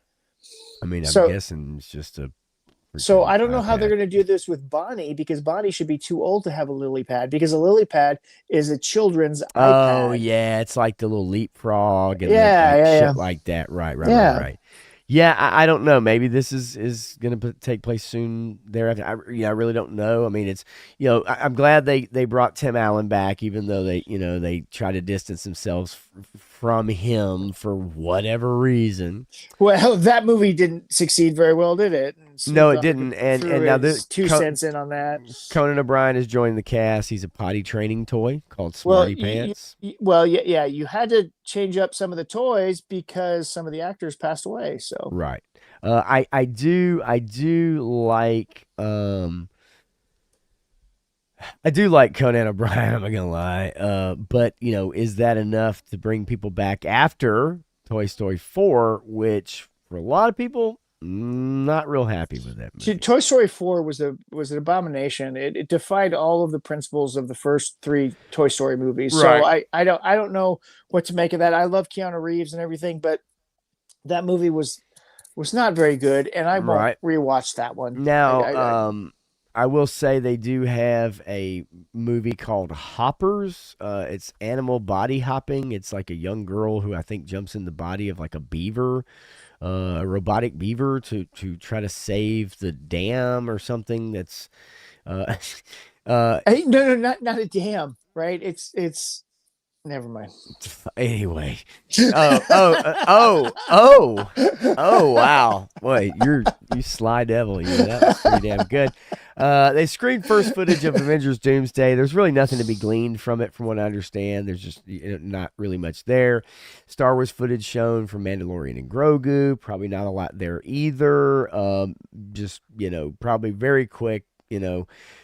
I mean, I'm guessing it's just a So I don't know how they're going to do this with Bonnie, because Bonnie should be too old to have a lily pad, because a lily pad is a children's Oh iPad. yeah, it's like the little leapfrog and Yeah, like yeah, shit yeah. like that. Right, right, right, Yeah. right. Yeah, I don't know. Maybe this is going to take place soon thereafter. I really don't know. I mean, it's I'm glad they brought Tim Allen back, even though they try to distance themselves from him for whatever reason. Well, that movie didn't succeed very well, did it? And No, Snoop it Dogg didn't. threw And now his 2 cents in on that. Conan O'Brien is joining the cast. He's a potty training toy called Well, Smarty Pants. yeah, you had to change up some of the toys because some of the actors passed away. So Right. I do like Conan O'Brien. I'm not gonna lie. But is that enough to bring people back after Toy Story 4, which for a lot of people, not real happy with that movie. Toy Story 4 was an abomination. It defied all of the principles of the first 3 Toy Story movies. So Right. I don't know what to make of that. I love Keanu Reeves and everything, but that movie was not very good, and I won't Right. rewatch that one. Now, I will say they do have a movie called Hoppers. It's animal body hopping. It's like a young girl who I think jumps in the body of like a beaver, a robotic beaver to try to save the dam or something. That's uh, Hey, no, not a dam, right? It's never mind. anyway. Oh, wow. Boy, you sly devil. That was pretty damn good. They screened first footage of Avengers Doomsday. There's really nothing to be gleaned from it, from what I understand. There's just not really much there. Star Wars footage shown from Mandalorian and Grogu. Probably not a lot there either. Just, probably very quick.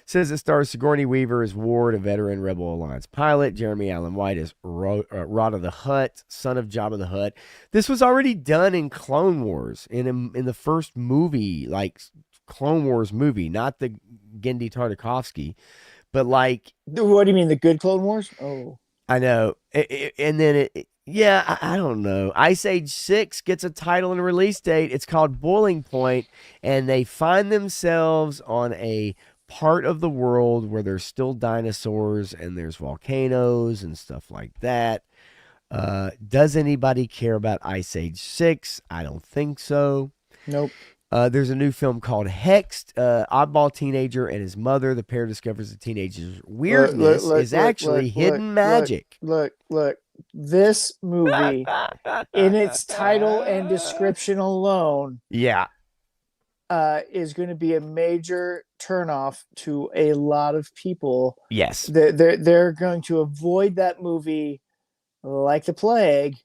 Says it stars Sigourney Weaver as Ward, a veteran Rebel Alliance pilot. Jeremy Allen White as Rod the Hutt, son of Jabba the Hutt. This was already done in Clone Wars, in the first movie, like Clone Wars movie, not the Gendy Tartakovsky, but like. What do you mean, the good Clone Wars? Oh, I know. And then I don't know. Ice Age 6 gets a title and a release date. It's called Boiling Point, and they find themselves on a part of the world where there's still dinosaurs and there's volcanoes and stuff like that. Does anybody care about Ice Age 6? I don't think so. nope. There's a new film called Hexed. Oddball teenager and his mother. The pair discovers the teenager's weirdness is actually hidden magic. Look. This movie, in its title and description alone, Yeah. is going to be a major turnoff to a lot of people. Yes. They're going to avoid that movie like the plague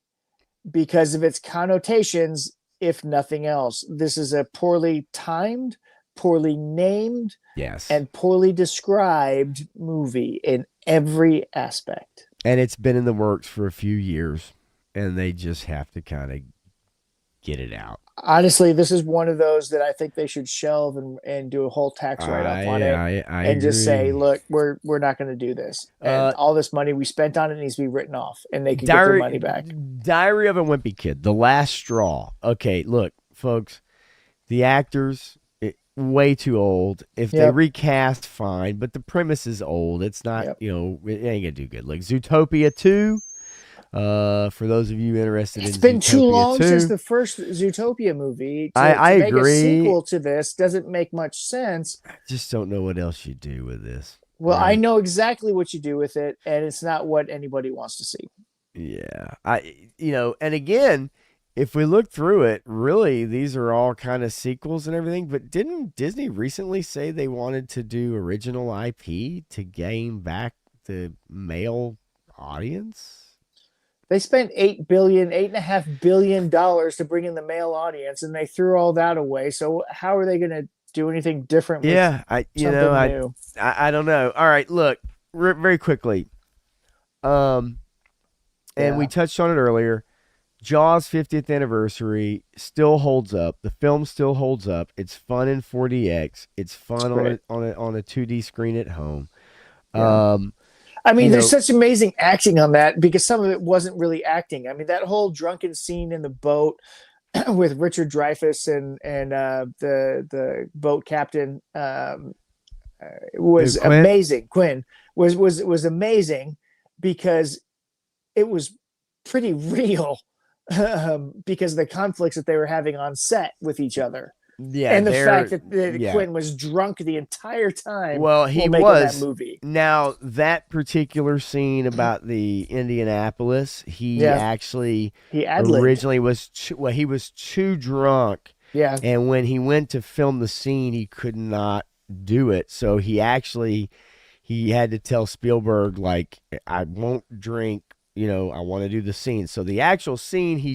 because of its connotations, if nothing else. This is a poorly timed, poorly named, Yes. and poorly described movie in every aspect. And it's been in the works for a few years, and they just have to kind of get it out. Honestly, this is one of those that I think they should shelve and do a whole tax write-off on it, and just say, look, we're not going to do this. And all this money we spent on it needs to be written off, and they can get their money back. Diary of a Wimpy Kid, The Last Straw. Okay, look, folks, the actors, way too old. If they recast, fine, but the premise is old. It's not, it ain't going to do good. Like Zootopia 2. For those of you interested it's in been Zootopia too long 2, since the first Zootopia movie. I make agree. A sequel to this doesn't make much sense. I just don't know what else you do with this. Well, right? I know exactly what you do with it, and it's not what anybody wants to see. Yeah. And again, if we look through it, really, these are all kind of sequels and everything. But didn't Disney recently say they wanted to do original IP to gain back the male audience? They spent $8.5 billion to bring in the male audience, and they threw all that away. So how are they going to do anything different? Yeah, I don't know. All right, look, very quickly. And we touched on it earlier. Jaws 50th anniversary still holds up. The film still holds up. It's fun in 4DX. It's fun on a 2D screen at home. Yeah. I mean, there's such amazing acting on that because some of it wasn't really acting. I mean, that whole drunken scene in the boat, with Richard Dreyfuss and the boat captain was Quinn? amazing. Quinn was amazing because it was pretty real because of the conflicts that they were having on set with each other. Yeah, And the fact that yeah. Quinn was drunk the entire time Well, he while making was that movie. Now that particular scene about the Indianapolis, he Yeah. actually He ad-libbed. originally was he was too drunk, Yeah. and when he went to film the scene, he could not do it. So he had to tell Spielberg, like, I won't drink. I want to do the scene. So the actual scene he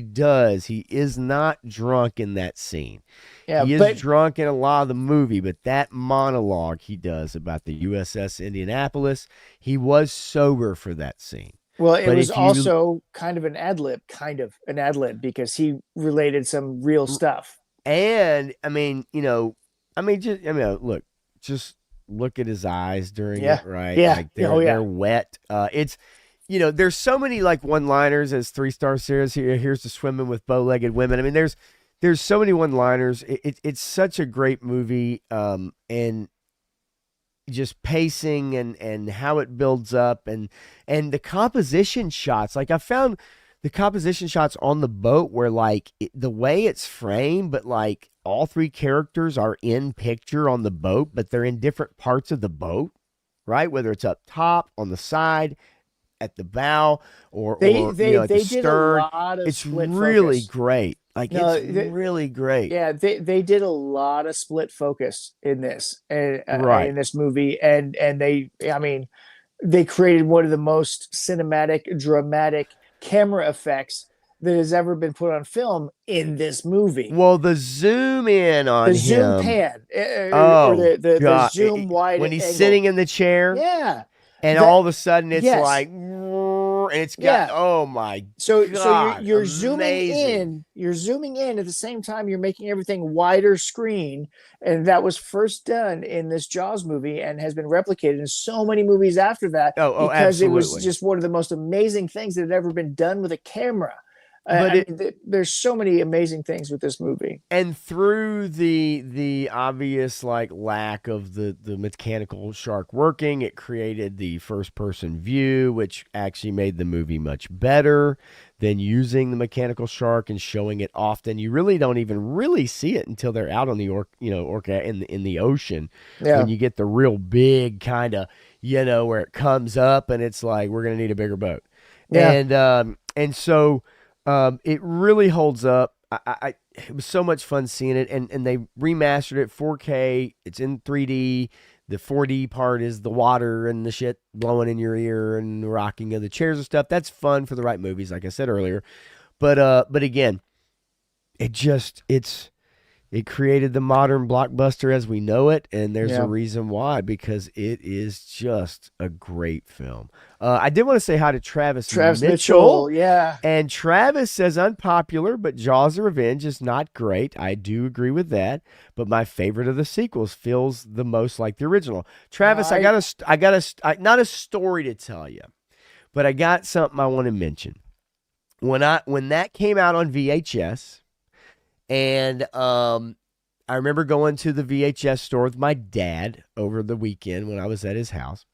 is not drunk in that scene. Yeah, He is but drunk in a lot of the movie, but that monologue he does about the USS Indianapolis, he was sober for that scene. well, it But was if you- also kind of an ad lib, because he related some real stuff. And just look at his eyes during Yeah. it, right? Yeah. Like they're, Oh, yeah. they're wet. There's so many like one-liners as 3-star series. Here's to swimming with bow-legged women. I mean, there's so many one-liners. It's such a great movie, and just pacing and how it builds up and the composition shots. Like I found the composition shots on the boat where like the way it's framed, but like all three characters are in picture on the boat, but they're in different parts of the boat, right? Whether it's up top, on the side, at the bow, or They at the did a stern. lot of It's split really focus. great. Like No, it's really great. Yeah, they did a lot of split focus in this Right. in this movie, and they created one of the most cinematic, dramatic camera effects that has ever been put on film in this movie. Well, the zoom in on The zoom him. pan, Oh, or the God. zoom wide when he's angle. sitting in the chair, Yeah, and that- all of a sudden it's yes. like, and it's got, Yeah. oh my So God, you're zooming amazing. in, at the same time you're making everything wider screen, and that was first done in this Jaws movie and has been replicated in so many movies after that Oh, because it was absolutely. just one of the most amazing things that had ever been done with a camera. But There's so many amazing things with this movie. And through the obvious like lack of the mechanical shark working, it created the first person view, which actually made the movie much better than using the mechanical shark and showing it often. You really don't even really see it until they're out on the orca in the ocean, Yeah. when you get the real big kind of where it comes up and it's like, we're gonna need a bigger boat. Yeah. And so it really holds up. It was so much fun seeing it, and they remastered it 4K. It's in 3D. The 4D part is the water and the shit blowing in your ear and the rocking of the chairs and stuff. That's fun for the right movies, like I said earlier. But again, it created the modern blockbuster as we know it, and there's Yeah. a reason why, because it is just a great film. I did want to say hi to Travis Mitchell, yeah. and Travis says unpopular, but Jaws of Revenge is not great. I do agree with that, but my favorite of the sequels feels the most like the original. Travis, I got not a story to tell you, but I got something I want to mention. When that came out on VHS, and I remember going to the VHS store with my dad over the weekend when I was at his house.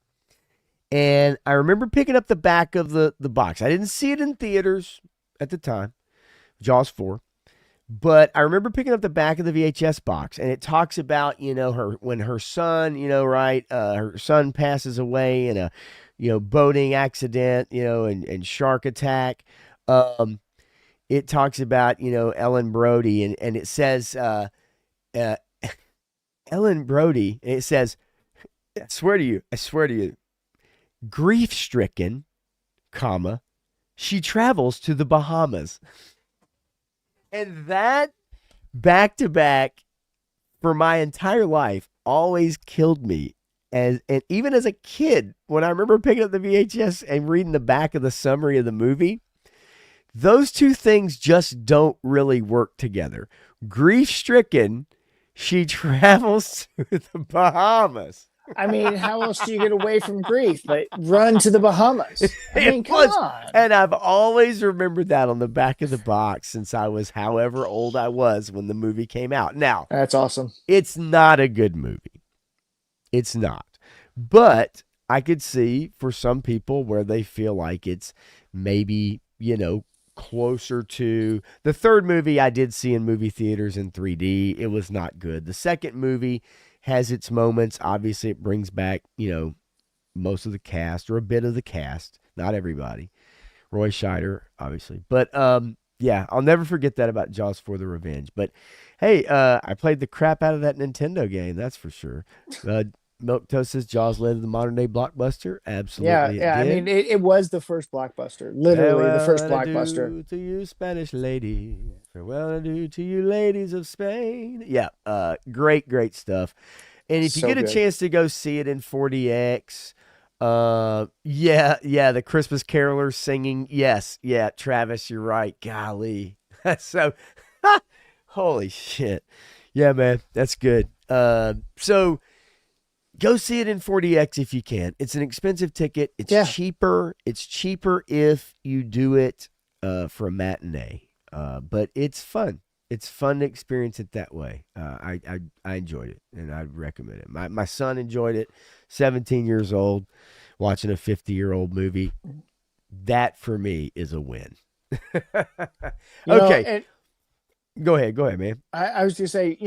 And I remember picking up the back of the box. I didn't see it in theaters at the time, Jaws 4. But I remember picking up the back of the VHS box, and it talks about, when her son, her son passes away in a, boating accident, and shark attack. It talks about, Ellen Brody, and it says, Ellen Brody, and it says, I swear to you, grief-stricken, comma, she travels to the Bahamas. And that back-to-back for my entire life always killed me. And even as a kid, when I remember picking up the VHS and reading the back of the summary of the movie, those two things just don't really work together. Grief-stricken, she travels to the Bahamas. I mean, how else do you get away from grief but run to the Bahamas? I mean, It come was, on. and I've always remembered that on the back of the box since I was however old I was when the movie came out. Now, That's awesome. it's not a good movie. It's not. But I could see for some people where they feel like it's maybe, closer to the third movie I did see in movie theaters in 3D. It was not good. The second movie has its moments. Obviously, it brings back, most of the cast or a bit of the cast, not everybody. Roy Scheider, obviously. But yeah, I'll never forget that about Jaws for the Revenge. But hey, I played the crap out of that Nintendo game, that's for sure. Milk Toast says Jaws led to the modern day blockbuster. Absolutely, Yeah. it I did. mean, it was the first blockbuster, literally the first blockbuster. Farewell to you, Spanish lady. Farewell to you, ladies of Spain. Yeah, great stuff. And if you So get a good. chance to go see it in 4DX, yeah, the Christmas carolers singing. Yes, yeah, Travis, you're right. Golly, so holy shit. Yeah, man, that's good. So go see it in 4DX if you can. It's an expensive ticket. It's Yeah. cheaper. It's cheaper if you do it for a matinee. But it's fun. It's fun to experience it that way. I enjoyed it, and I'd recommend it. My son enjoyed it. 17 years old, watching a 50-year-old movie. That for me is a win. Okay, And go ahead, man. I was going to say,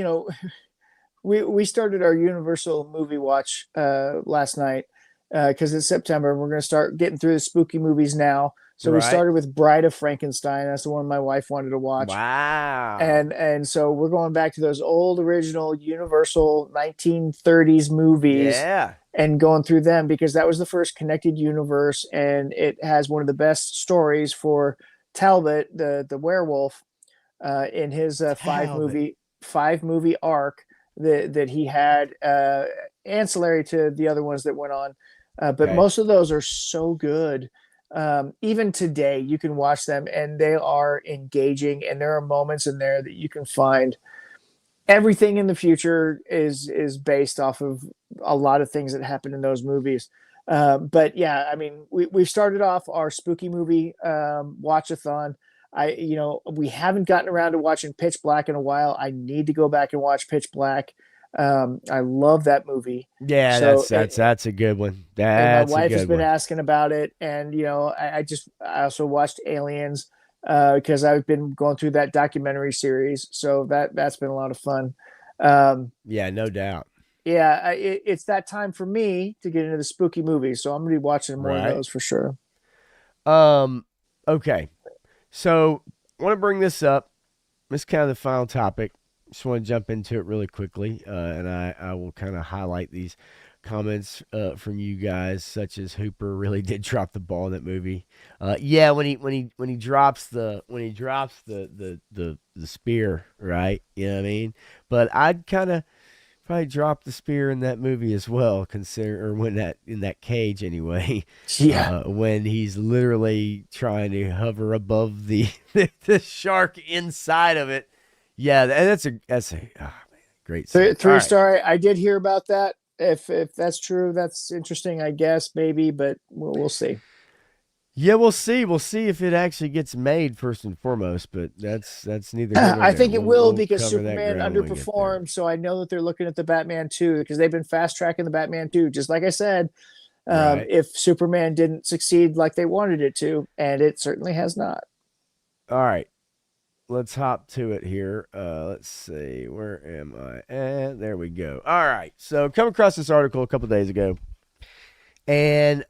we started our Universal movie watch last night because it's September. We're going to start getting through the spooky movies now. So we Right. started with Bride of Frankenstein. That's the one my wife wanted to watch. Wow. And so we're going back to those old original Universal 1930s movies yeah. and going through them because that was the first connected universe, and it has one of the best stories for Talbot, the werewolf, in his five movie arc that he had, ancillary to the other ones that went on. But Okay. most of those are so good. Even today, you can watch them and they are engaging, and there are moments in there that you can find. Everything in the future is based off of a lot of things that happened in those movies. But yeah, I mean, we've started off our spooky movie watch-a-thon. We haven't gotten around to watching Pitch Black in a while. I need to go back and watch Pitch Black. I love that movie. Yeah, So that's a good one. and my That's a wife has good been one. asking about it, and I also watched Aliens because I've been going through that documentary series, so that's been a lot of fun. Yeah, no doubt. Yeah, it's that time for me to get into the spooky movies, so I'm gonna be watching more Right. of those for sure. Okay. So I want to bring this up. This is kind of the final topic. Just want to jump into it really quickly, and I will kind of highlight these comments from you guys, such as Hooper really did drop the ball in that movie. Yeah, when he drops the spear, right? You know what I mean? But I'd kind of probably drop the spear in that movie as well, in that cage anyway. Yeah. When he's literally trying to hover above the the shark inside of it. Yeah, and that's a great scene. Three All right. star. I did hear about that. If that's true, that's interesting. I guess maybe, but we'll see. Yeah, we'll see. We'll see if it actually gets made first and foremost. But that's neither. here nor I there. think it will We'll because cover that Superman ground when we get there. underperformed. So I know that they're looking at the Batman 2 because they've been fast tracking the Batman 2. Just like I said, Right. if Superman didn't succeed like they wanted it to, and it certainly has not. All right. Let's hop to it here. Let's see. Where am I at? There we go. All right. So come across this article a couple days ago. And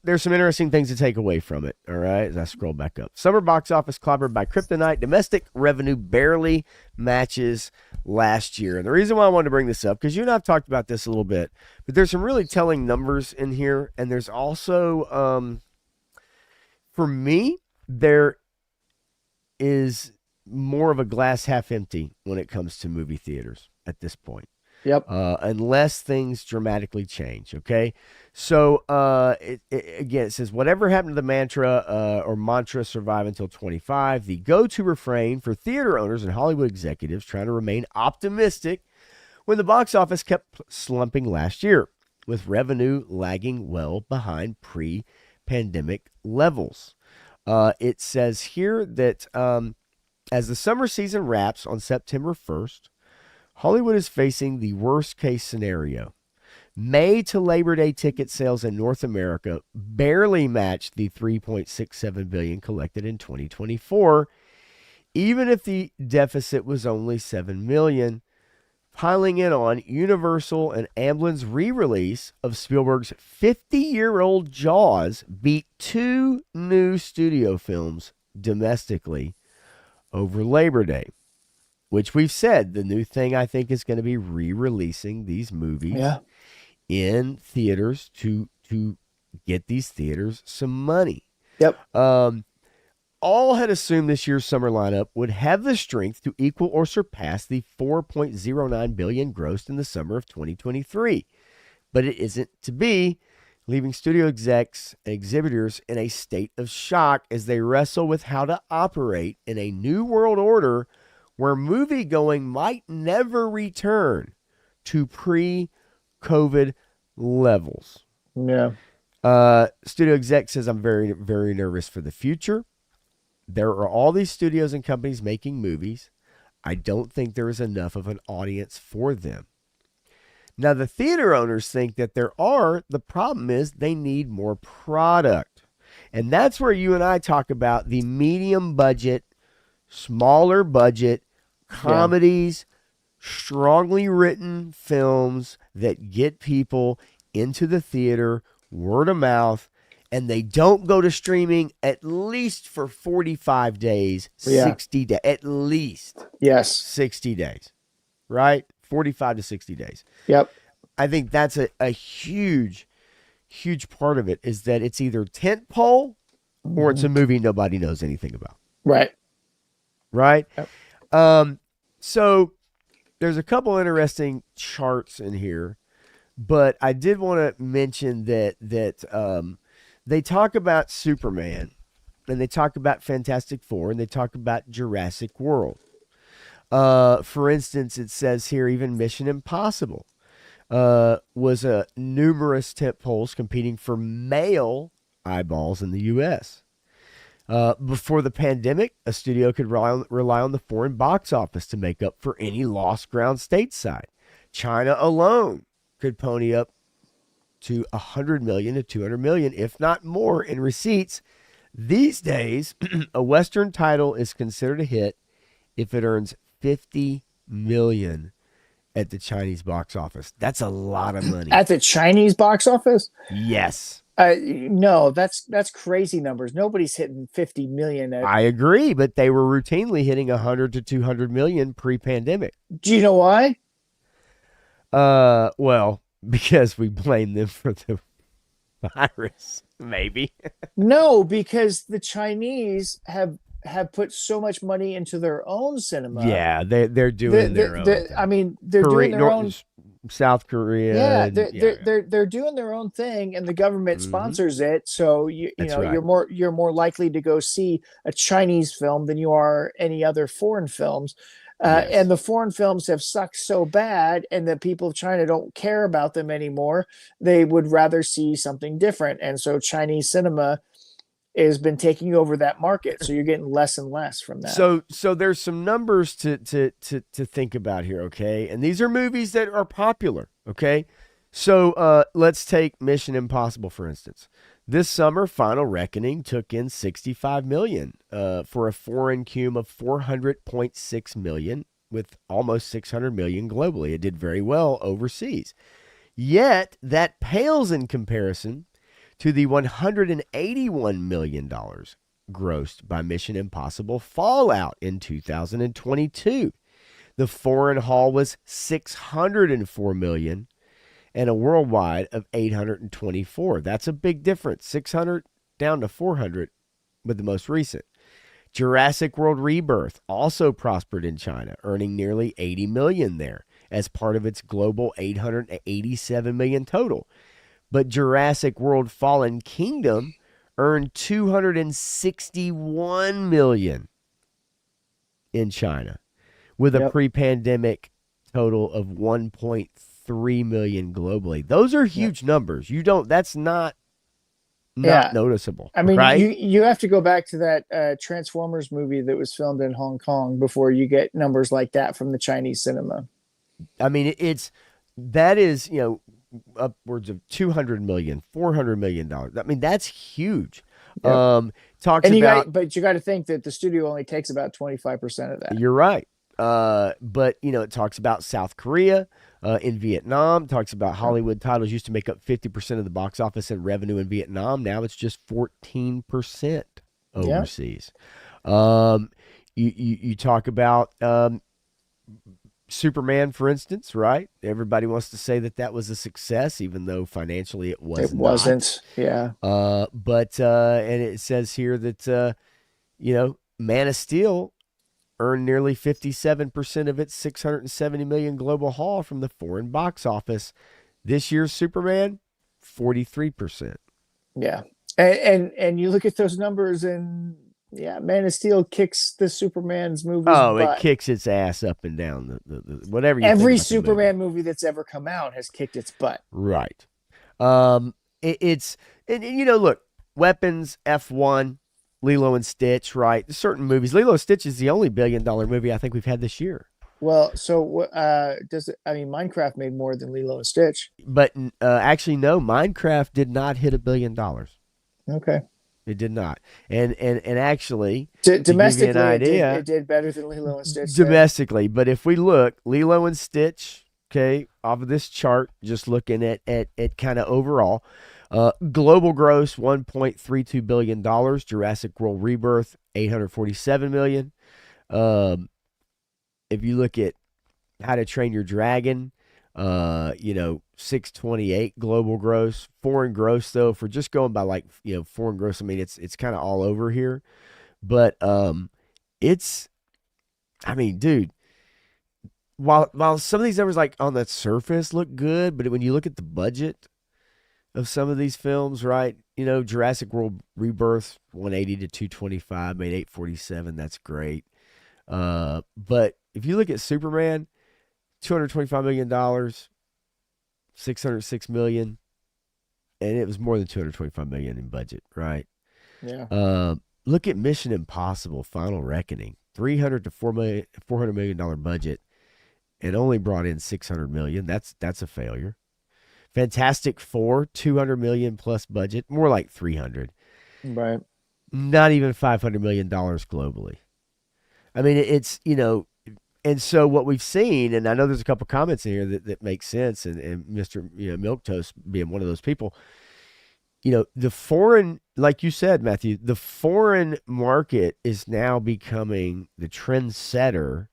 there's some interesting things to take away from it. All right. As I scroll back up. Summer box office clobbered by Kryptonite. Domestic revenue barely matches last year. And the reason why I wanted to bring this up, because you and I have talked about this a little bit, but there's some really telling numbers in here. And there's also, for me, there is more of a glass half empty when it comes to movie theaters at this point. Yep. Unless things dramatically change. Okay. So, again, it says, whatever happened to the mantra survive until 25, the go-to refrain for theater owners and Hollywood executives trying to remain optimistic when the box office kept slumping last year. with revenue lagging well behind pre-pandemic levels. It says here that as the summer season wraps on September 1st, Hollywood is facing the worst case scenario. May to Labor Day ticket sales in North America barely matched the $3.67 billion collected in 2024, even if the deficit was only $7 million. Piling in on Universal and Amblin's re-release of Spielberg's 50-year-old Jaws beat 2 new studio films domestically over Labor Day, which we've said the new thing I think is going to be re-releasing these movies in theaters to get these theaters some money. Yep. All had assumed this year's summer lineup would have the strength to equal or surpass the $4.09 billion grossed in the summer of 2023. But it isn't to be, leaving studio execs and exhibitors in a state of shock as they wrestle with how to operate in a new world order where moviegoing might never return to pre-COVID levels. Yeah. Studio exec says, I'm very, very nervous for the future. There are all these studios and companies making movies. I don't think there is enough of an audience for them. Now, the theater owners think that there are. The problem is they need more product. And that's where you and I talk about the medium budget, smaller budget comedies, strongly written films that get people into the theater, word of mouth, and they don't go to streaming at least for 45 days, 60 days, at least. Yes. 60 days, right? 45 to 60 days. Yep. I think that's a huge, huge part of it is that it's either tentpole or it's a movie nobody knows anything about. Right. Right? Yep. So there's a couple interesting charts in here, but I did want to mention that they talk about Superman, and they talk about Fantastic Four, and they talk about Jurassic World. For instance, it says here even Mission Impossible was numerous tentpoles competing for male eyeballs in the U.S. Before the pandemic, a studio could rely on the foreign box office to make up for any lost ground stateside. China alone could pony up to $100 million to $200 million, if not more, in receipts. These days, a Western title is considered a hit if it earns $50 million at the Chinese box office. That's a lot of money. At the Chinese box office? Yes. No, that's crazy numbers. Nobody's hitting 50 million. I agree, but they were routinely hitting 100 to 200 million pre-pandemic. Do you know why? Well, because we blame them for the virus, maybe. No, because the Chinese have put so much money into their own cinema. Yeah, they're doing their own. I mean, they're doing their own. South Korea. Yeah, they're doing their own thing, and the government sponsors it. So you know right. you're more likely to go see a Chinese film than you are any other foreign films. Yes. And the foreign films have sucked so bad, and the people of China don't care about them anymore. They would rather see something different, and so Chinese cinema has been taking over that market. So you're getting less and less from that. So there's some numbers to think about here, okay? And these are movies that are popular, okay? So let's take Mission Impossible, for instance. This summer, Final Reckoning took in $65 million for a foreign cum of $400.6 million, with almost $600 million globally. It did very well overseas. Yet, that pales in comparison to the $181 million grossed by Mission Impossible Fallout in 2022. The foreign haul was $604 million and a worldwide of $824. That's a big difference. 600 down to 400 with the most recent. Jurassic World Rebirth also prospered in China, earning nearly $80 million there as part of its global $887 million total. But Jurassic World Fallen Kingdom earned $261 million in China, with a pre-pandemic total of $1.3 3 million globally. Those are huge numbers. That's not Yeah. noticeable. I mean, right? you have to go back to that Transformers movie that was filmed in Hong Kong before you get numbers like that from the Chinese cinema. I mean, that is, upwards of 200 million, $400 million. I mean, that's huge. Yep. Talks And about, but you got to think that the studio only takes about 25% of that. you're right. But it talks about South Korea, in Vietnam, talks about Hollywood titles used to make up 50% of the box office and revenue in Vietnam. Now it's just 14% overseas. You talk about, Superman, for instance, right? Everybody wants to say that was a success, even though financially it was It wasn't. Yeah. But and it says here that Man of Steel earned nearly 57% of its 670 million global haul from the foreign box office. This year's Superman, 43%. Yeah. And you look at those numbers, and Man of Steel kicks the Superman's movies butt. It kicks its ass up and down. The whatever you Every think about Superman movie that's ever come out has kicked its butt. Right. It's look, Weapons, F1, Lilo and Stitch, right? Certain movies. Lilo and Stitch is the only $1 billion movie I think we've had this year. Well, so Minecraft made more than Lilo and Stitch. But actually, no, Minecraft did not hit $1 billion. Okay. It did not. And actually, domestically, idea, it did better than Lilo and Stitch. Domestically, but if we look, Lilo and Stitch, okay, off of this chart, just looking at kind of overall, global gross $1.32 billion. Jurassic World Rebirth $847 million. If you look at How to Train Your Dragon, 628 global gross. Foreign gross, though, if we're just going by foreign gross, I mean it's kind of all over here. But dude, while some of these numbers on the surface look good, but when you look at the budget of some of these films, right? Jurassic World Rebirth 180 to 225 made 847. That's great. But if you look at Superman, $225 million, $606 million, and it was more than $225 million in budget, right? Yeah. Look at Mission Impossible: Final Reckoning, $300 to $400 million budget, and only brought in $600 million. That's a failure. Fantastic Four, $200 million plus budget, more like $300. Right. Not even $500 million globally. I mean, it's and so what we've seen, and I know there's a couple comments in here that make sense, and Mr. Milquetoast being one of those people. The foreign, like you said, Matthew, the foreign market is now becoming the trendsetter.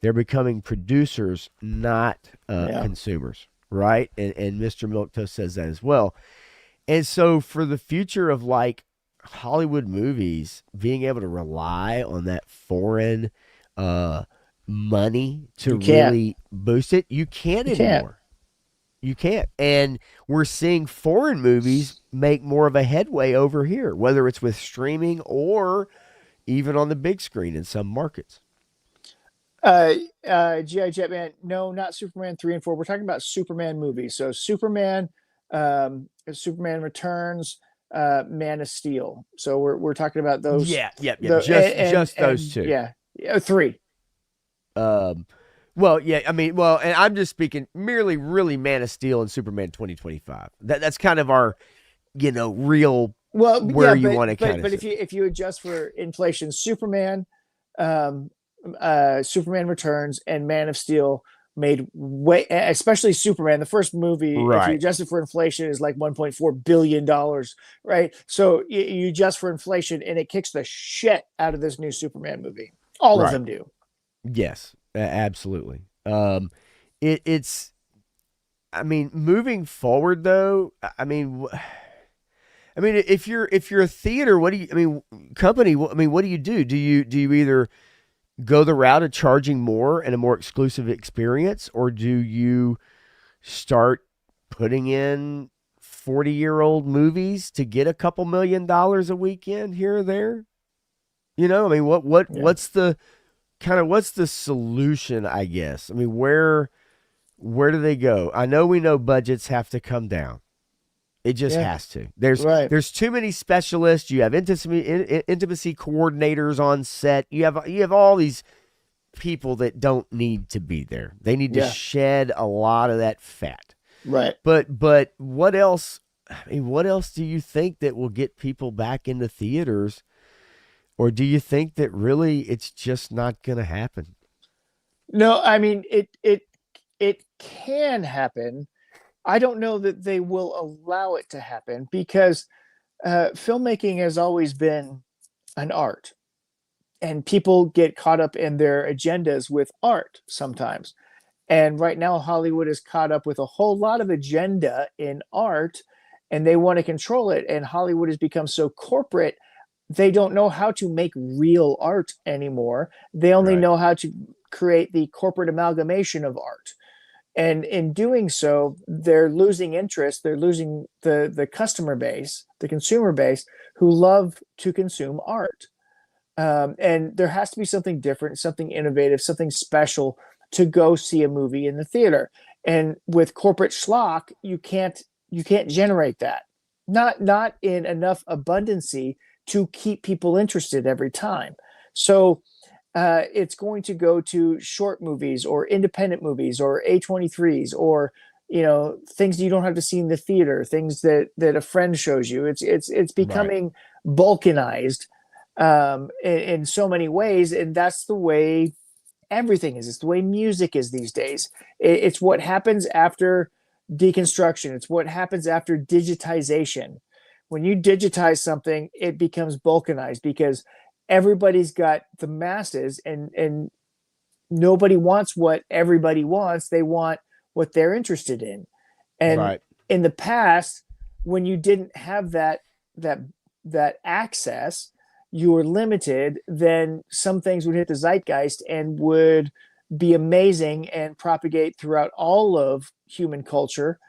They're becoming producers, not consumers, right? And Mr. Milquetoast says that as well. And so for the future of Hollywood movies being able to rely on that foreign money to really boost it, you can't anymore. You can't. And we're seeing foreign movies make more of a headway over here, whether it's with streaming or even on the big screen in some markets. G.I. Jetman, no, not Superman 3 and 4. We're talking about Superman movies. So Superman Returns, Man of Steel. So we're talking about those. Yeah. Just those two. Yeah. 3. Well, yeah, I mean, and I'm just speaking merely really Man of Steel and Superman 2025. That's kind of our, real where you want to kind of. But if you adjust for inflation, Superman Returns and Man of Steel made way, especially Superman, the first movie, right, if you adjust it for inflation, is like $1.4 billion, right? So you adjust for inflation and it kicks the shit out of this new Superman movie. All of them do. Yes, absolutely. It's, I mean, moving forward though, I mean, if you're a theater, company, what do you do? Do you either go the route of charging more and a more exclusive experience, or do you start putting in 40-year-old movies to get a couple $1 million a weekend here or there? What's the solution, I guess? I mean, where where do they go? I know we know budgets have to come down. It just Yeah. has to. There's too many specialists. You have intimacy coordinators on set. You have all these people that don't need to be there. They need to shed a lot of that fat. Right. But what else? I mean, what else do you think that will get people back into theaters? Or do you think that really it's just not going to happen? No, I mean it can happen. I don't know that they will allow it to happen because filmmaking has always been an art, and people get caught up in their agendas with art sometimes. And right now, Hollywood is caught up with a whole lot of agenda in art, and they want to control it. And Hollywood has become so corporate, they don't know how to make real art anymore. They only know how to create the corporate amalgamation of art. And in doing so, they're losing interest. They're losing the customer base, the consumer base, who love to consume art. And there has to be something different, something innovative, something special to go see a movie in the theater. And with corporate schlock, you can't generate that. Not in enough abundancy to keep people interested every time. So it's going to go to short movies or independent movies or A23s or things you don't have to see in the theater, things that a friend shows you. It's becoming balkanized in so many ways, and that's the way everything is. It's the way music is these days. It's what happens after deconstruction. It's what happens after digitization. When you digitize something, it becomes balkanized because everybody's got the masses, and nobody wants what everybody wants. They want what they're interested in. And in the past, when you didn't have that access, you were limited, then some things would hit the zeitgeist and would be amazing and propagate throughout all of human culture.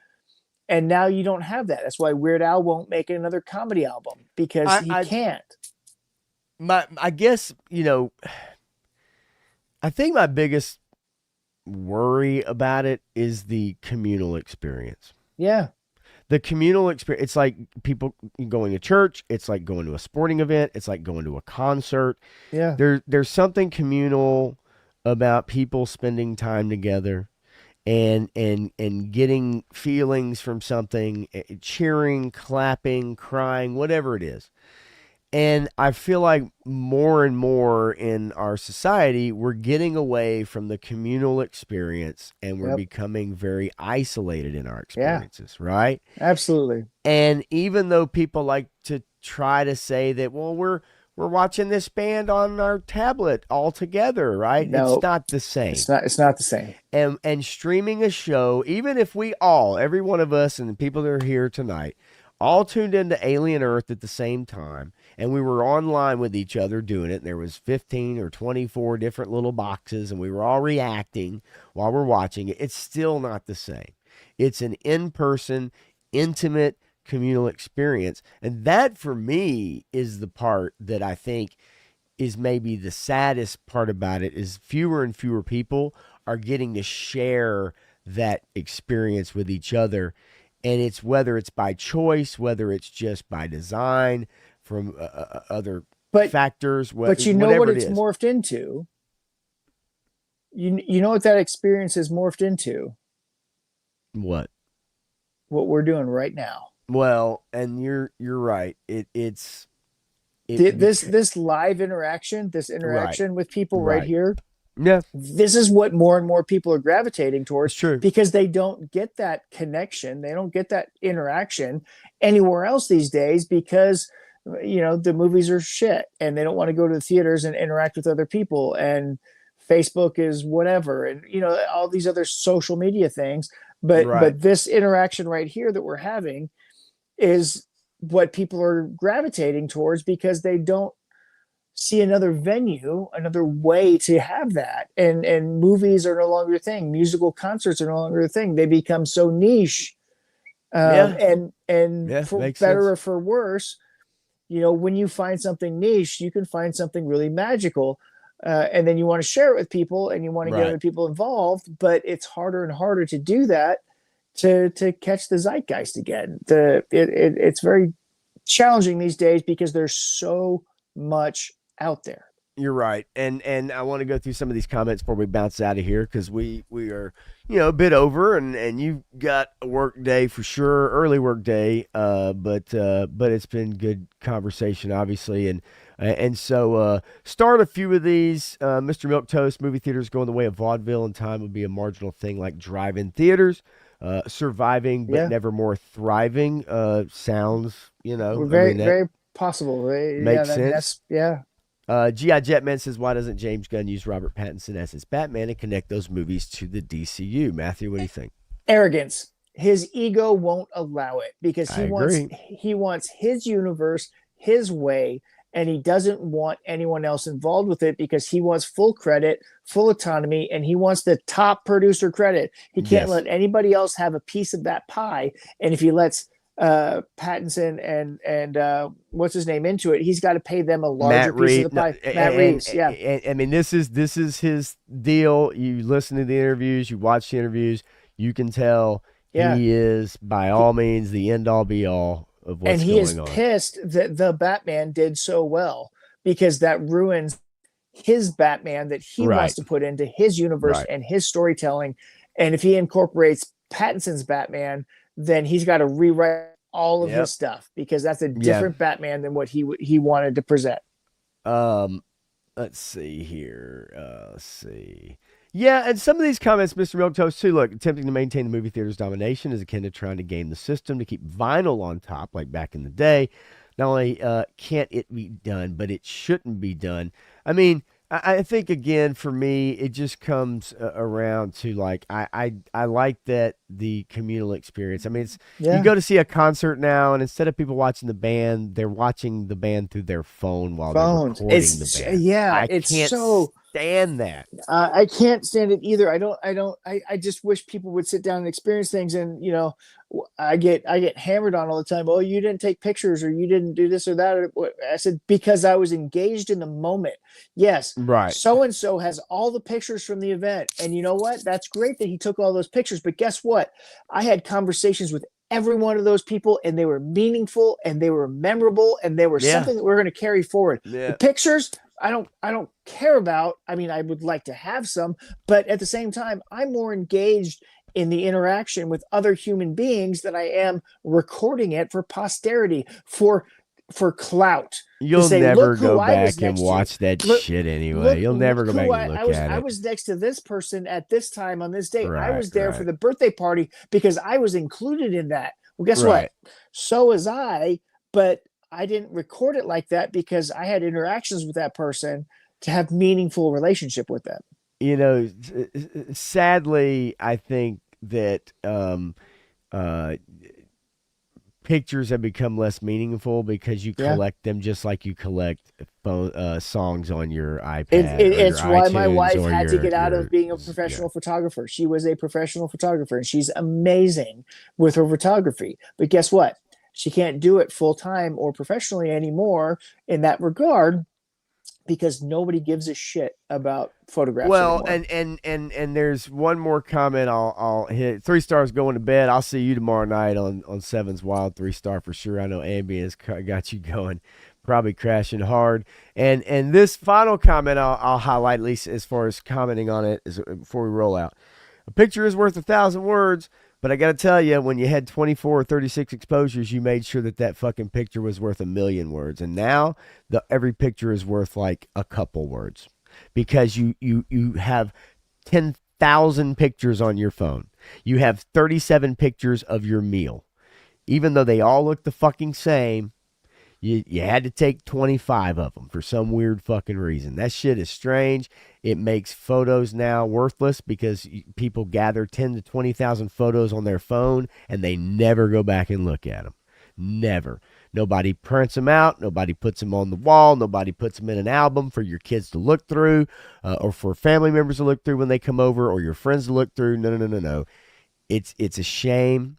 And now you don't have that. That's why Weird Al won't make another comedy album, because he can't. I guess, I think my biggest worry about it is the communal experience. Yeah. The communal experience. It's like people going to church. It's like going to a sporting event. It's like going to a concert. Yeah. There's something communal about people spending time together and getting feelings from something, cheering, clapping, crying, whatever it is. And I feel like more and more in our society, we're getting away from the communal experience, and we're becoming very isolated in our experiences, right? Absolutely. And even though people like to try to say that, well, we're watching this band on our tablet all together, right? No, it's not the same. It's not the same. And streaming a show, even if every one of us and the people that are here tonight, all tuned into Alien Earth at the same time, and we were online with each other doing it, and there was 15 or 24 different little boxes, and we were all reacting while we're watching it, it's still not the same. It's an in-person, intimate, communal experience. And that, for me, is the part that I think is maybe the saddest part about it, is fewer and fewer people are getting to share that experience with each other. And it's whether it's by choice, whether it's just by design, from other factors. But you know what it's morphed into? You know what that experience has morphed into? What? What we're doing right now. Well, and you're right. This live interaction, with people right here. Yeah. This is what more and more people are gravitating towards. It's true. Because they don't get that connection. They don't get that interaction anywhere else these days, because the movies are shit and they don't want to go to the theaters and interact with other people, and Facebook is whatever, and all these other social media things. But this interaction right here that we're having is what people are gravitating towards, because they don't see another venue, another way to have that. And movies are no longer a thing. Musical concerts are no longer a thing. They become so niche. And for better or for worse, when you find something niche, you can find something really magical. and then you want to share it with people and you want to get Right. other people involved, but it's harder and harder to do that to catch the zeitgeist again. It's very challenging these days because there's so much out there. You're right, and I want to go through some of these comments before we bounce out of here because we are a bit over, and you've got a work day for sure, early work day, but it's been good conversation obviously, and so start a few of these. Mr. Milquetoast, movie theaters going the way of vaudeville in time would be a marginal thing like drive-in theaters. Surviving but never more thriving. Sounds Very possible. Makes sense. That's G.I. Jetman says, why doesn't James Gunn use Robert Pattinson as his Batman and connect those movies to the DCU? Matthew, what do you think? Arrogance. His ego won't allow it because I agree. he wants his universe, his way, and he doesn't want anyone else involved with it because he wants full credit, full autonomy, and he wants the top producer credit. He can't let anybody else have a piece of that pie. And if he lets Pattinson and what's his name into it, he's got to pay them a larger piece of the pie. Matt Reeves, I mean, this is his deal. You listen to the interviews, you watch the interviews, you can tell he is by all means the end all be all of what's going on. And he is pissed that the Batman did so well because that ruins his Batman that he wants to put into his universe and his storytelling. And if he incorporates Pattinson's Batman, then he's got to rewrite all of his stuff because that's a different Batman than what he wanted to present. Let's see here. Let's see. Yeah, and some of these comments, Mr. Milquetoast, too, look, attempting to maintain the movie theater's domination is akin to trying to game the system to keep vinyl on top like back in the day. Not only can't it be done, but it shouldn't be done. I mean, I think, again, for me, it just comes around to, like, I like that the communal experience. I mean, it's you go to see a concert now, and instead of people watching the band, they're watching the band through their phone while they're recording the band. Yeah, I it's can't stand that. I can't stand it either. I just wish people would sit down and experience things. And, I get hammered on all the time. Oh, you didn't take pictures or you didn't do this or that. I said, because I was engaged in the moment. Yes. Right. So-and-so has all the pictures from the event. And you know what? That's great that he took all those pictures. But guess what? I had conversations with every one of those people and they were meaningful and they were memorable and they were something that we're going to carry forward. Yeah. The pictures, I don't care about. I mean, I would like to have some, but at the same time, I'm more engaged in the interaction with other human beings than I am recording it for posterity, for clout. You'll never go back and watch that shit anyway. You'll never go back and look at it. I was next to this person at this time on this date. I was there for the birthday party because I was included in that. Well, guess what? So was I, but I didn't record it like that because I had interactions with that person to have meaningful relationship with them. Sadly, I think that pictures have become less meaningful because you collect them just like you collect songs on your iPad. It's why my wife had to get out of being a professional photographer. She was a professional photographer and she's amazing with her photography. But guess what? She can't do it full time or professionally anymore in that regard because nobody gives a shit about photographs. Well, anymore. and there's one more comment I'll hit. 3 stars going to bed. I'll see you tomorrow night on Seven's Wild. 3-star for sure. I know Ambient's got you going, probably crashing hard. And this final comment I'll highlight, at least as far as commenting on it, is before we roll out. A picture is worth 1,000 words. But I got to tell you, when you had 24 or 36 exposures, you made sure that fucking picture was worth 1,000,000 words. And now every picture is worth like a couple words because you have 10,000 pictures on your phone. You have 37 pictures of your meal. Even though they all look the fucking same, you had to take 25 of them for some weird fucking reason. That shit is strange. It makes photos now worthless because people gather 10 to 20,000 photos on their phone and they never go back and look at them. Never. Nobody prints them out. Nobody puts them on the wall. Nobody puts them in an album for your kids to look through or for family members to look through when they come over or your friends to look through. No. It's a shame,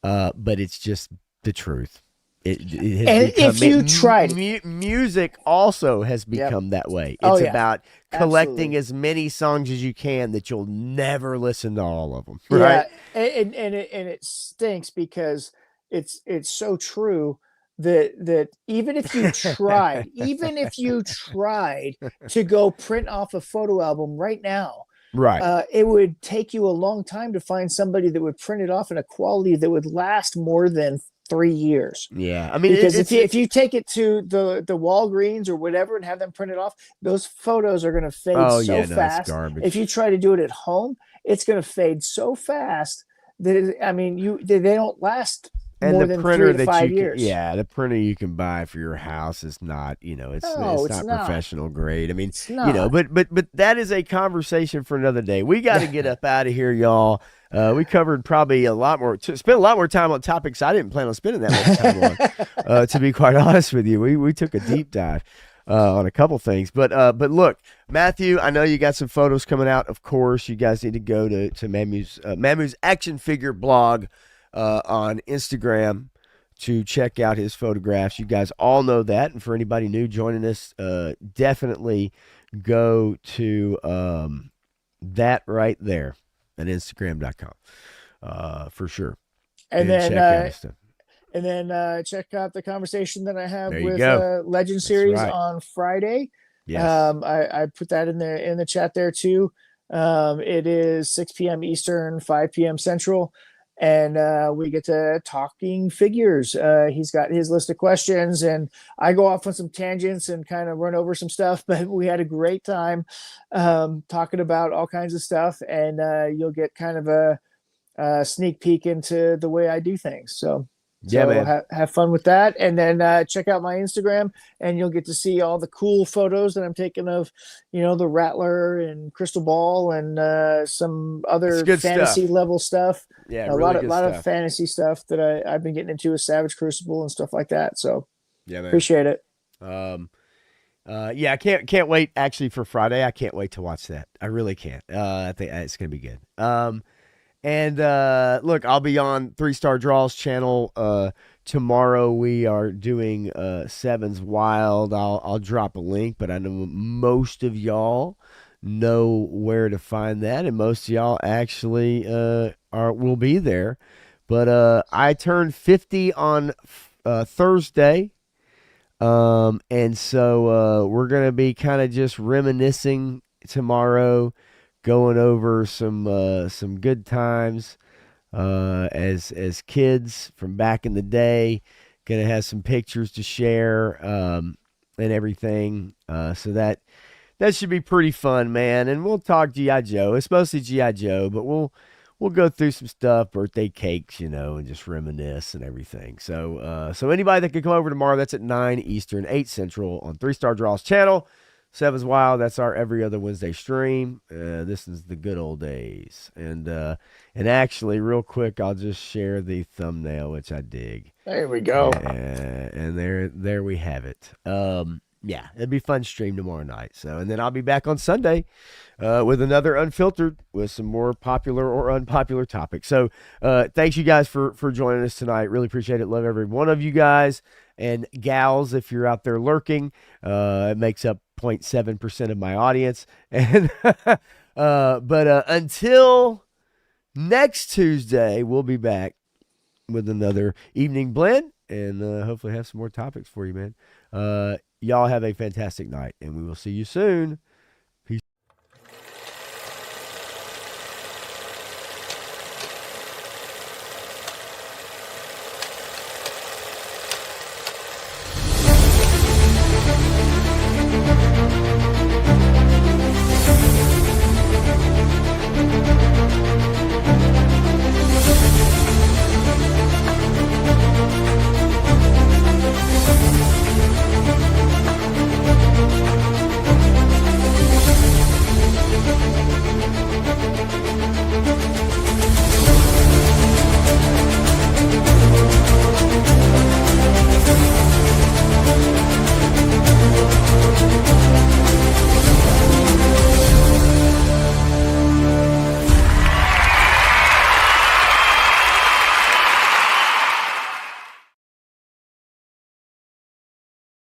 but it's just the truth. It has And become if you tried, music also has become that way. Oh, It's yeah. about collecting Absolutely. as many songs as you can that you'll never listen to all of them, Yeah, right? and it stinks because it's so true that even if you tried to go print off a photo album right now, Right. it would take you a long time to find somebody that would print it off in a quality that would last more than 3 years. Yeah. I mean, Because it's if you take it to the Walgreens or whatever and have them print it off, those photos are going to fade oh so yeah, no, it's fast. garbage. If you try to do it at home, it's going to fade so fast that I mean, they don't last And more the than printer 3 to that 5 you can, years. yeah, the printer you can buy for your house is not, it's No, it's not not. professional grade. I mean, It's not. but that is a conversation for another day. We got to get up out of here, y'all. We covered probably a lot more, spent a lot more time on topics I didn't plan on spending that much time on. To be quite honest with you, we took a deep dive on a couple things, but look, Matthew, I know you got some photos coming out. Of course, you guys need to go to Mamu's action figure blog on Instagram to check out his photographs. You guys all know that. And for anybody new joining us, definitely go to that right there at Instagram.com for sure. And then check out his stuff. and then check out the conversation that I have There you with go. Legend Series right. on Friday. Yes. I put that in the chat there too. It is 6 p.m. Eastern, 5 p.m. Central, and we get to talking figures. He's got his list of questions, and I go off on some tangents and kind of run over some stuff. But we had a great time talking about all kinds of stuff, and you'll get kind of a sneak peek into the way I do things. So Yeah, man. Have fun with that, and then check out my Instagram, and you'll get to see all the cool photos that I'm taking of, the Rattler and Crystal Ball and some other good fantasy stuff. level stuff. Yeah, a really lot good of fantasy stuff that I've been getting into with Savage Crucible and stuff like that. So Yeah, man. appreciate it. Yeah, I can't wait actually for Friday. I can't wait to watch that. I really can't. I think it's gonna be good. And look, I'll be on 3-Star Draws channel tomorrow. We are doing Sevens Wild. I'll drop a link, but I know most of y'all know where to find that, and most of y'all actually will be there. But I turned 50 on Thursday. And so we're gonna be kind of just reminiscing tomorrow, going over some good times as kids from back in the day. Gonna have some pictures to share and everything. So that should be pretty fun, man. And we'll talk G.I. Joe. It's mostly G.I. Joe, but we'll go through some stuff, birthday cakes, and just reminisce and everything. So anybody that could come over tomorrow, that's at 9 Eastern, 8 Central on 3-Star Draws channel. Sevens Wild, that's our every other Wednesday stream. This is the good old days. And actually, real quick, I'll just share the thumbnail, which I dig. There we go. And there we have it. Yeah, it'd be a fun stream tomorrow night. So, and then I'll be back on Sunday with another Unfiltered with some more popular or unpopular topics. So, thanks you guys for joining us tonight. Really appreciate it. Love every one of you guys and gals if you're out there lurking. It makes up 0.7% of my audience. And but until next Tuesday, we'll be back with another evening blend and hopefully have some more topics for you, man. Y'all have a fantastic night, and we will see you soon.